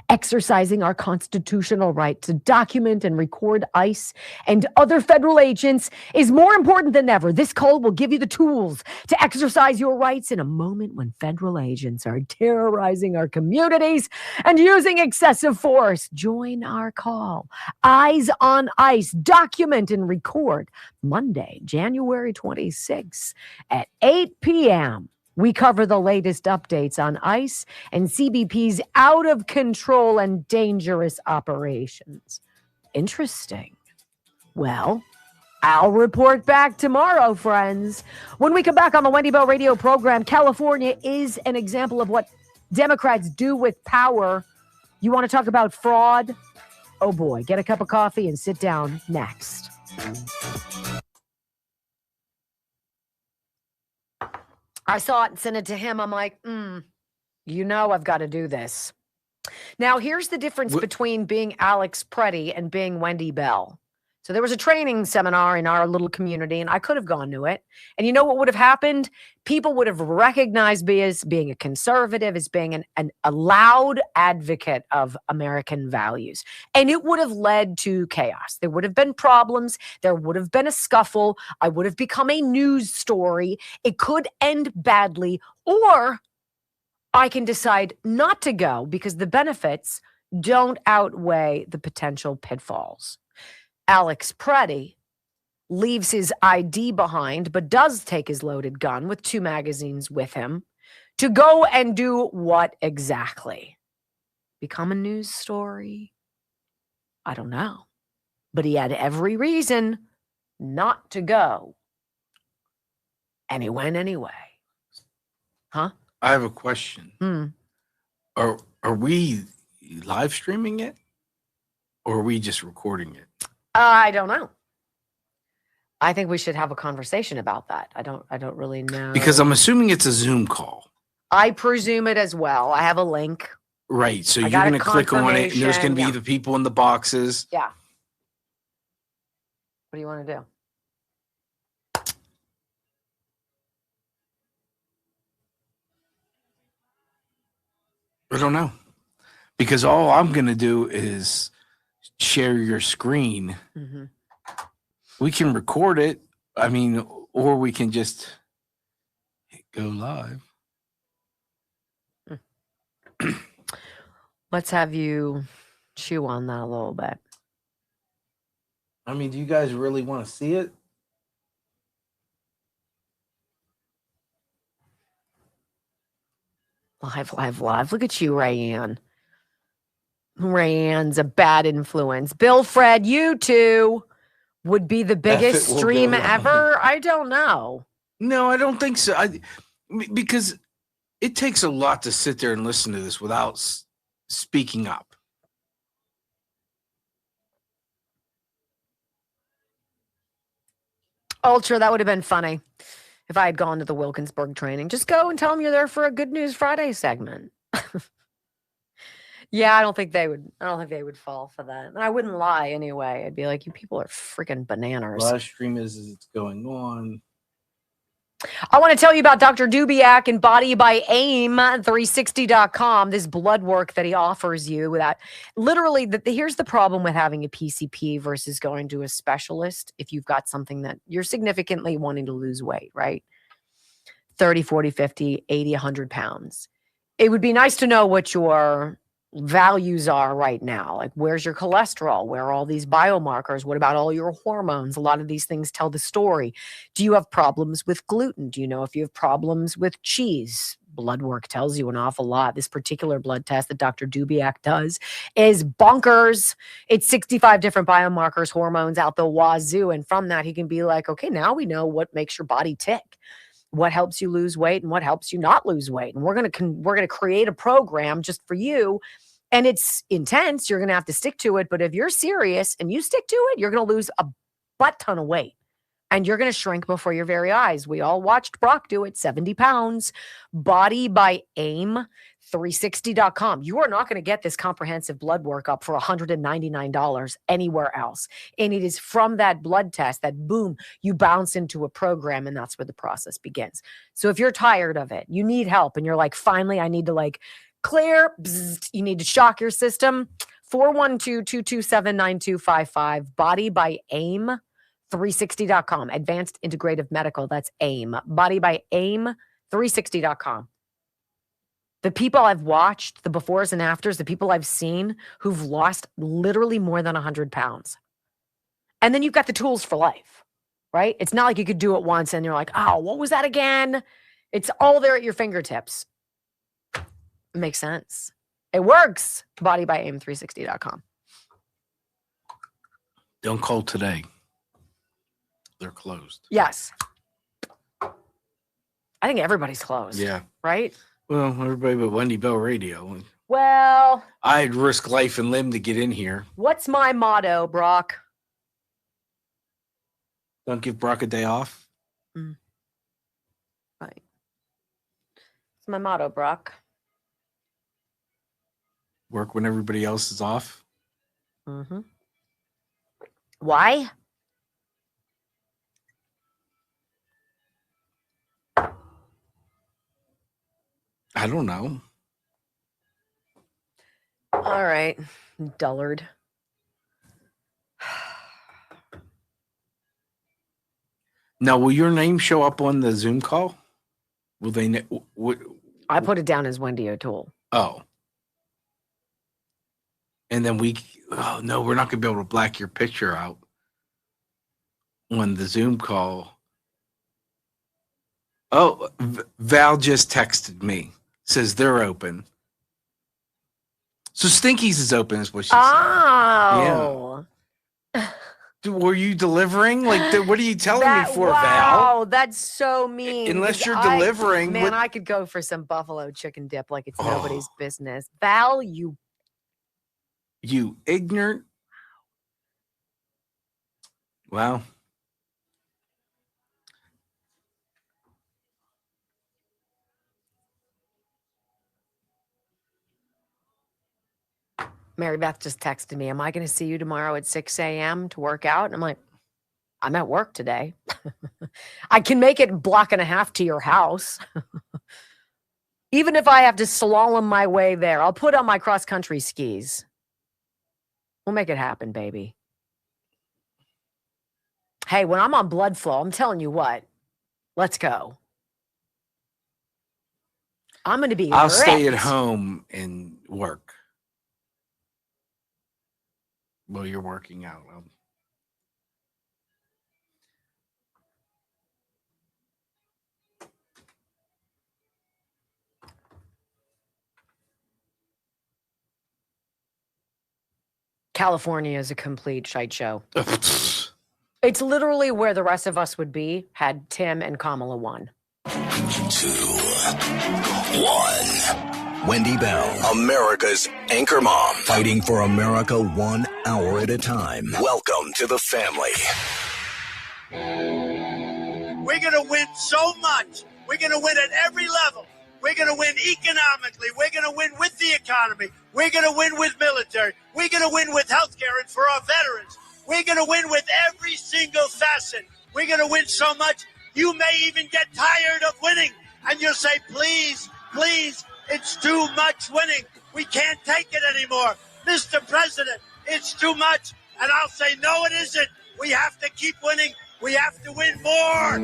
Speaker 2: Exercising our constitutional right to document and record ICE and other federal agents is more important than ever. This call will give you the tools to exercise your rights in a moment when federal agents are terrorizing our communities and using excessive force. Join our call. Eyes on ICE. Document and record. Monday, January 26th at 8 p.m. We cover the latest updates on ICE and CBP's out-of-control and dangerous operations. Interesting. Well, I'll report back tomorrow, friends. When we come back on the Wendy Bell radio program, California is an example of what Democrats do with power. You want to talk about fraud? Oh boy, get a cup of coffee and sit down next. I saw it and sent it to him. I'm like, I've got to do this. Now, here's the difference between being Alex Preddy and being Wendy Bell. So there was a training seminar in our little community, and I could have gone to it. And you know what would have happened? People would have recognized me as being a conservative, as being a loud advocate of American values. And it would have led to chaos. There would have been problems. There would have been a scuffle. I would have become a news story. It could end badly, or I can decide not to go because the benefits don't outweigh the potential pitfalls. Alex Preddy leaves his ID behind, but does take his loaded gun with 2 magazines with him to go and do what exactly? Become a news story? I don't know. But he had every reason not to go. And he went anyway. Huh?
Speaker 1: I have a question. Are we live streaming it, or are we just recording it?
Speaker 2: I don't know. I think we should have a conversation about that. I don't really know.
Speaker 1: Because I'm assuming it's a Zoom call.
Speaker 2: I presume it as well. I have a link.
Speaker 1: Right. So you're going to click on it, and there's going to be the people in the boxes.
Speaker 2: Yeah. What do you want to do?
Speaker 1: I don't know. Because all I'm going to do is share your screen.
Speaker 2: Mm-hmm.
Speaker 1: We can record it. I mean, or we can just go live.
Speaker 2: Let's have you chew on that a little bit.
Speaker 1: I mean, do you guys really want to see it?
Speaker 2: Live. Look at you, Rayanne. Rayanne's a bad influence. Bill Fred, you two would be the biggest stream ever. I don't know.
Speaker 1: No, I don't think so. Because it takes a lot to sit there and listen to this without speaking up.
Speaker 2: Ultra, that would have been funny if I had gone to the Wilkinsburg training. Just go and tell them you're there for a Good News Friday segment. Yeah, I don't think they would fall for that. And I wouldn't lie anyway. I'd be like, you people are freaking bananas.
Speaker 1: Live stream as it's going on.
Speaker 2: I want to tell you about Dr. Dubiak and Body by AIM360.com, this blood work that he offers you. That literally, here's the problem with having a PCP versus going to a specialist if you've got something that you're significantly wanting to lose weight, right? 30, 40, 50, 80, 100 pounds. It would be nice to know what your values are right now. Like, where's your cholesterol? Where are all these biomarkers? What about all your hormones? A lot of these things tell the story. Do you have problems with gluten? Do you know if you have problems with cheese? Blood work tells you an awful lot. This particular blood test that Dr. Dubiak does is bonkers. It's 65 different biomarkers, hormones out the wazoo. And from that, he can be like, okay, now we know what makes your body tick. What helps you lose weight and what helps you not lose weight. And we're going to create a program just for you. And it's intense. You're going to have to stick to it. But if you're serious and you stick to it, you're going to lose a butt ton of weight. And you're going to shrink before your very eyes. We all watched Brock do it, 70 pounds. Body by AIM360.com. You are not going to get this comprehensive blood workup for $199 anywhere else. And it is from that blood test that, boom, you bounce into a program, and that's where the process begins. So if you're tired of it, you need help, and you're like, finally, I need to clear, you need to shock your system, 412-227-9255, Body by AIM360.com, Advanced Integrative Medical. That's AIM. Body by AIM360.com. The people I've watched, the befores and afters, the people I've seen who've lost literally more than 100 pounds. And then you've got the tools for life, right? It's not like you could do it once and you're like, oh, what was that again? It's all there at your fingertips. It makes sense. It works. Body by AIM360.com.
Speaker 1: Don't call today. They're closed.
Speaker 2: Yes. I think everybody's closed.
Speaker 1: Yeah.
Speaker 2: Right?
Speaker 1: Well, everybody but Wendy Bell Radio.
Speaker 2: Well,
Speaker 1: I'd risk life and limb to get in here.
Speaker 2: what's my motto, Brock?
Speaker 1: Don't give Brock a day off.
Speaker 2: Right. It's my motto, Brock.
Speaker 1: Work when everybody else is off.
Speaker 2: Mm-hmm. Why?
Speaker 1: I don't know.
Speaker 2: All right, dullard.
Speaker 1: Now, will your name show up on the Zoom call? Will they know?
Speaker 2: I put it down as Wendy O'Toole.
Speaker 1: Oh. And then oh no, we're not going to be able to black your picture out on the Zoom call. Oh, Val just texted me. Says they're open. So Stinky's is open is what she said.
Speaker 2: Oh.
Speaker 1: Yeah. Were you delivering? Like, what are you telling me for,
Speaker 2: Val?
Speaker 1: Val?
Speaker 2: That's so mean.
Speaker 1: Unless you're
Speaker 2: 'cause
Speaker 1: delivering.
Speaker 2: Man, I could go for some buffalo chicken dip like it's nobody's business. Val, you
Speaker 1: ignorant. Wow.
Speaker 2: Mary Beth just texted me, am I going to see you tomorrow at 6 a.m. to work out? And I'm like, I'm at work today. I can make it block and a half to your house. Even if I have to slalom my way there, I'll put on my cross-country skis. We'll make it happen, baby. Hey, when I'm on blood flow, I'm telling you what, let's go. I'm going to be
Speaker 1: I'll stay at
Speaker 2: ripped.
Speaker 1: home and work while you're working out.
Speaker 2: California is a complete shite show. It's literally where the rest of us would be had Tim and Kamala won.
Speaker 3: 2, 1. Wendy Bell, America's anchor mom, fighting for America 1 hour at a time. Welcome to the family.
Speaker 7: We're going to win so much. We're going to win at every level. We're going to win economically. We're going to win with the economy. We're going to win with military. We're going to win with healthcare and for our veterans. We're going to win with every single facet. We're going to win so much, you may even get tired of winning. And you'll say, please, please, it's too much winning. We can't take it anymore. Mr. President, it's too much. And I'll say, no, it isn't. We have to keep winning. We have to win more.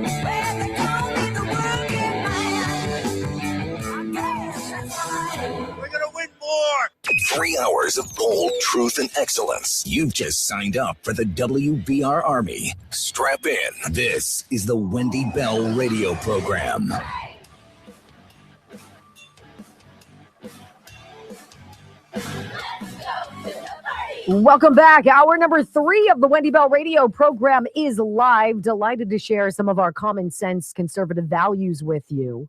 Speaker 7: We're going to win more.
Speaker 3: 3 hours of bold truth and excellence. You've just signed up for the WVR Army. Strap in. This is the Wendy Bell radio program.
Speaker 2: Welcome back. Hour number 3 of the Wendy Bell radio program is live. Delighted to share some of our common sense conservative values with you.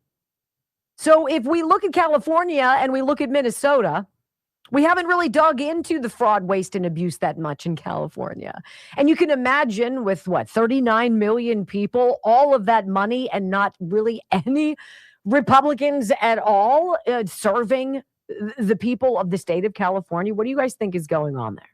Speaker 2: So if we look at California and we look at Minnesota, we haven't really dug into the fraud, waste, and abuse that much in California. And you can imagine with 39 million people, all of that money and not really any Republicans at all serving the people of the state of California. What do you guys think is going on there?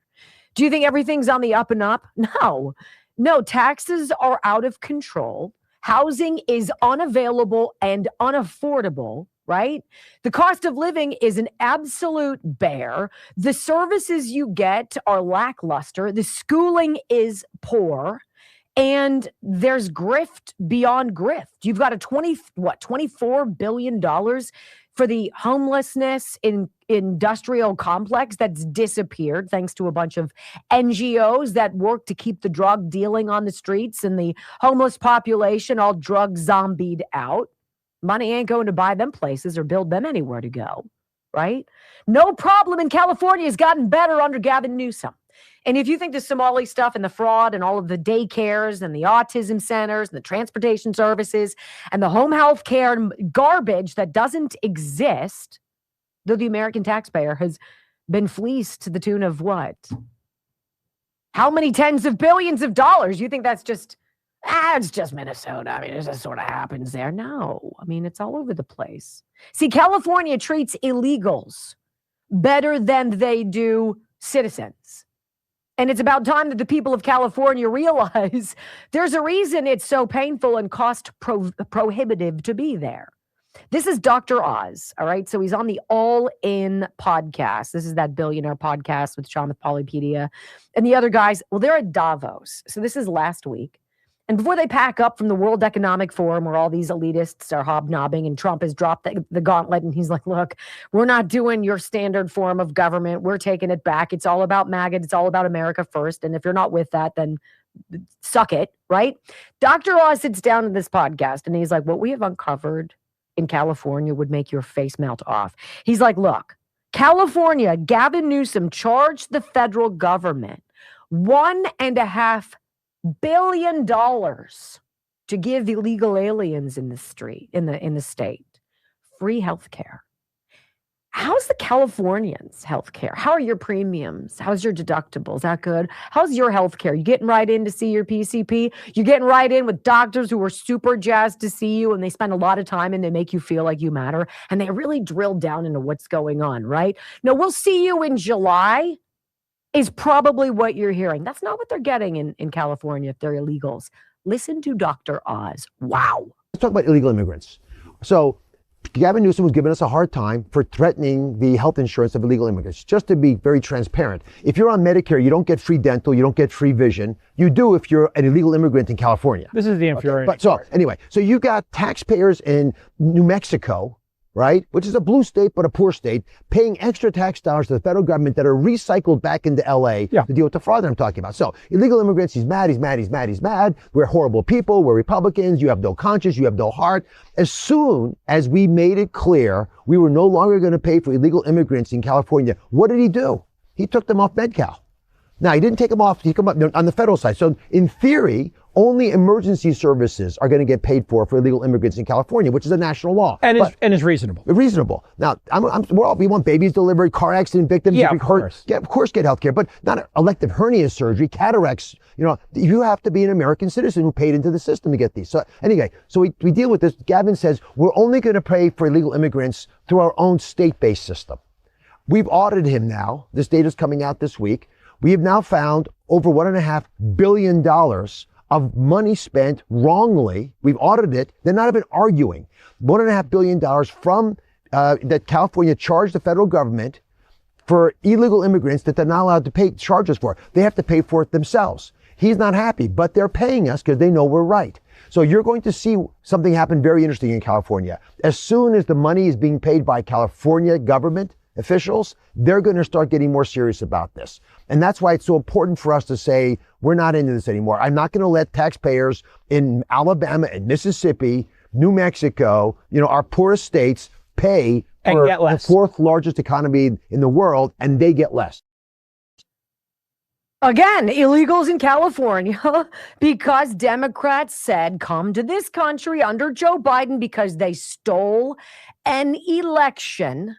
Speaker 2: Do you think everything's on the up and up? No, taxes are out of control. Housing is unavailable and unaffordable, right? The cost of living is an absolute bear. The services you get are lackluster. The schooling is poor. And there's grift beyond grift. You've got a $24 billion for the homelessness in industrial complex that's disappeared thanks to a bunch of NGOs that work to keep the drug dealing on the streets and the homeless population all drug zombied out. Money ain't going to buy them places or build them anywhere to go, right? No problem in California has gotten better under Gavin Newsom. And if you think the Somali stuff and the fraud and all of the daycares and the autism centers and the transportation services and the home health care garbage that doesn't exist though the American taxpayer has been fleeced to the tune of what? How many tens of billions of dollars? You think that's just, it's just Minnesota. I mean, it just sort of happens there. No, I mean, it's all over the place. See, California treats illegals better than they do citizens. And it's about time that the people of California realize there's a reason it's so painful and cost prohibitive to be there. This is Dr. Oz, all right? So he's on the All In podcast. This is that billionaire podcast with Sean with Polypedia. And the other guys, well, they're at Davos. So this is last week. And before they pack up from the World Economic Forum where all these elitists are hobnobbing and Trump has dropped the gauntlet and he's like, look, we're not doing your standard form of government. We're taking it back. It's all about MAGA. It's all about America first. And if you're not with that, then suck it, right? Dr. Oz sits down in this podcast and he's like, what we have uncovered in California would make your face melt off. He's like, look, California, Gavin Newsom charged the federal government $1.5 billion to give illegal aliens in the state free health care. How's the Californians' health care? How are your premiums? How's your deductibles? That good? How's your health care? You getting right in to see your PCP? You're getting right in with doctors who are super jazzed to see you and they spend a lot of time and they make you feel like you matter and they really drill down into what's going on, right? No, we'll see you in July is probably what you're hearing. That's not what they're getting in California if they're illegals. Listen to Dr. Oz. Wow.
Speaker 8: Let's talk about illegal immigrants. So Gavin Newsom was giving us a hard time for threatening the health insurance of illegal immigrants. Just to be very transparent, if you're on Medicare, you don't get free dental, you don't get free vision. You do if you're an illegal immigrant in California.
Speaker 9: This is the infuriating
Speaker 8: part. So anyway, so you got taxpayers in New Mexico, right, which is a blue state but a poor state, paying extra tax dollars to the federal government that are recycled back into LA to deal with the fraud that I'm talking about. So illegal immigrants, he's mad. We're horrible people. We're Republicans. You have no conscience. You have no heart. As soon as we made it clear we were no longer going to pay for illegal immigrants in California, what did he do? He took them off Medi-Cal. Now, he didn't take them off, he come up on the federal side. So in theory, only emergency services are going to get paid for illegal immigrants in California, which is a national law.
Speaker 9: And is reasonable.
Speaker 8: Reasonable. Now, we want babies delivered, car accident victims.
Speaker 9: Yeah, of course.
Speaker 8: Of course get health care, but not elective hernia surgery, cataracts. You know, you have to be an American citizen who paid into the system to get these. So anyway, so we deal with this. Gavin says we're only going to pay for illegal immigrants through our own state-based system. We've audited him now. This data is coming out this week. We have now found over $1.5 billion of money spent wrongly. We've audited it. They're not even arguing. $1.5 billion from that California charged the federal government for illegal immigrants that they're not allowed to pay charges for. They have to pay for it themselves. He's not happy, but they're paying us because they know we're right. So you're going to see something happen very interesting in California. As soon as the money is being paid by California government officials, they're going to start getting more serious about this. And that's why it's so important for us to say, we're not into this anymore. I'm not going to let taxpayers in Alabama and Mississippi, New Mexico, our poorest states pay for the fourth largest economy in the world, and they get less.
Speaker 2: Again, illegals in California because Democrats said, come to this country under Joe Biden because they stole an election.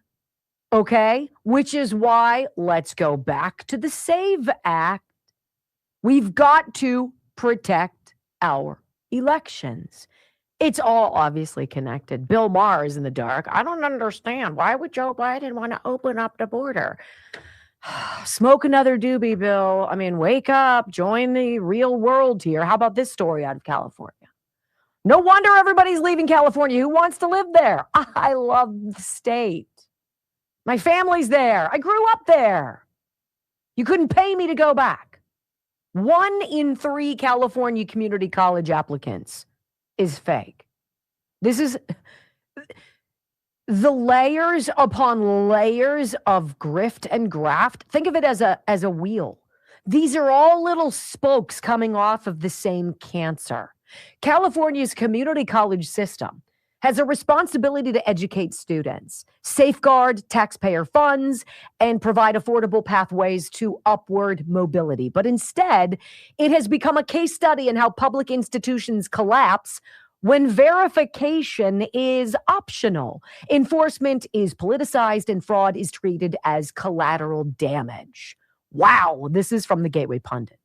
Speaker 2: Okay, which is why let's go back to the SAVE Act. We've got to protect our elections. It's all obviously connected. Bill Maher is in the dark. I don't understand. Why would Joe Biden want to open up the border? Smoke another doobie, Bill. I mean, wake up, join the real world here. How about this story out of California? No wonder everybody's leaving California. Who wants to live there? I love the state. My family's there. I grew up there. You couldn't pay me to go back. 1 in 3 California community college applicants is fake. This is the layers upon layers of grift and graft. Think of it as a wheel. These are all little spokes coming off of the same cancer. California's community college system has a responsibility to educate students, safeguard taxpayer funds, and provide affordable pathways to upward mobility. But instead, it has become a case study in how public institutions collapse when verification is optional, enforcement is politicized, and fraud is treated as collateral damage. Wow, this is from the Gateway Pundit.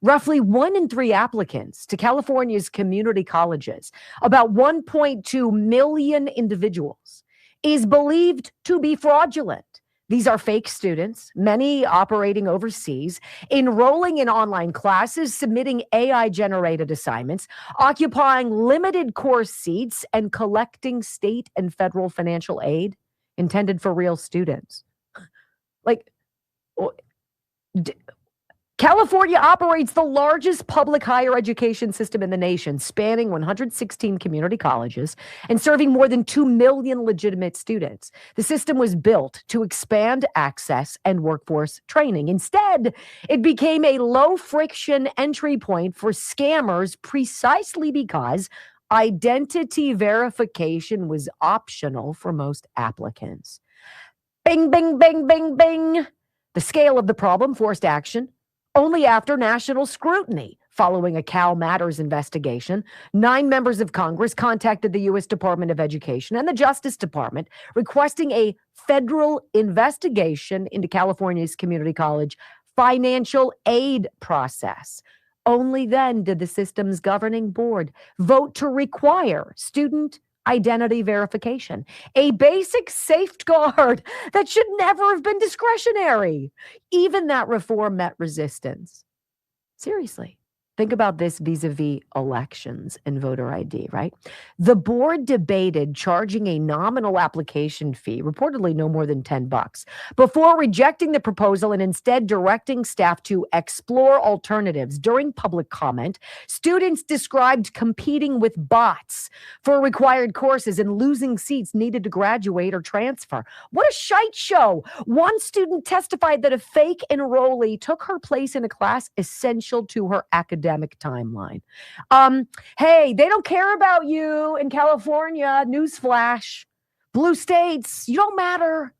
Speaker 2: Roughly 1 in 3 applicants to California's community colleges, about 1.2 million individuals, is believed to be fraudulent. These are fake students, many operating overseas, enrolling in online classes, submitting AI-generated assignments, occupying limited course seats, and collecting state and federal financial aid intended for real students. California operates the largest public higher education system in the nation, spanning 116 community colleges and serving more than 2 million legitimate students. The system was built to expand access and workforce training. Instead, it became a low-friction entry point for scammers precisely because identity verification was optional for most applicants. Bing, bing, bing, bing, bing. The scale of the problem forced action. Only after national scrutiny, following a Cal Matters investigation, 9 members of Congress contacted the U.S. Department of Education and the Justice Department requesting a federal investigation into California's community college financial aid process. Only then did the system's governing board vote to require student identity verification, a basic safeguard that should never have been discretionary. Even that reform met resistance. Seriously, think about this vis-a-vis elections and voter ID, right? The board debated charging a nominal application fee, reportedly no more than $10, before rejecting the proposal and instead directing staff to explore alternatives. During public comment, students described competing with bots for required courses and losing seats needed to graduate or transfer. What a shite show! One student testified that a fake enrollee took her place in a class essential to her academic timeline. Hey, they don't care about you in California. Newsflash. Blue states, you don't matter.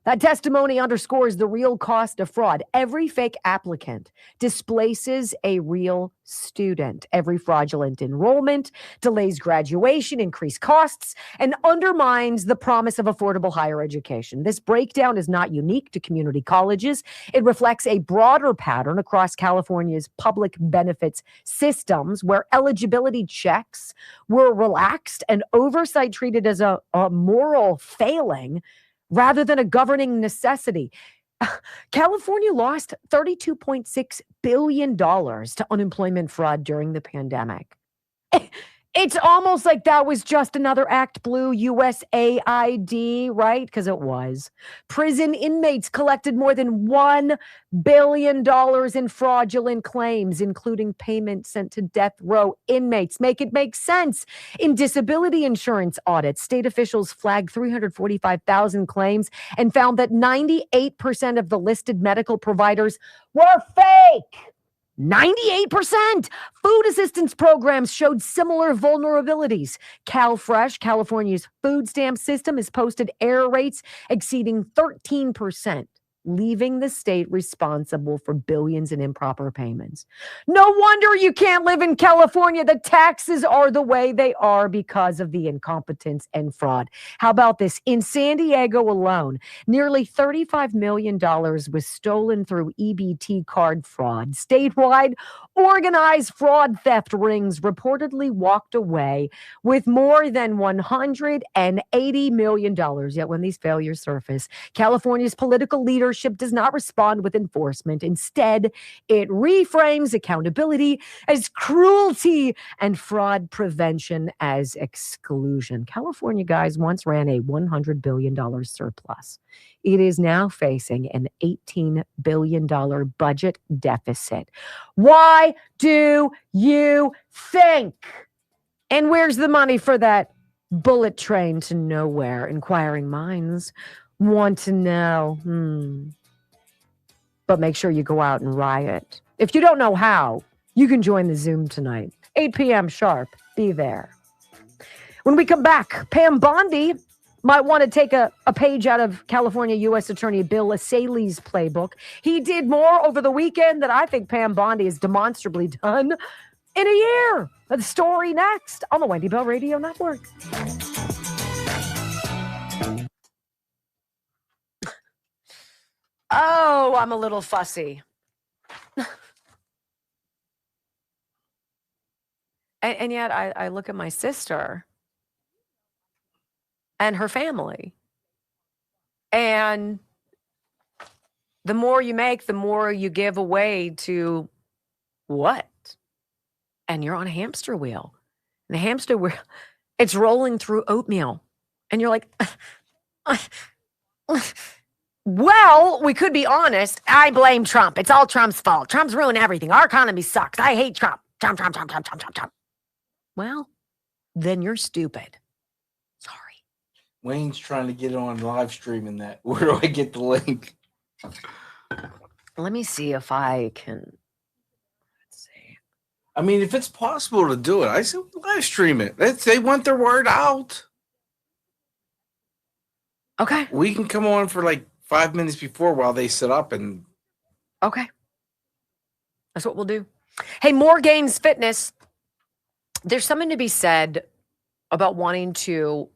Speaker 2: That testimony underscores the real cost of fraud. Every fake applicant displaces a real student. Every fraudulent enrollment delays graduation, increased costs, and undermines the promise of affordable higher education. This breakdown is not unique to community colleges. It reflects a broader pattern across California's public benefits systems where eligibility checks were relaxed and oversight treated as a moral failing rather than a governing necessity. California lost $32.6 billion to unemployment fraud during the pandemic. It's almost like that was just another Act Blue USAID, right? Because it was. Prison inmates collected more than $1 billion in fraudulent claims, including payments sent to death row inmates. Make it make sense. In disability insurance audits, state officials flagged 345,000 claims and found that 98% of the listed medical providers were fake. 98%! Food assistance programs showed similar vulnerabilities. CalFresh, California's food stamp system, has posted error rates exceeding 13%, leaving the state responsible for billions in improper payments. No wonder you can't live in California. The taxes are the way they are because of the incompetence and fraud. How about this? In San Diego alone, nearly $35 million was stolen through EBT card fraud. Statewide, organized fraud theft rings reportedly walked away with more than $180 million. Yet when these failures surface, California's political leadership does not respond with enforcement. Instead, it reframes accountability as cruelty and fraud prevention as exclusion. California, guys, once ran a $100 billion surplus. It is now facing an $18 billion budget deficit. Why do you think? And where's the money for that bullet train to nowhere? Inquiring minds want to know. But make sure you go out and riot. If you don't know how, you can join the Zoom tonight. 8 p.m. sharp. Be there. When we come back, Pam Bondi might want to take a page out of California U.S. Attorney Bill Asaley's playbook. He did more over the weekend than I think Pam Bondi has demonstrably done in a year. The story next on the Wendy Bell Radio Network. Oh, I'm a little fussy. and yet I look at my sister and her family. And the more you make, the more you give away to what? And you're on a hamster wheel. And the hamster wheel, it's rolling through oatmeal. And you're like, well, we could be honest. I blame Trump. It's all Trump's fault. Trump's ruined everything. Our economy sucks. I hate Trump. Trump. Well, then you're stupid.
Speaker 1: Wayne's trying to get on live streaming that. Where do I get the link?
Speaker 2: Let me see if I can. Let's see.
Speaker 1: I mean, if it's possible to do it, I say live stream it. They want their word out.
Speaker 2: Okay.
Speaker 1: We can come on for like 5 minutes before while they sit up and.
Speaker 2: Okay. That's what we'll do. Hey, More Gains Fitness. There's something to be said about wanting to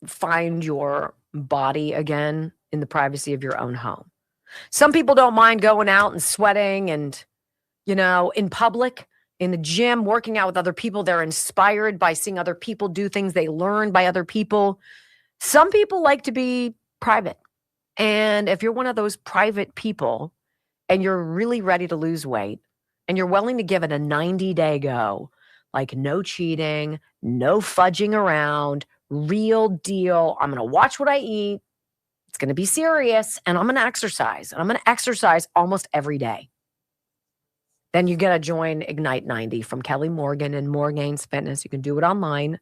Speaker 2: find your body again in the privacy of your own home. Some people don't mind going out and sweating and, in public, in the gym, working out with other people. They're inspired by seeing other people do things they learn by other people. Some people like to be private. And if you're one of those private people and you're really ready to lose weight and you're willing to give it a 90-day go, like no cheating, no fudging around, real deal. I'm going to watch what I eat. It's going to be serious. And I'm going to exercise. And I'm going to exercise almost every day. Then you got to join Ignite 90 from Kelly Morgan and More Gains Fitness. You can do it online.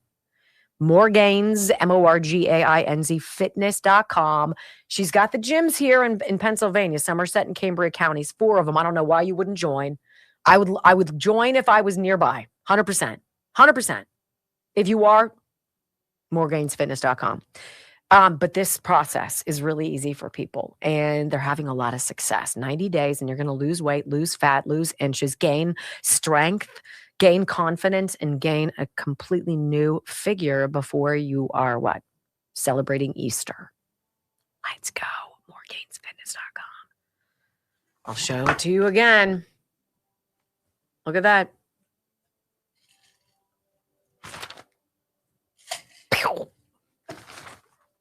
Speaker 2: More Gains, MORGAINZ, fitness.com. She's got the gyms here in Pennsylvania, Somerset and Cambria counties, 4 of them. I don't know why you wouldn't join. I would join if I was nearby. 100%. 100%. If you are, moregainsfitness.com. But this process is really easy for people, and they're having a lot of success. 90 days, and you're going to lose weight, lose fat, lose inches, gain strength, gain confidence, and gain a completely new figure before you are what? Celebrating Easter. Let's go. Moregainsfitness.com. I'll show it to you again. Look at that.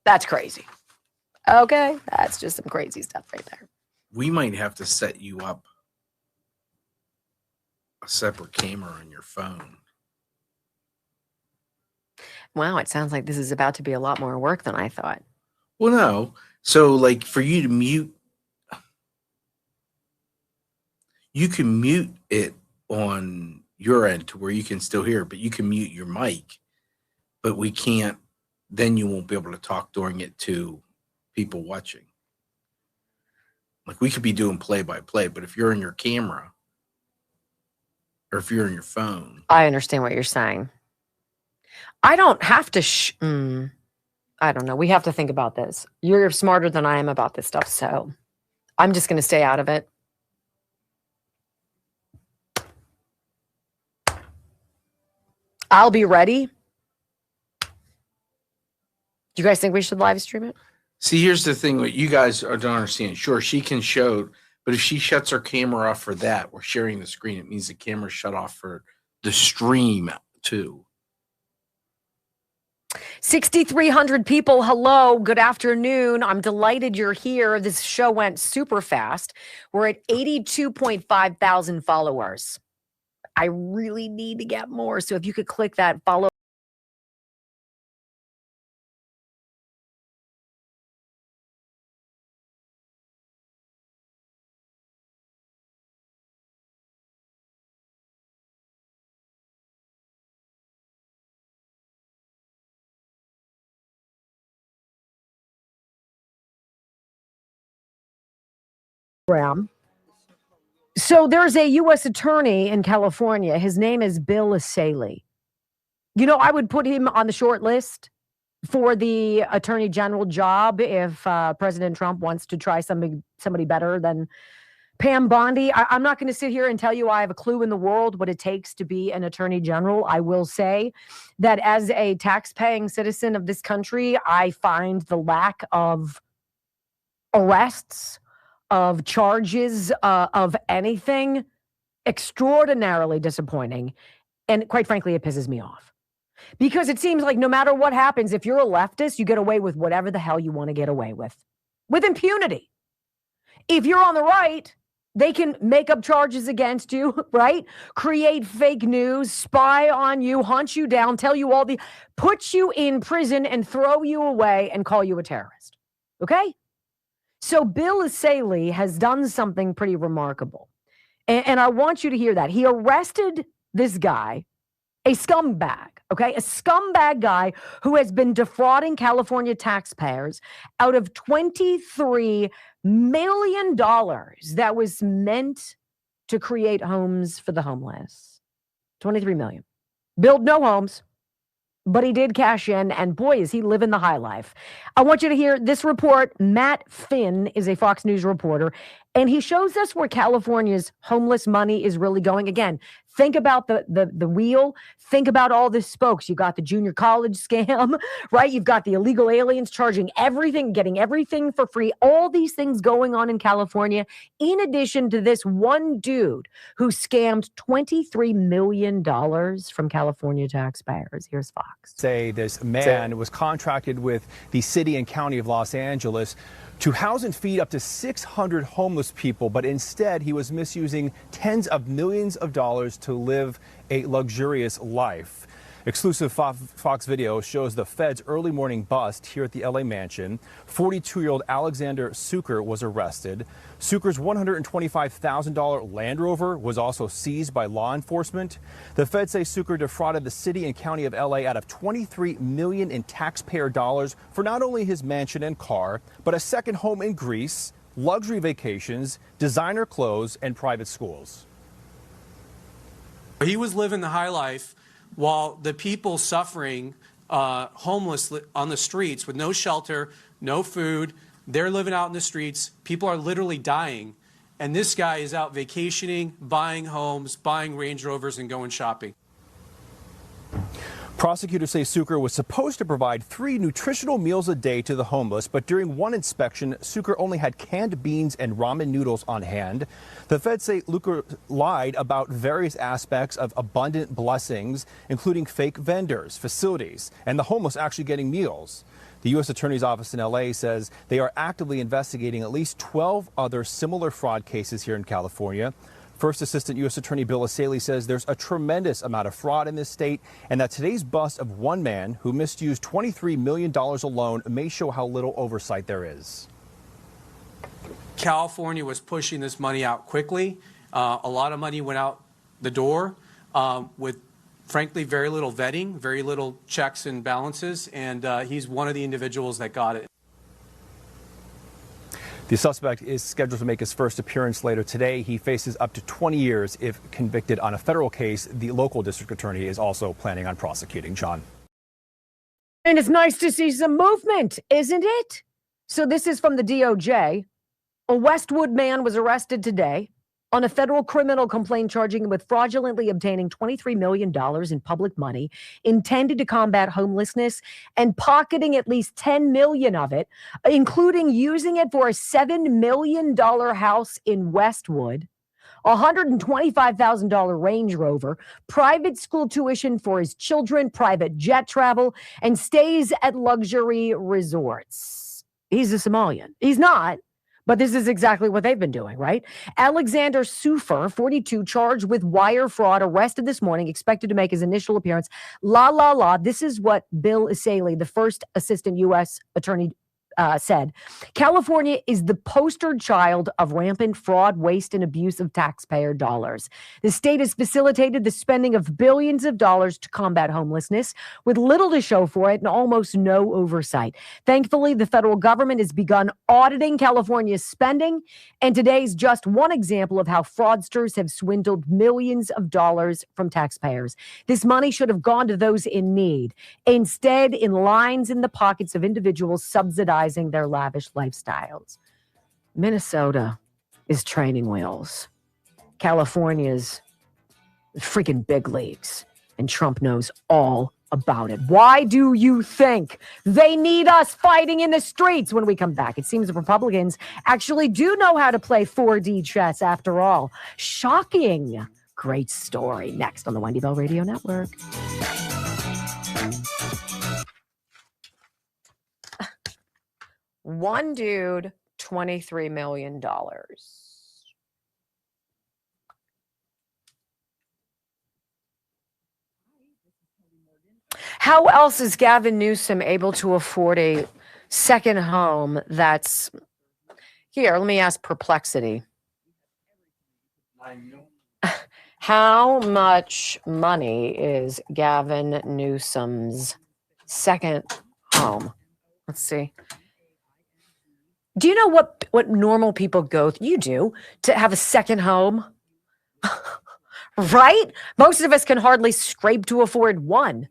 Speaker 2: That's crazy. Okay, that's just some crazy stuff right there.
Speaker 1: We might have to set you up a separate camera on your phone.
Speaker 2: Wow, it sounds like this is about to be a lot more work than I thought.
Speaker 1: Well, no. So, like, for you to mute, you can mute it on your end to where you can still hear it, but you can mute your mic. But we can't. Then you won't be able to talk during it to people watching. Like, we could be doing play-by-play, but if you're in your camera or if you're in your phone.
Speaker 2: I understand what you're saying. I don't have to I don't know. We have to think about this. You're smarter than I am about this stuff, so I'm just going to stay out of it. I'll be ready. Do you guys think we should live stream it?
Speaker 1: See, here's the thing. What you guys don't understand. Sure, she can show, but if she shuts her camera off for that, we're sharing the screen. It means the camera's shut off for the stream too.
Speaker 2: 6,300 people. Hello. Good afternoon. I'm delighted you're here. This show went super fast. We're at 82.5 thousand followers. I really need to get more. So if you could click that follow. So there's a U.S. attorney in California. His name is Bill Saley. You know, I would put him on the short list for the attorney general job if President Trump wants to try somebody better than Pam Bondi, I'm not going to sit here and tell you I have a clue in the world what it takes to be an attorney general. I will say that as a tax-paying citizen of this country, I find the lack of arrests, of charges, of anything extraordinarily disappointing. And quite frankly, it pisses me off. Because it seems like no matter what happens, if you're a leftist, you get away with whatever the hell you want to get away with impunity. If you're on the right, they can make up charges against you, right? Create fake news, spy on you, hunt you down, tell you put you in prison and throw you away and call you a terrorist. Okay? So Bill Essayli has done something pretty remarkable. And I want you to hear that. He arrested this guy, a scumbag, okay? A scumbag guy who has been defrauding California taxpayers out of $23 million that was meant to create homes for the homeless. $23 million. Build no homes, but he did cash in, and boy, is he living the high life. I want you to hear this report. Matt Finn is a Fox News reporter, and he shows us where California's homeless money is really going. Again, think about the wheel. Think about all the spokes. You got the junior college scam, right? You've got the illegal aliens charging everything, getting everything for free. All these things going on in California, in addition to this one dude who scammed $23 million from California taxpayers. Here's Fox.
Speaker 10: Say this man was contracted with the city and county of Los Angeles to house and feed up to 600 homeless people, but instead he was misusing tens of millions of dollars to live a luxurious life. Exclusive Fox video shows the Fed's early morning bust here at the LA mansion. 42-year-old Alexander Suker was arrested. Suker's $125,000 Land Rover was also seized by law enforcement. The Feds say Suker defrauded the city and county of LA out of $23 million in taxpayer dollars for not only his mansion and car, but a second home in Greece, luxury vacations, designer clothes, and private schools.
Speaker 11: He was living the high life while the people suffering homeless on the streets with no shelter, no food, they're living out in the streets. People are literally dying. And this guy is out vacationing, buying homes, buying Range Rovers, and going shopping.
Speaker 10: Prosecutors say Suker was supposed to provide 3 nutritional meals a day to the homeless, but during one inspection, Suker only had canned beans and ramen noodles on hand. The feds say Suker lied about various aspects of abundant blessings, including fake vendors, facilities, and the homeless actually getting meals. The U.S. Attorney's Office in L.A. says they are actively investigating at least 12 other similar fraud cases here in California. First Assistant U.S. Attorney Bill Essayli says there's a tremendous amount of fraud in this state and that today's bust of one man who misused $23 million alone may show how little oversight there is.
Speaker 11: California was pushing this money out quickly. A lot of money went out the door with, frankly, very little vetting, very little checks and balances, and he's one of the individuals that got it.
Speaker 10: The suspect is scheduled to make his first appearance later today. He faces up to 20 years if convicted on a federal case. The local district attorney is also planning on prosecuting. John.
Speaker 2: And it's nice to see some movement, isn't it? So this is from the DOJ. A Westwood man was arrested today on a federal criminal complaint charging him with fraudulently obtaining $23 million in public money intended to combat homelessness and pocketing at least $10 million of it, including using it for a $7 million house in Westwood, a $125,000 Range Rover, private school tuition for his children, private jet travel, and stays at luxury resorts. He's a Somalian. He's not. But this is exactly what they've been doing, right? Alexander Sufer, 42, charged with wire fraud, arrested this morning, expected to make his initial appearance. This is what Bill Essayli, the first assistant U.S. attorney, said. California is the poster child of rampant fraud, waste, and abuse of taxpayer dollars. The state has facilitated the spending of billions of dollars to combat homelessness with little to show for it and almost no oversight. Thankfully, the federal government has begun auditing California's spending, and today's just one example of how fraudsters have swindled millions of dollars from taxpayers. This money should have gone to those in need. Instead, in lines in the pockets of individuals subsidizing their lavish lifestyles. Minnesota. is training wheels. California's freaking big leagues, and Trump knows all about it. Why do you think they need us fighting in the streets? When we come back, it seems the Republicans actually do know how to play 4D chess after all. Shocking. Great story. Next on the Wendy Bell Radio Network. One dude, $23 million. How else is Gavin Newsom able to afford a second home that's here? Let me ask Perplexity. How much money is Gavin Newsom's second home? Let's see. Do you know what normal people go through? You do, to have a second home? Right? Most of us can hardly scrape to afford one.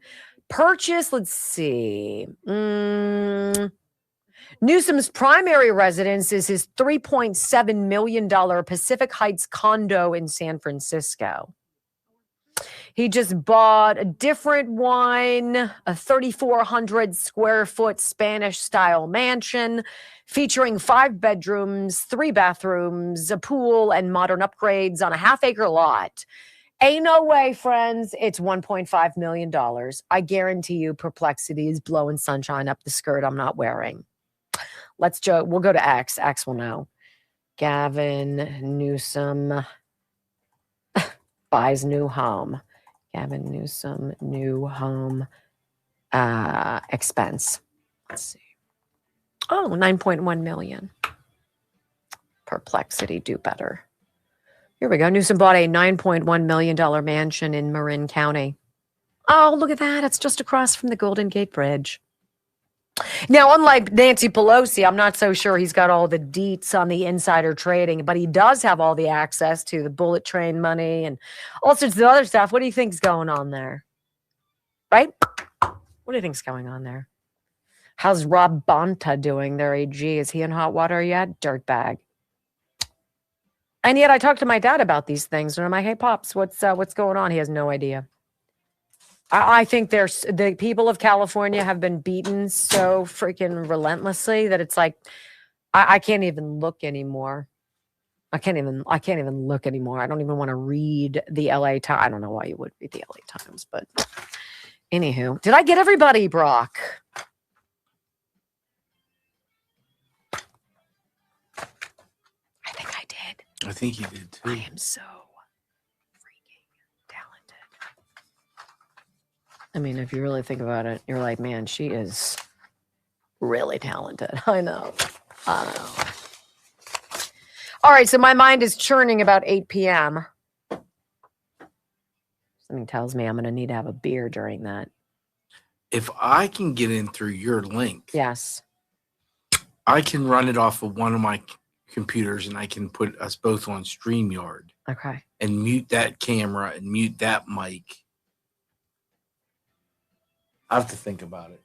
Speaker 2: Purchase, let's see. Newsom's primary residence is his $3.7 million Pacific Heights condo in San Francisco. He just bought a different one, a 3,400 square foot Spanish style mansion featuring 5 bedrooms, 3 bathrooms, a pool, and modern upgrades on a half-acre lot. Ain't no way, friends. It's $1.5 million. I guarantee you Perplexity is blowing sunshine up the skirt I'm not wearing. Let's joke. We'll go to X. X will know. Gavin Newsom buys new home. Gavin Newsom, new home expense. Let's see. Oh, 9.1 million. Perplexity, do better. Here we go. Newsom bought a $9.1 million mansion in Marin County. Oh, look at that. It's just across from the Golden Gate Bridge. Now, unlike Nancy Pelosi, I'm not so sure he's got all the deets on the insider trading, but he does have all the access to the bullet train money and all sorts of other stuff. What do you think's going on there? Right? What do you think's going on there? How's Rob Bonta doing, their AG? Is he in hot water yet? Dirtbag. And yet I talked to my dad about these things, and I'm like, hey, Pops, what's going on? He has no idea. I think the people of California have been beaten so freaking relentlessly that it's like I can't even look anymore. I can't even look anymore. I don't even want to read the LA Times. I don't know why you would read the LA Times, but anywho, did I get everybody, Brock? I think I did.
Speaker 1: I think you did too.
Speaker 2: I am so I mean, if you really think about it, you're like, man, she is really talented. I know. All right, so my mind is churning about 8 p.m. Something tells me I'm going to need to have a beer during that.
Speaker 1: If I can get in through your link,
Speaker 2: yes,
Speaker 1: I can run it off of one of my computers and I can put us both on StreamYard.
Speaker 2: Okay.
Speaker 1: And mute that camera and mute that mic. I have to think about it.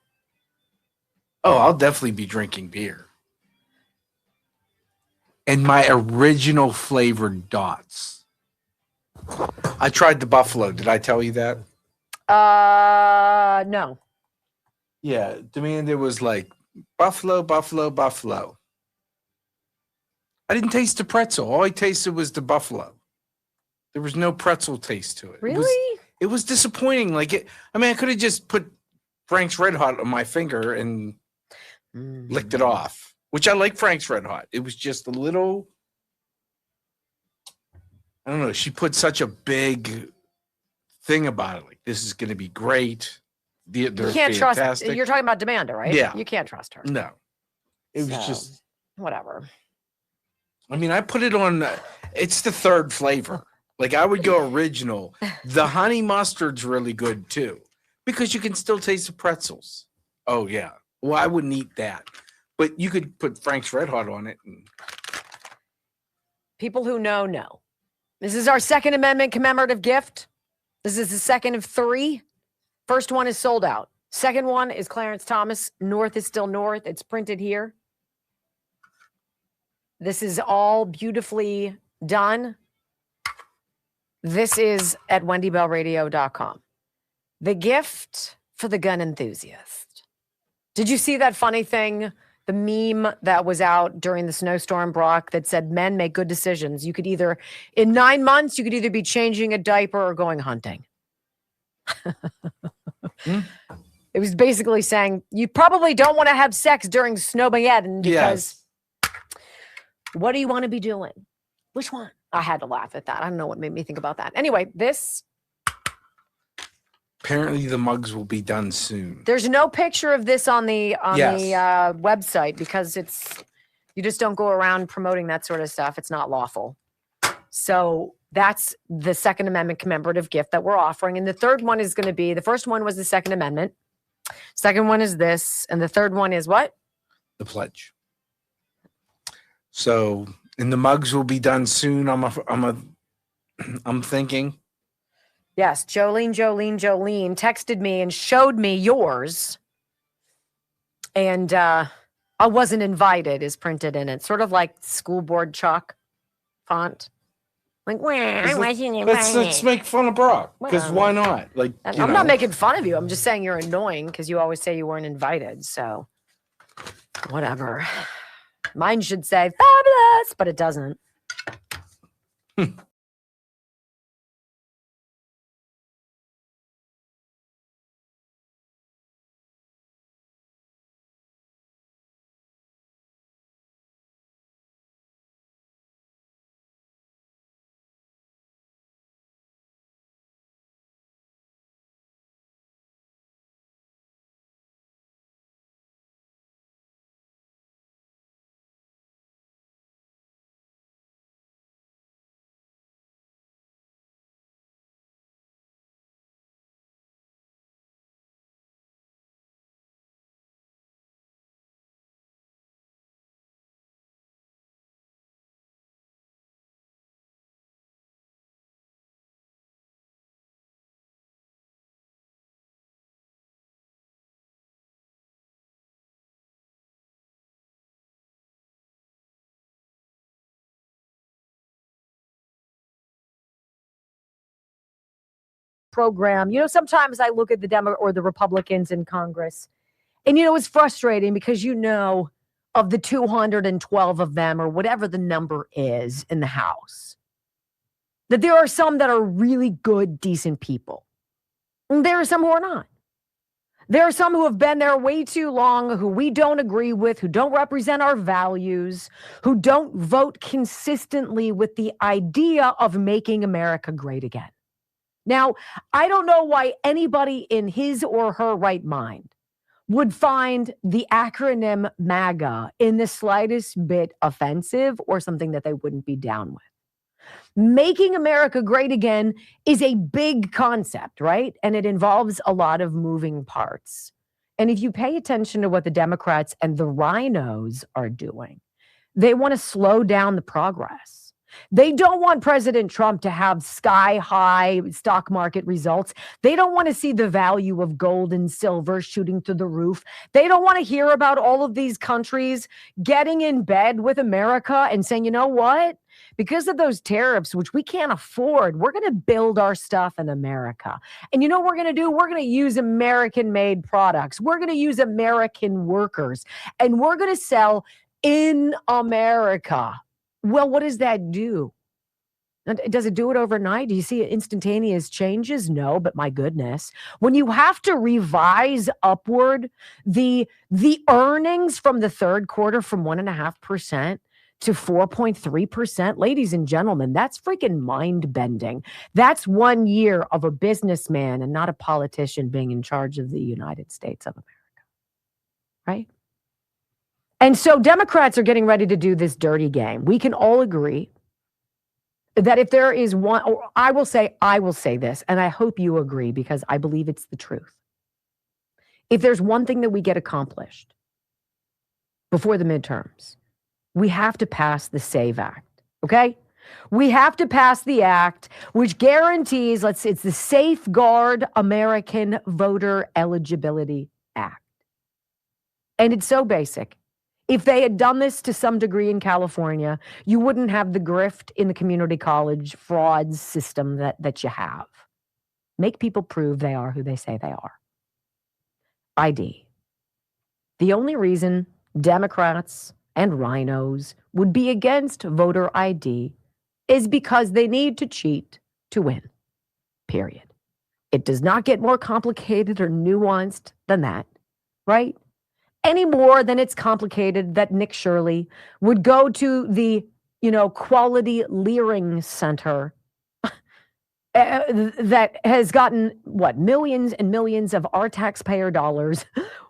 Speaker 1: Oh, I'll definitely be drinking beer. And my original flavored dots. I tried the buffalo. Did I tell you that?
Speaker 2: No.
Speaker 1: Yeah, it was like buffalo, buffalo, buffalo. I didn't taste the pretzel. All I tasted was the buffalo. There was no pretzel taste to it.
Speaker 2: Really?
Speaker 1: It was disappointing. I could have just put Frank's Red Hot on my finger and licked it off, which I like Frank's Red Hot. It was just a little, I don't know. She put such a big thing about it. Like, this is going to be great. They're
Speaker 2: you can't
Speaker 1: fantastic.
Speaker 2: trust. You're talking about Demanda, right?
Speaker 1: Yeah.
Speaker 2: You can't trust her.
Speaker 1: No. It was just.
Speaker 2: Whatever.
Speaker 1: I put it on, it's the third flavor. Like, I would go original. The honey mustard's really good, too. Because you can still taste the pretzels. Oh, yeah. Well, I wouldn't eat that. But you could put Frank's Red Hot on it.
Speaker 2: People who know. This is our Second Amendment commemorative gift. This is the second of 3. First one is sold out. Second one is Clarence Thomas. North is still North. It's printed here. This is all beautifully done. This is at wendybellradio.com. The gift for the gun enthusiast. Did you see that funny thing? The meme that was out during the snowstorm, Brock, that said men make good decisions. You could either, in 9 months, you could either be changing a diaper or going hunting. It was basically saying you probably don't want to have sex during Snowmageddon because what do you want to be doing? Which one? I had to laugh at that. I don't know what made me think about that. Anyway, this.
Speaker 1: Apparently the mugs will be done soon.
Speaker 2: There's no picture of this on the website because you just don't go around promoting that sort of stuff. It's not lawful. So that's the Second Amendment commemorative gift that we're offering. And the third one is going to be, the first one was the Second Amendment. Second one is this. And the third one is what?
Speaker 1: The pledge. So, and the mugs will be done soon. I'm thinking.
Speaker 2: Yes, Jolene texted me and showed me yours. And I wasn't invited is printed in it. Sort of like school board chalk font. Like, I wasn't invited.
Speaker 1: Let's make fun of Brock. Because why not? Like,
Speaker 2: I'm not making fun of you. I'm just saying you're annoying because you always say you weren't invited. So, whatever. Mine should say fabulous, but it doesn't. Program. Sometimes I look at the Democrats or the Republicans in Congress, and it's frustrating because of the 212 of them or whatever the number is in the House, that there are some that are really good, decent people. And there are some who are not. There are some who have been there way too long, who we don't agree with, who don't represent our values, who don't vote consistently with the idea of making America great again. Now, I don't know why anybody in his or her right mind would find the acronym MAGA in the slightest bit offensive or something that they wouldn't be down with. Making America great again is a big concept, right? And it involves a lot of moving parts. And if you pay attention to what the Democrats and the rhinos are doing, they want to slow down the progress. They don't want President Trump to have sky-high stock market results. They don't want to see the value of gold and silver shooting through the roof. They don't want to hear about all of these countries getting in bed with America and saying, you know what? Because of those tariffs, which we can't afford, we're going to build our stuff in America. And you know what we're going to do? We're going to use American-made products. We're going to use American workers. And we're going to sell in America. Well, what does that do? Does it do it overnight? Do you see instantaneous changes? No, but my goodness. When you have to revise upward the earnings from the third quarter from 1.5% to 4.3%, ladies and gentlemen, that's freaking mind-bending. That's 1 year of a businessman and not a politician being in charge of the United States of America, right? And so Democrats are getting ready to do this dirty game. We can all agree that if there is one, or I will say this, and I hope you agree because I believe it's the truth. If there's one thing that we get accomplished before the midterms, we have to pass the SAVE Act, okay? We have to pass the act which guarantees, it's the Safeguard American Voter Eligibility Act. And it's so basic. If they had done this to some degree in California, you wouldn't have the grift in the community college fraud system that you have. Make people prove they are who they say they are. ID. The only reason Democrats and rhinos would be against voter ID is because they need to cheat to win. Period. It does not get more complicated or nuanced than that, right? Any more than it's complicated that Nick Shirley would go to the, Quality Leering Center that has gotten, millions and millions of our taxpayer dollars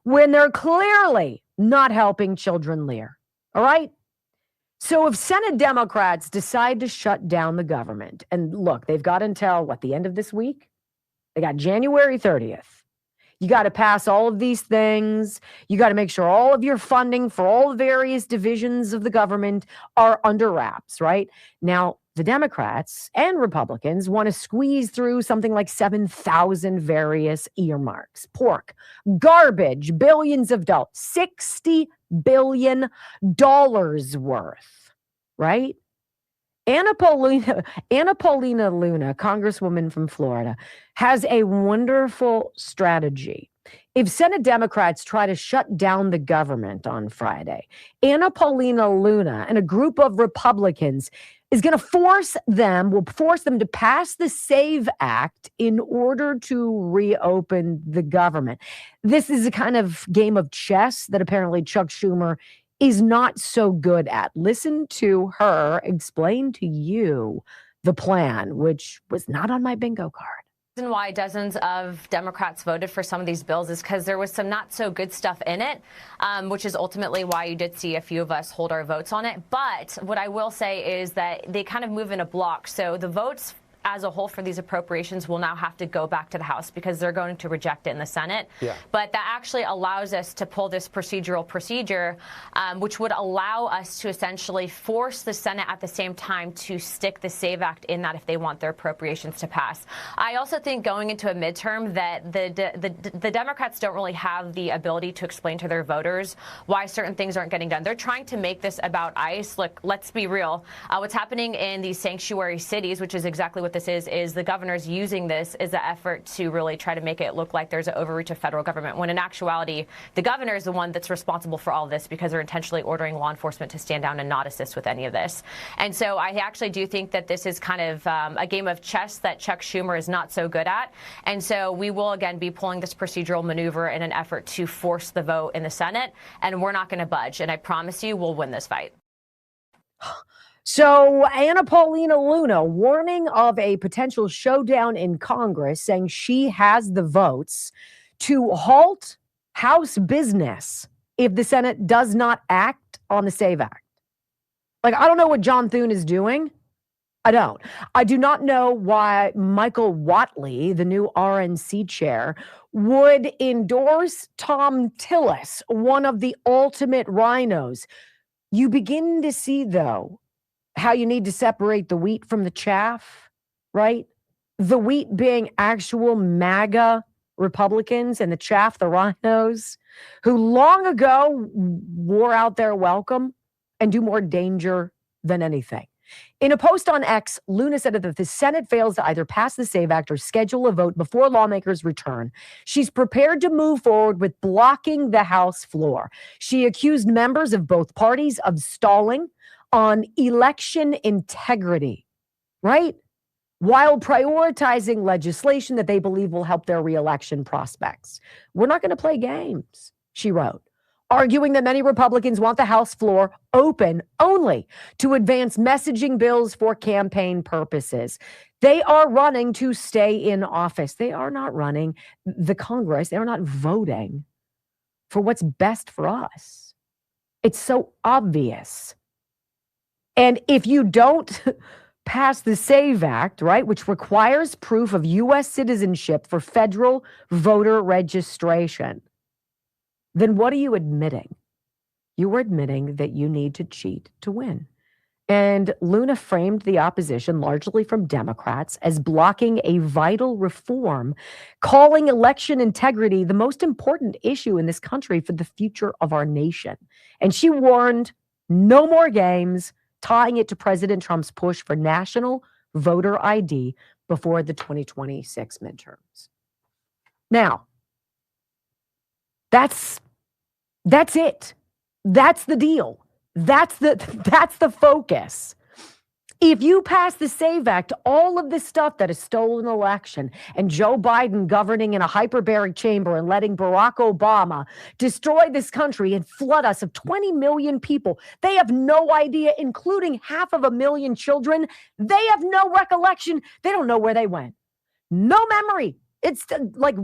Speaker 2: when they're clearly not helping children leer. All right? So if Senate Democrats decide to shut down the government, and look, they've got until, the end of this week? They got January 30th. You got to pass all of these things. You got to make sure all of your funding for all the various divisions of the government are under wraps, right? Now, the Democrats and Republicans want to squeeze through something like 7,000 various earmarks. Pork, garbage, billions of dollars, $60 billion worth, right? Anna Paulina Luna, Congresswoman from Florida, has a wonderful strategy. If Senate Democrats try to shut down the government on Friday, Anna Paulina Luna and a group of Republicans is going to force them to pass the SAVE Act in order to reopen the government. This is a kind of game of chess that apparently Chuck Schumer is not so good at. Listen to her explain to you the plan, which was not on my bingo card.
Speaker 12: The reason why dozens of Democrats voted for some of these bills is because there was some not so good stuff in it, which is ultimately why you did see a few of us hold our votes on it. But what I will say is that they kind of move in a block. So the votes as a whole for these appropriations will now have to go back to the House because they're going to reject it in the Senate. Yeah. But that actually allows us to pull this procedural procedure, which would allow us to essentially force the Senate at the same time to stick the SAVE Act in that if they want their appropriations to pass. I also think going into a midterm that the Democrats don't really have the ability to explain to their voters why certain things aren't getting done. They're trying to make this about ICE. Look, let's be real. What's happening in these sanctuary cities, which is exactly what this is the governor's using this as an effort to really try to make it look like there's an overreach of federal government, when in actuality, the governor is the one that's responsible for all this because they're intentionally ordering law enforcement to stand down and not assist with any of this. And so I actually do think that this is kind of a game of chess that Chuck Schumer is not so good at. And so we will, again, be pulling this procedural maneuver in an effort to force the vote in the Senate, and we're not going to budge. And I promise you, we'll win this fight.
Speaker 2: So Anna Paulina Luna warning of a potential showdown in Congress, saying she has the votes to halt House business if the Senate does not act on the SAVE Act. Like, I don't know what John Thune is doing. I don't. I do not know why Michael Whatley, the new RNC chair, would endorse Tom Tillis, one of the ultimate rhinos. You begin to see, though, how you need to separate the wheat from the chaff, right? The wheat being actual MAGA Republicans and the chaff, the rhinos, who long ago wore out their welcome and do more danger than anything. In a post on X, Luna said that if the Senate fails to either pass the SAVE Act or schedule a vote before lawmakers return, she's prepared to move forward with blocking the House floor. She accused members of both parties of stalling on election integrity, right? While prioritizing legislation that they believe will help their reelection prospects. We're not going to play games, she wrote, arguing that many Republicans want the House floor open only to advance messaging bills for campaign purposes. They are running to stay in office. They are not running the Congress. They are not voting for what's best for us. It's so obvious. And if you don't pass the SAVE Act, right, which requires proof of U.S. citizenship for federal voter registration, then what are you admitting? You are admitting that you need to cheat to win. And Luna framed the opposition, largely from Democrats, as blocking a vital reform, calling election integrity the most important issue in this country for the future of our nation. And she warned no more games, tying it to President Trump's push for national voter ID before the 2026 midterms. Now, that's it. That's the deal. That's the focus. If you pass the SAVE Act, all of this stuff that is stolen election and Joe Biden governing in a hyperbaric chamber and letting Barack Obama destroy this country and flood us of 20 million people, they have no idea, including 500,000 children. They have no recollection. They don't know where they went. No memory. It's like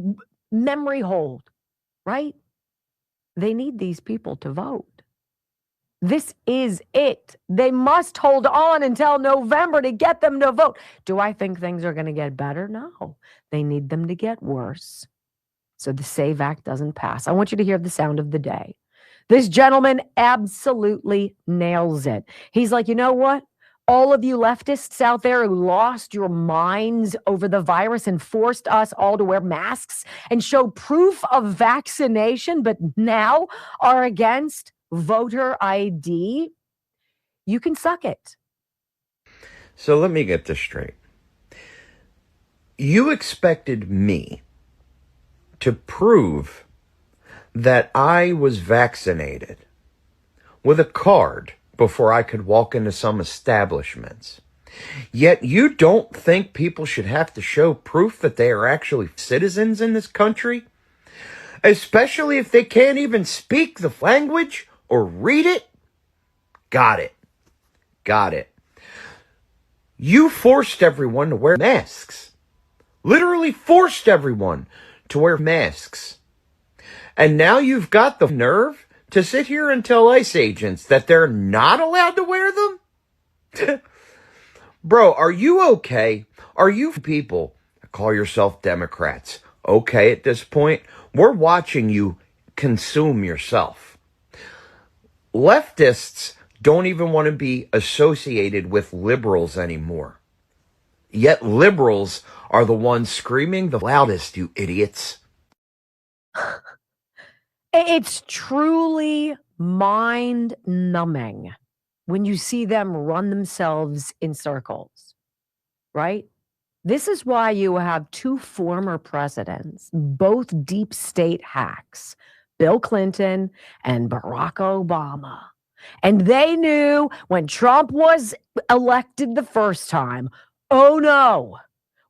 Speaker 2: memory hold, right? They need these people to vote. This is it. They must hold on until November to get them to vote. Do I think things are going to get better? No. They need them to get worse. So the SAVE Act doesn't pass. I want you to hear the sound of the day. This gentleman absolutely nails it. He's like, you know what? All of you leftists out there who lost your minds over the virus and forced us all to wear masks and show proof of vaccination, but now are against voter ID, you can suck it.
Speaker 13: So let me get this straight. You expected me to prove that I was vaccinated with a card before I could walk into some establishments. Yet you don't think people should have to show proof that they are actually citizens in this country? Especially if they can't even speak the language or read it? Got it. You forced everyone to wear masks. Literally forced everyone to wear masks. And now you've got the nerve to sit here and tell ICE agents that they're not allowed to wear them? Bro, are you okay? Are you people that call yourself Democrats okay at this point? We're watching you consume yourself. Leftists don't even want to be associated with liberals anymore. Yet liberals are the ones screaming the loudest, you idiots.
Speaker 2: It's truly mind-numbing when you see them run themselves in circles, right? This is why you have two former presidents, both deep state hacks, Bill Clinton and Barack Obama. And they knew when Trump was elected the first time, oh no,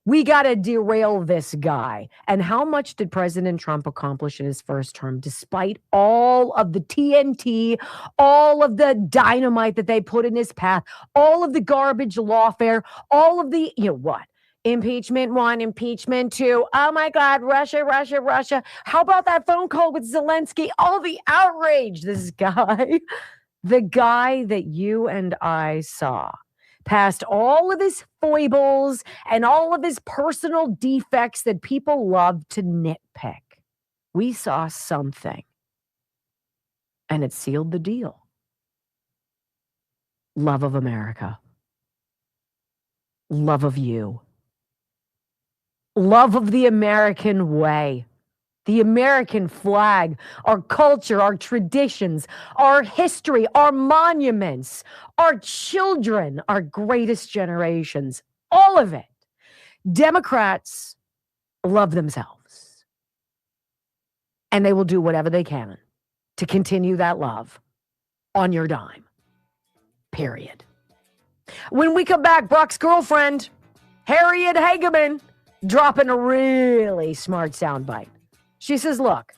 Speaker 2: we got to derail this guy. And how much did President Trump accomplish in his first term, despite all of the TNT, all of the dynamite that they put in his path, all of the garbage lawfare, all of the, what? Impeachment 1, impeachment 2. Oh my God, Russia. How about that phone call with Zelensky? All the outrage. This guy, the guy that you and I saw, past all of his foibles and all of his personal defects that people love to nitpick. We saw something, and it sealed the deal. Love of America. Love of you. Love of the American way. The American flag, our culture, our traditions, our history, our monuments, our children, our greatest generations, all of it. Democrats love themselves. And they will do whatever they can to continue that love on your dime. Period. When we come back, Brock's girlfriend, Harriet Hageman, dropping a really smart soundbite. She says, look,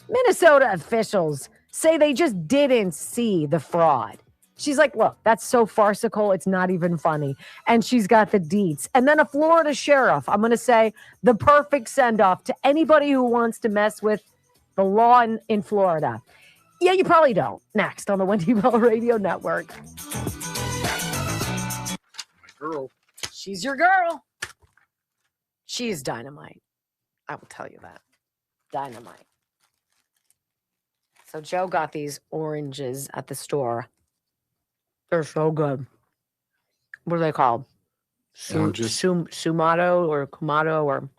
Speaker 2: Minnesota officials say they just didn't see the fraud. She's like, look, that's so farcical, it's not even funny. And she's got the deets. And then a Florida sheriff, I'm going to say the perfect send-off to anybody who wants to mess with the law in Florida. Yeah, you probably don't. Next on the Wendy Bell Radio Network.
Speaker 1: My girl.
Speaker 2: She's your girl. She is dynamite. I will tell you that. Dynamite. So Joe got these oranges at the store. They're so good. what are they called? Sumato or Kumato, or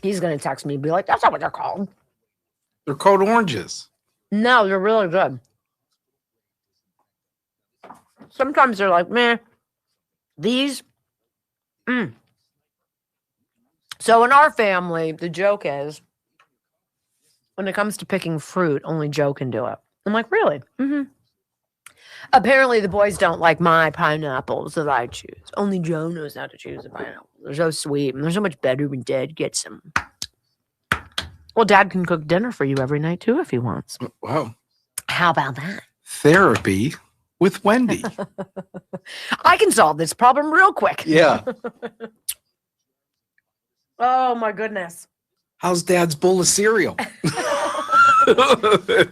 Speaker 2: he's going to text me and be like, that's not what they're called.
Speaker 1: They're called oranges.
Speaker 2: No, they're really good. Sometimes they're like, meh. These, So in our family, the joke is, when it comes to picking fruit, only Joe can do it. I'm like, really? Mm-hmm. Apparently, the boys don't like my pineapples that I choose. Only Joe knows how to choose a pineapple. They're so sweet, and they're so much better when Dad gets them. Well, Dad can cook dinner for you every night, too, if he wants.
Speaker 1: Wow.
Speaker 2: How about that?
Speaker 1: Therapy with Wendy.
Speaker 2: I can solve this problem real quick.
Speaker 1: Yeah.
Speaker 2: Oh, my goodness.
Speaker 1: How's Dad's bowl of cereal?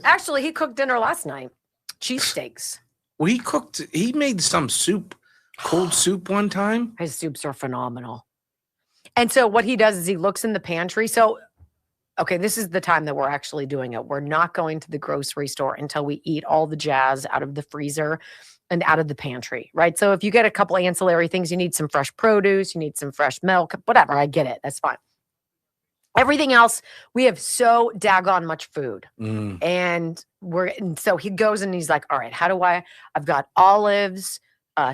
Speaker 2: Actually, he cooked dinner last night. Cheesesteaks.
Speaker 1: Well, he made some soup, cold soup one time.
Speaker 2: His soups are phenomenal. And so what he does is he looks in the pantry. So, okay, this is the time that we're actually doing it. We're not going to the grocery store until we eat all the jazz out of the freezer and out of the pantry, right? So if you get a couple ancillary things, you need some fresh produce, you need some fresh milk, whatever, I get it. That's fine. Everything else, we have so daggone much food. And so he goes and he's like, all right, I've got olives,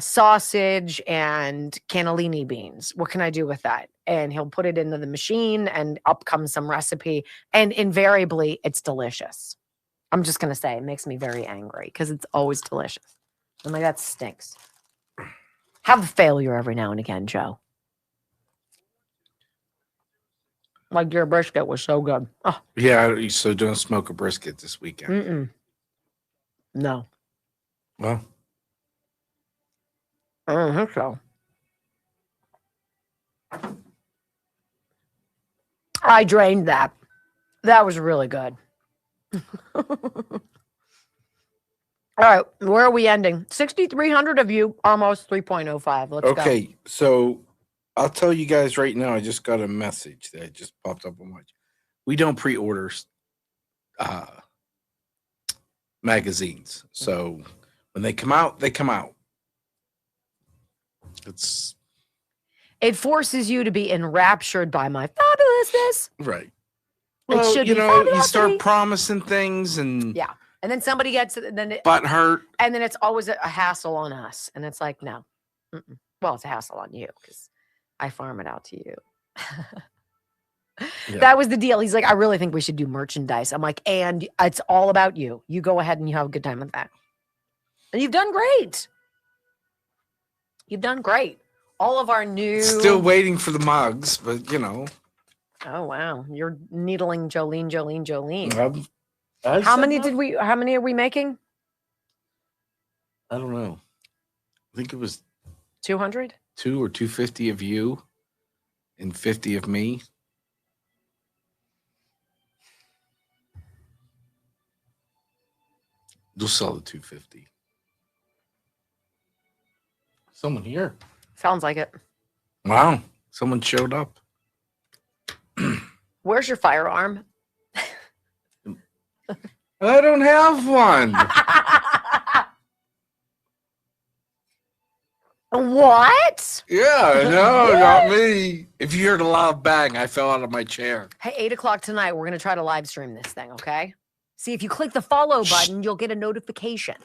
Speaker 2: sausage, and cannellini beans. What can I do with that? And he'll put it into the machine and up comes some recipe. And invariably, it's delicious. I'm just going to say it makes me very angry because it's always delicious. I'm like, that stinks. Have a failure every now and again, Joe. Like your brisket was so good. Oh.
Speaker 1: Yeah, so don't smoke a brisket this weekend.
Speaker 2: No.
Speaker 1: Well,
Speaker 2: I don't think so. I drained that. That was really good. All right, where are we ending? 6,300 of you, almost 3.05. Let's go.
Speaker 1: Okay, so I'll tell you guys right now, I just got a message that just popped up on my. We don't pre-order magazines. So when they come out, they come out.
Speaker 2: It forces you to be enraptured by my fabulousness.
Speaker 1: Right.
Speaker 2: It
Speaker 1: Well,
Speaker 2: should
Speaker 1: you
Speaker 2: be
Speaker 1: know, you
Speaker 2: fabulosity.
Speaker 1: start promising things and
Speaker 2: Yeah. And then somebody gets it, and then
Speaker 1: butt hurt.
Speaker 2: And then it's always a hassle on us. And it's like, no. Well, it's a hassle on you because I farm it out to you.
Speaker 1: Yeah.
Speaker 2: That was the deal. He's like, I really think we should do merchandise. I'm like, and it's all about you. You go ahead and you have a good time with that. And you've done great. You've done great. All of our new.
Speaker 1: Still waiting for the mugs, but you know.
Speaker 2: Oh, wow. You're needling Jolene.
Speaker 1: How
Speaker 2: many are we making?
Speaker 1: I don't know. I think it was
Speaker 2: 200?
Speaker 1: 2 or 250 of you and 50 of me. You'll sell the 250. Someone here.
Speaker 2: Sounds like it.
Speaker 1: Wow. Someone showed up.
Speaker 2: Where's your firearm?
Speaker 1: I don't have one.
Speaker 2: What?
Speaker 1: Yeah, no, not me. If you heard a loud bang, I fell out of my chair.
Speaker 2: Hey, 8 o'clock tonight, we're going to try to live stream this thing, okay? See, if you click the follow button, you'll get a notification.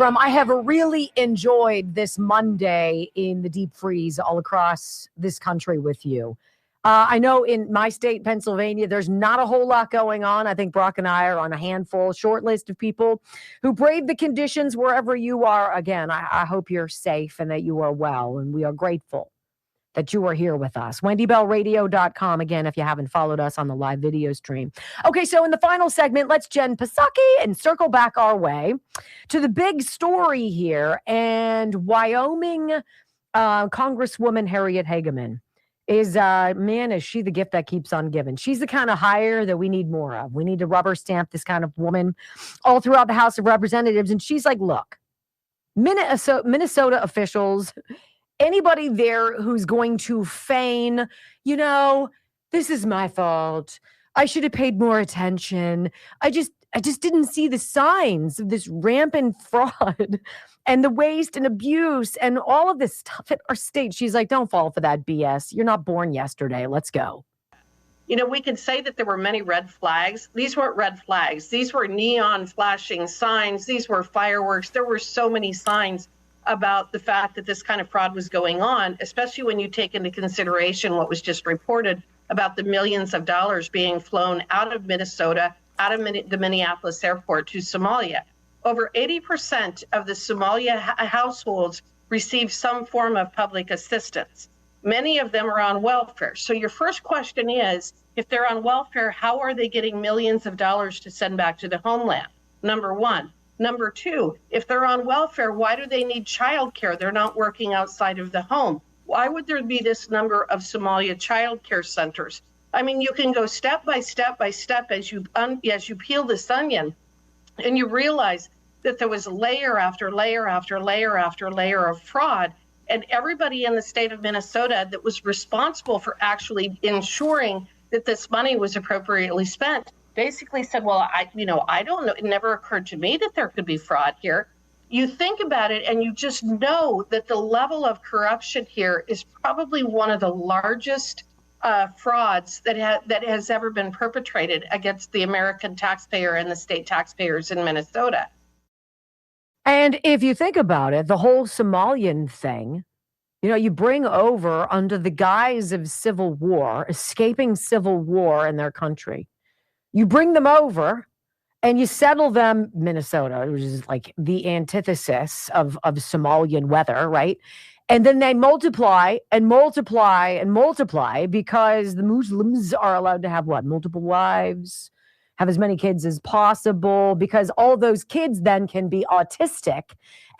Speaker 2: I have really enjoyed this Monday in the deep freeze all across this country with you. I know in my state, Pennsylvania, there's not a whole lot going on. I think Brock and I are on a short list of people who brave the conditions wherever you are. Again, I hope you're safe and that you are well, and we are grateful that you are here with us. WendyBellRadio.com, again, if you haven't followed us on the live video stream. Okay, so in the final segment, let's Jen Psaki and circle back our way to the big story here and Wyoming Congresswoman Harriet Hageman is, man, is she the gift that keeps on giving. She's the kind of hire that we need more of. We need to rubber stamp this kind of woman all throughout the House of Representatives. And she's like, look, Minnesota officials, anybody there who's going to feign, this is my fault. I should have paid more attention. I just didn't see the signs of this rampant fraud and the waste and abuse and all of this stuff at our state. She's like, don't fall for that BS. You're not born yesterday. Let's go.
Speaker 14: We could say that there were many red flags. These weren't red flags. These were neon flashing signs. These were fireworks. There were so many signs about the fact that this kind of fraud was going on, especially when you take into consideration what was just reported about the millions of dollars being flown out of Minnesota, out of the Minneapolis airport to Somalia. Over 80% of the Somalia households receive some form of public assistance. Many of them are on welfare. So your first question is, if they're on welfare, how are they getting millions of dollars to send back to the homeland? Number one. Number two, if they're on welfare, why do they need childcare? They're not working outside of the home. Why would there be this number of Somalia childcare centers? I mean, you can go step by step by step as you peel this onion, and you realize that there was layer after layer after layer after layer of fraud. And everybody in the state of Minnesota that was responsible for actually ensuring that this money was appropriately spent basically said, well, I don't know. It never occurred to me that there could be fraud here. You think about it and you just know that the level of corruption here is probably one of the largest frauds that has ever been perpetrated against the American taxpayer and the state taxpayers in Minnesota.
Speaker 2: And if you think about it, the whole Somalian thing, you bring over under the guise of civil war, escaping civil war in their country. You bring them over and you settle them, Minnesota, which is like the antithesis of Somalian weather, right? And then they multiply and multiply and multiply because the Muslims are allowed to have what? Multiple wives, have as many kids as possible, because all those kids then can be autistic.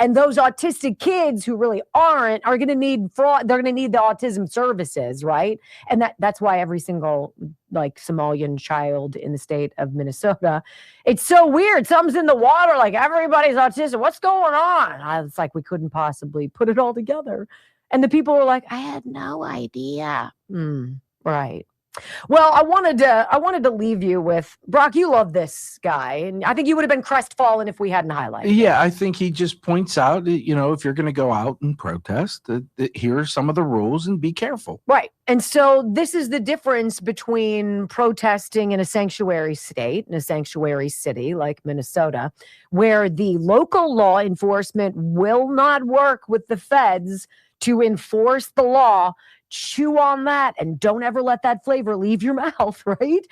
Speaker 2: And those autistic kids who really are going to need fraud. They're going to need the autism services, right? And that's why every single Somalian child in the state of Minnesota, it's so weird. Something's in the water, like everybody's autistic. What's going on? It's like we couldn't possibly put it all together. And the people were like, I had no idea. Right. Well, I wanted to leave you with, Brock, you love this guy, and I think you would have been crestfallen if we hadn't highlighted it.
Speaker 1: Yeah, I think he just points out, if you're going to go out and protest, that here are some of the rules and be careful.
Speaker 2: Right. And so this is the difference between protesting in a sanctuary state, in a sanctuary city like Minnesota, where the local law enforcement will not work with the feds to enforce the law. Chew on that and don't ever let that flavor leave your mouth, right?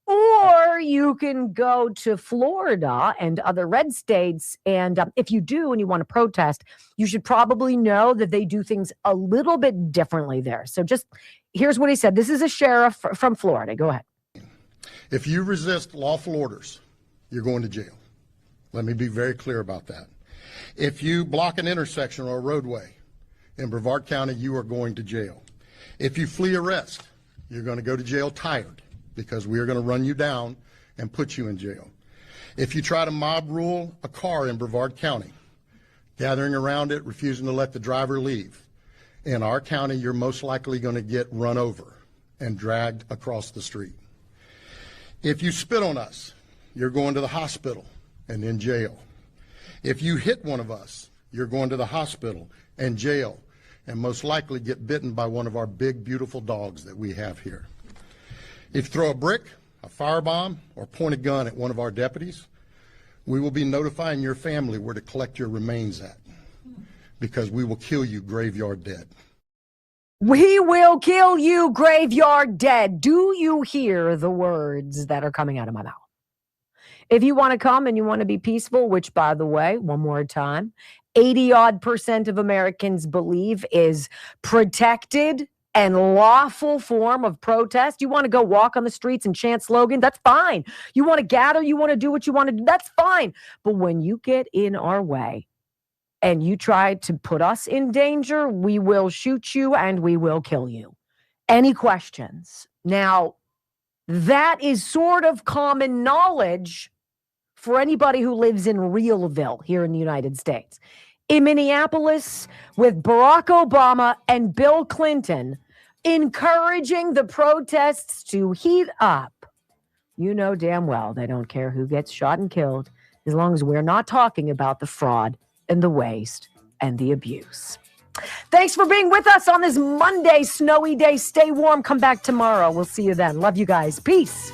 Speaker 2: Or you can go to Florida and other red states. And if you do and you want to protest, you should probably know that they do things a little bit differently there. So just here's what he said. This is a sheriff from Florida. Go ahead.
Speaker 16: If you resist lawful orders, you're going to jail. Let me be very clear about that. If you block an intersection or a roadway in Brevard County, you are going to jail. If you flee arrest, you're going to go to jail tired because we are going to run you down and put you in jail. If you try to mob rule a car in Brevard County, gathering around it, refusing to let the driver leave, in our county, you're most likely going to get run over and dragged across the street. If you spit on us, you're going to the hospital and in jail. If you hit one of us, you're going to the hospital and jail, and most likely get bitten by one of our big, beautiful dogs that we have here. If you throw a brick, a firebomb, or point a gun at one of our deputies, we will be notifying your family where to collect your remains at, because we will kill you graveyard dead.
Speaker 2: We will kill you graveyard dead. Do you hear the words that are coming out of my mouth? If you want to come and you want to be peaceful, which, by the way, one more time, 80% of Americans believe is protected and lawful form of protest. You want to go walk on the streets and chant slogans? That's fine. You want to gather, you want to do what you want to do? That's fine. But when you get in our way and you try to put us in danger, we will shoot you and we will kill you. any questions. Now, that is sort of common knowledge for anybody who lives in Realville here in the United States. In Minneapolis, with Barack Obama and Bill Clinton encouraging the protests to heat up, you know damn well they don't care who gets shot and killed as long as we're not talking about the fraud and the waste and the abuse. Thanks for being with us on this Monday, snowy day. Stay warm. Come back tomorrow. We'll see you then. Love you guys. Peace.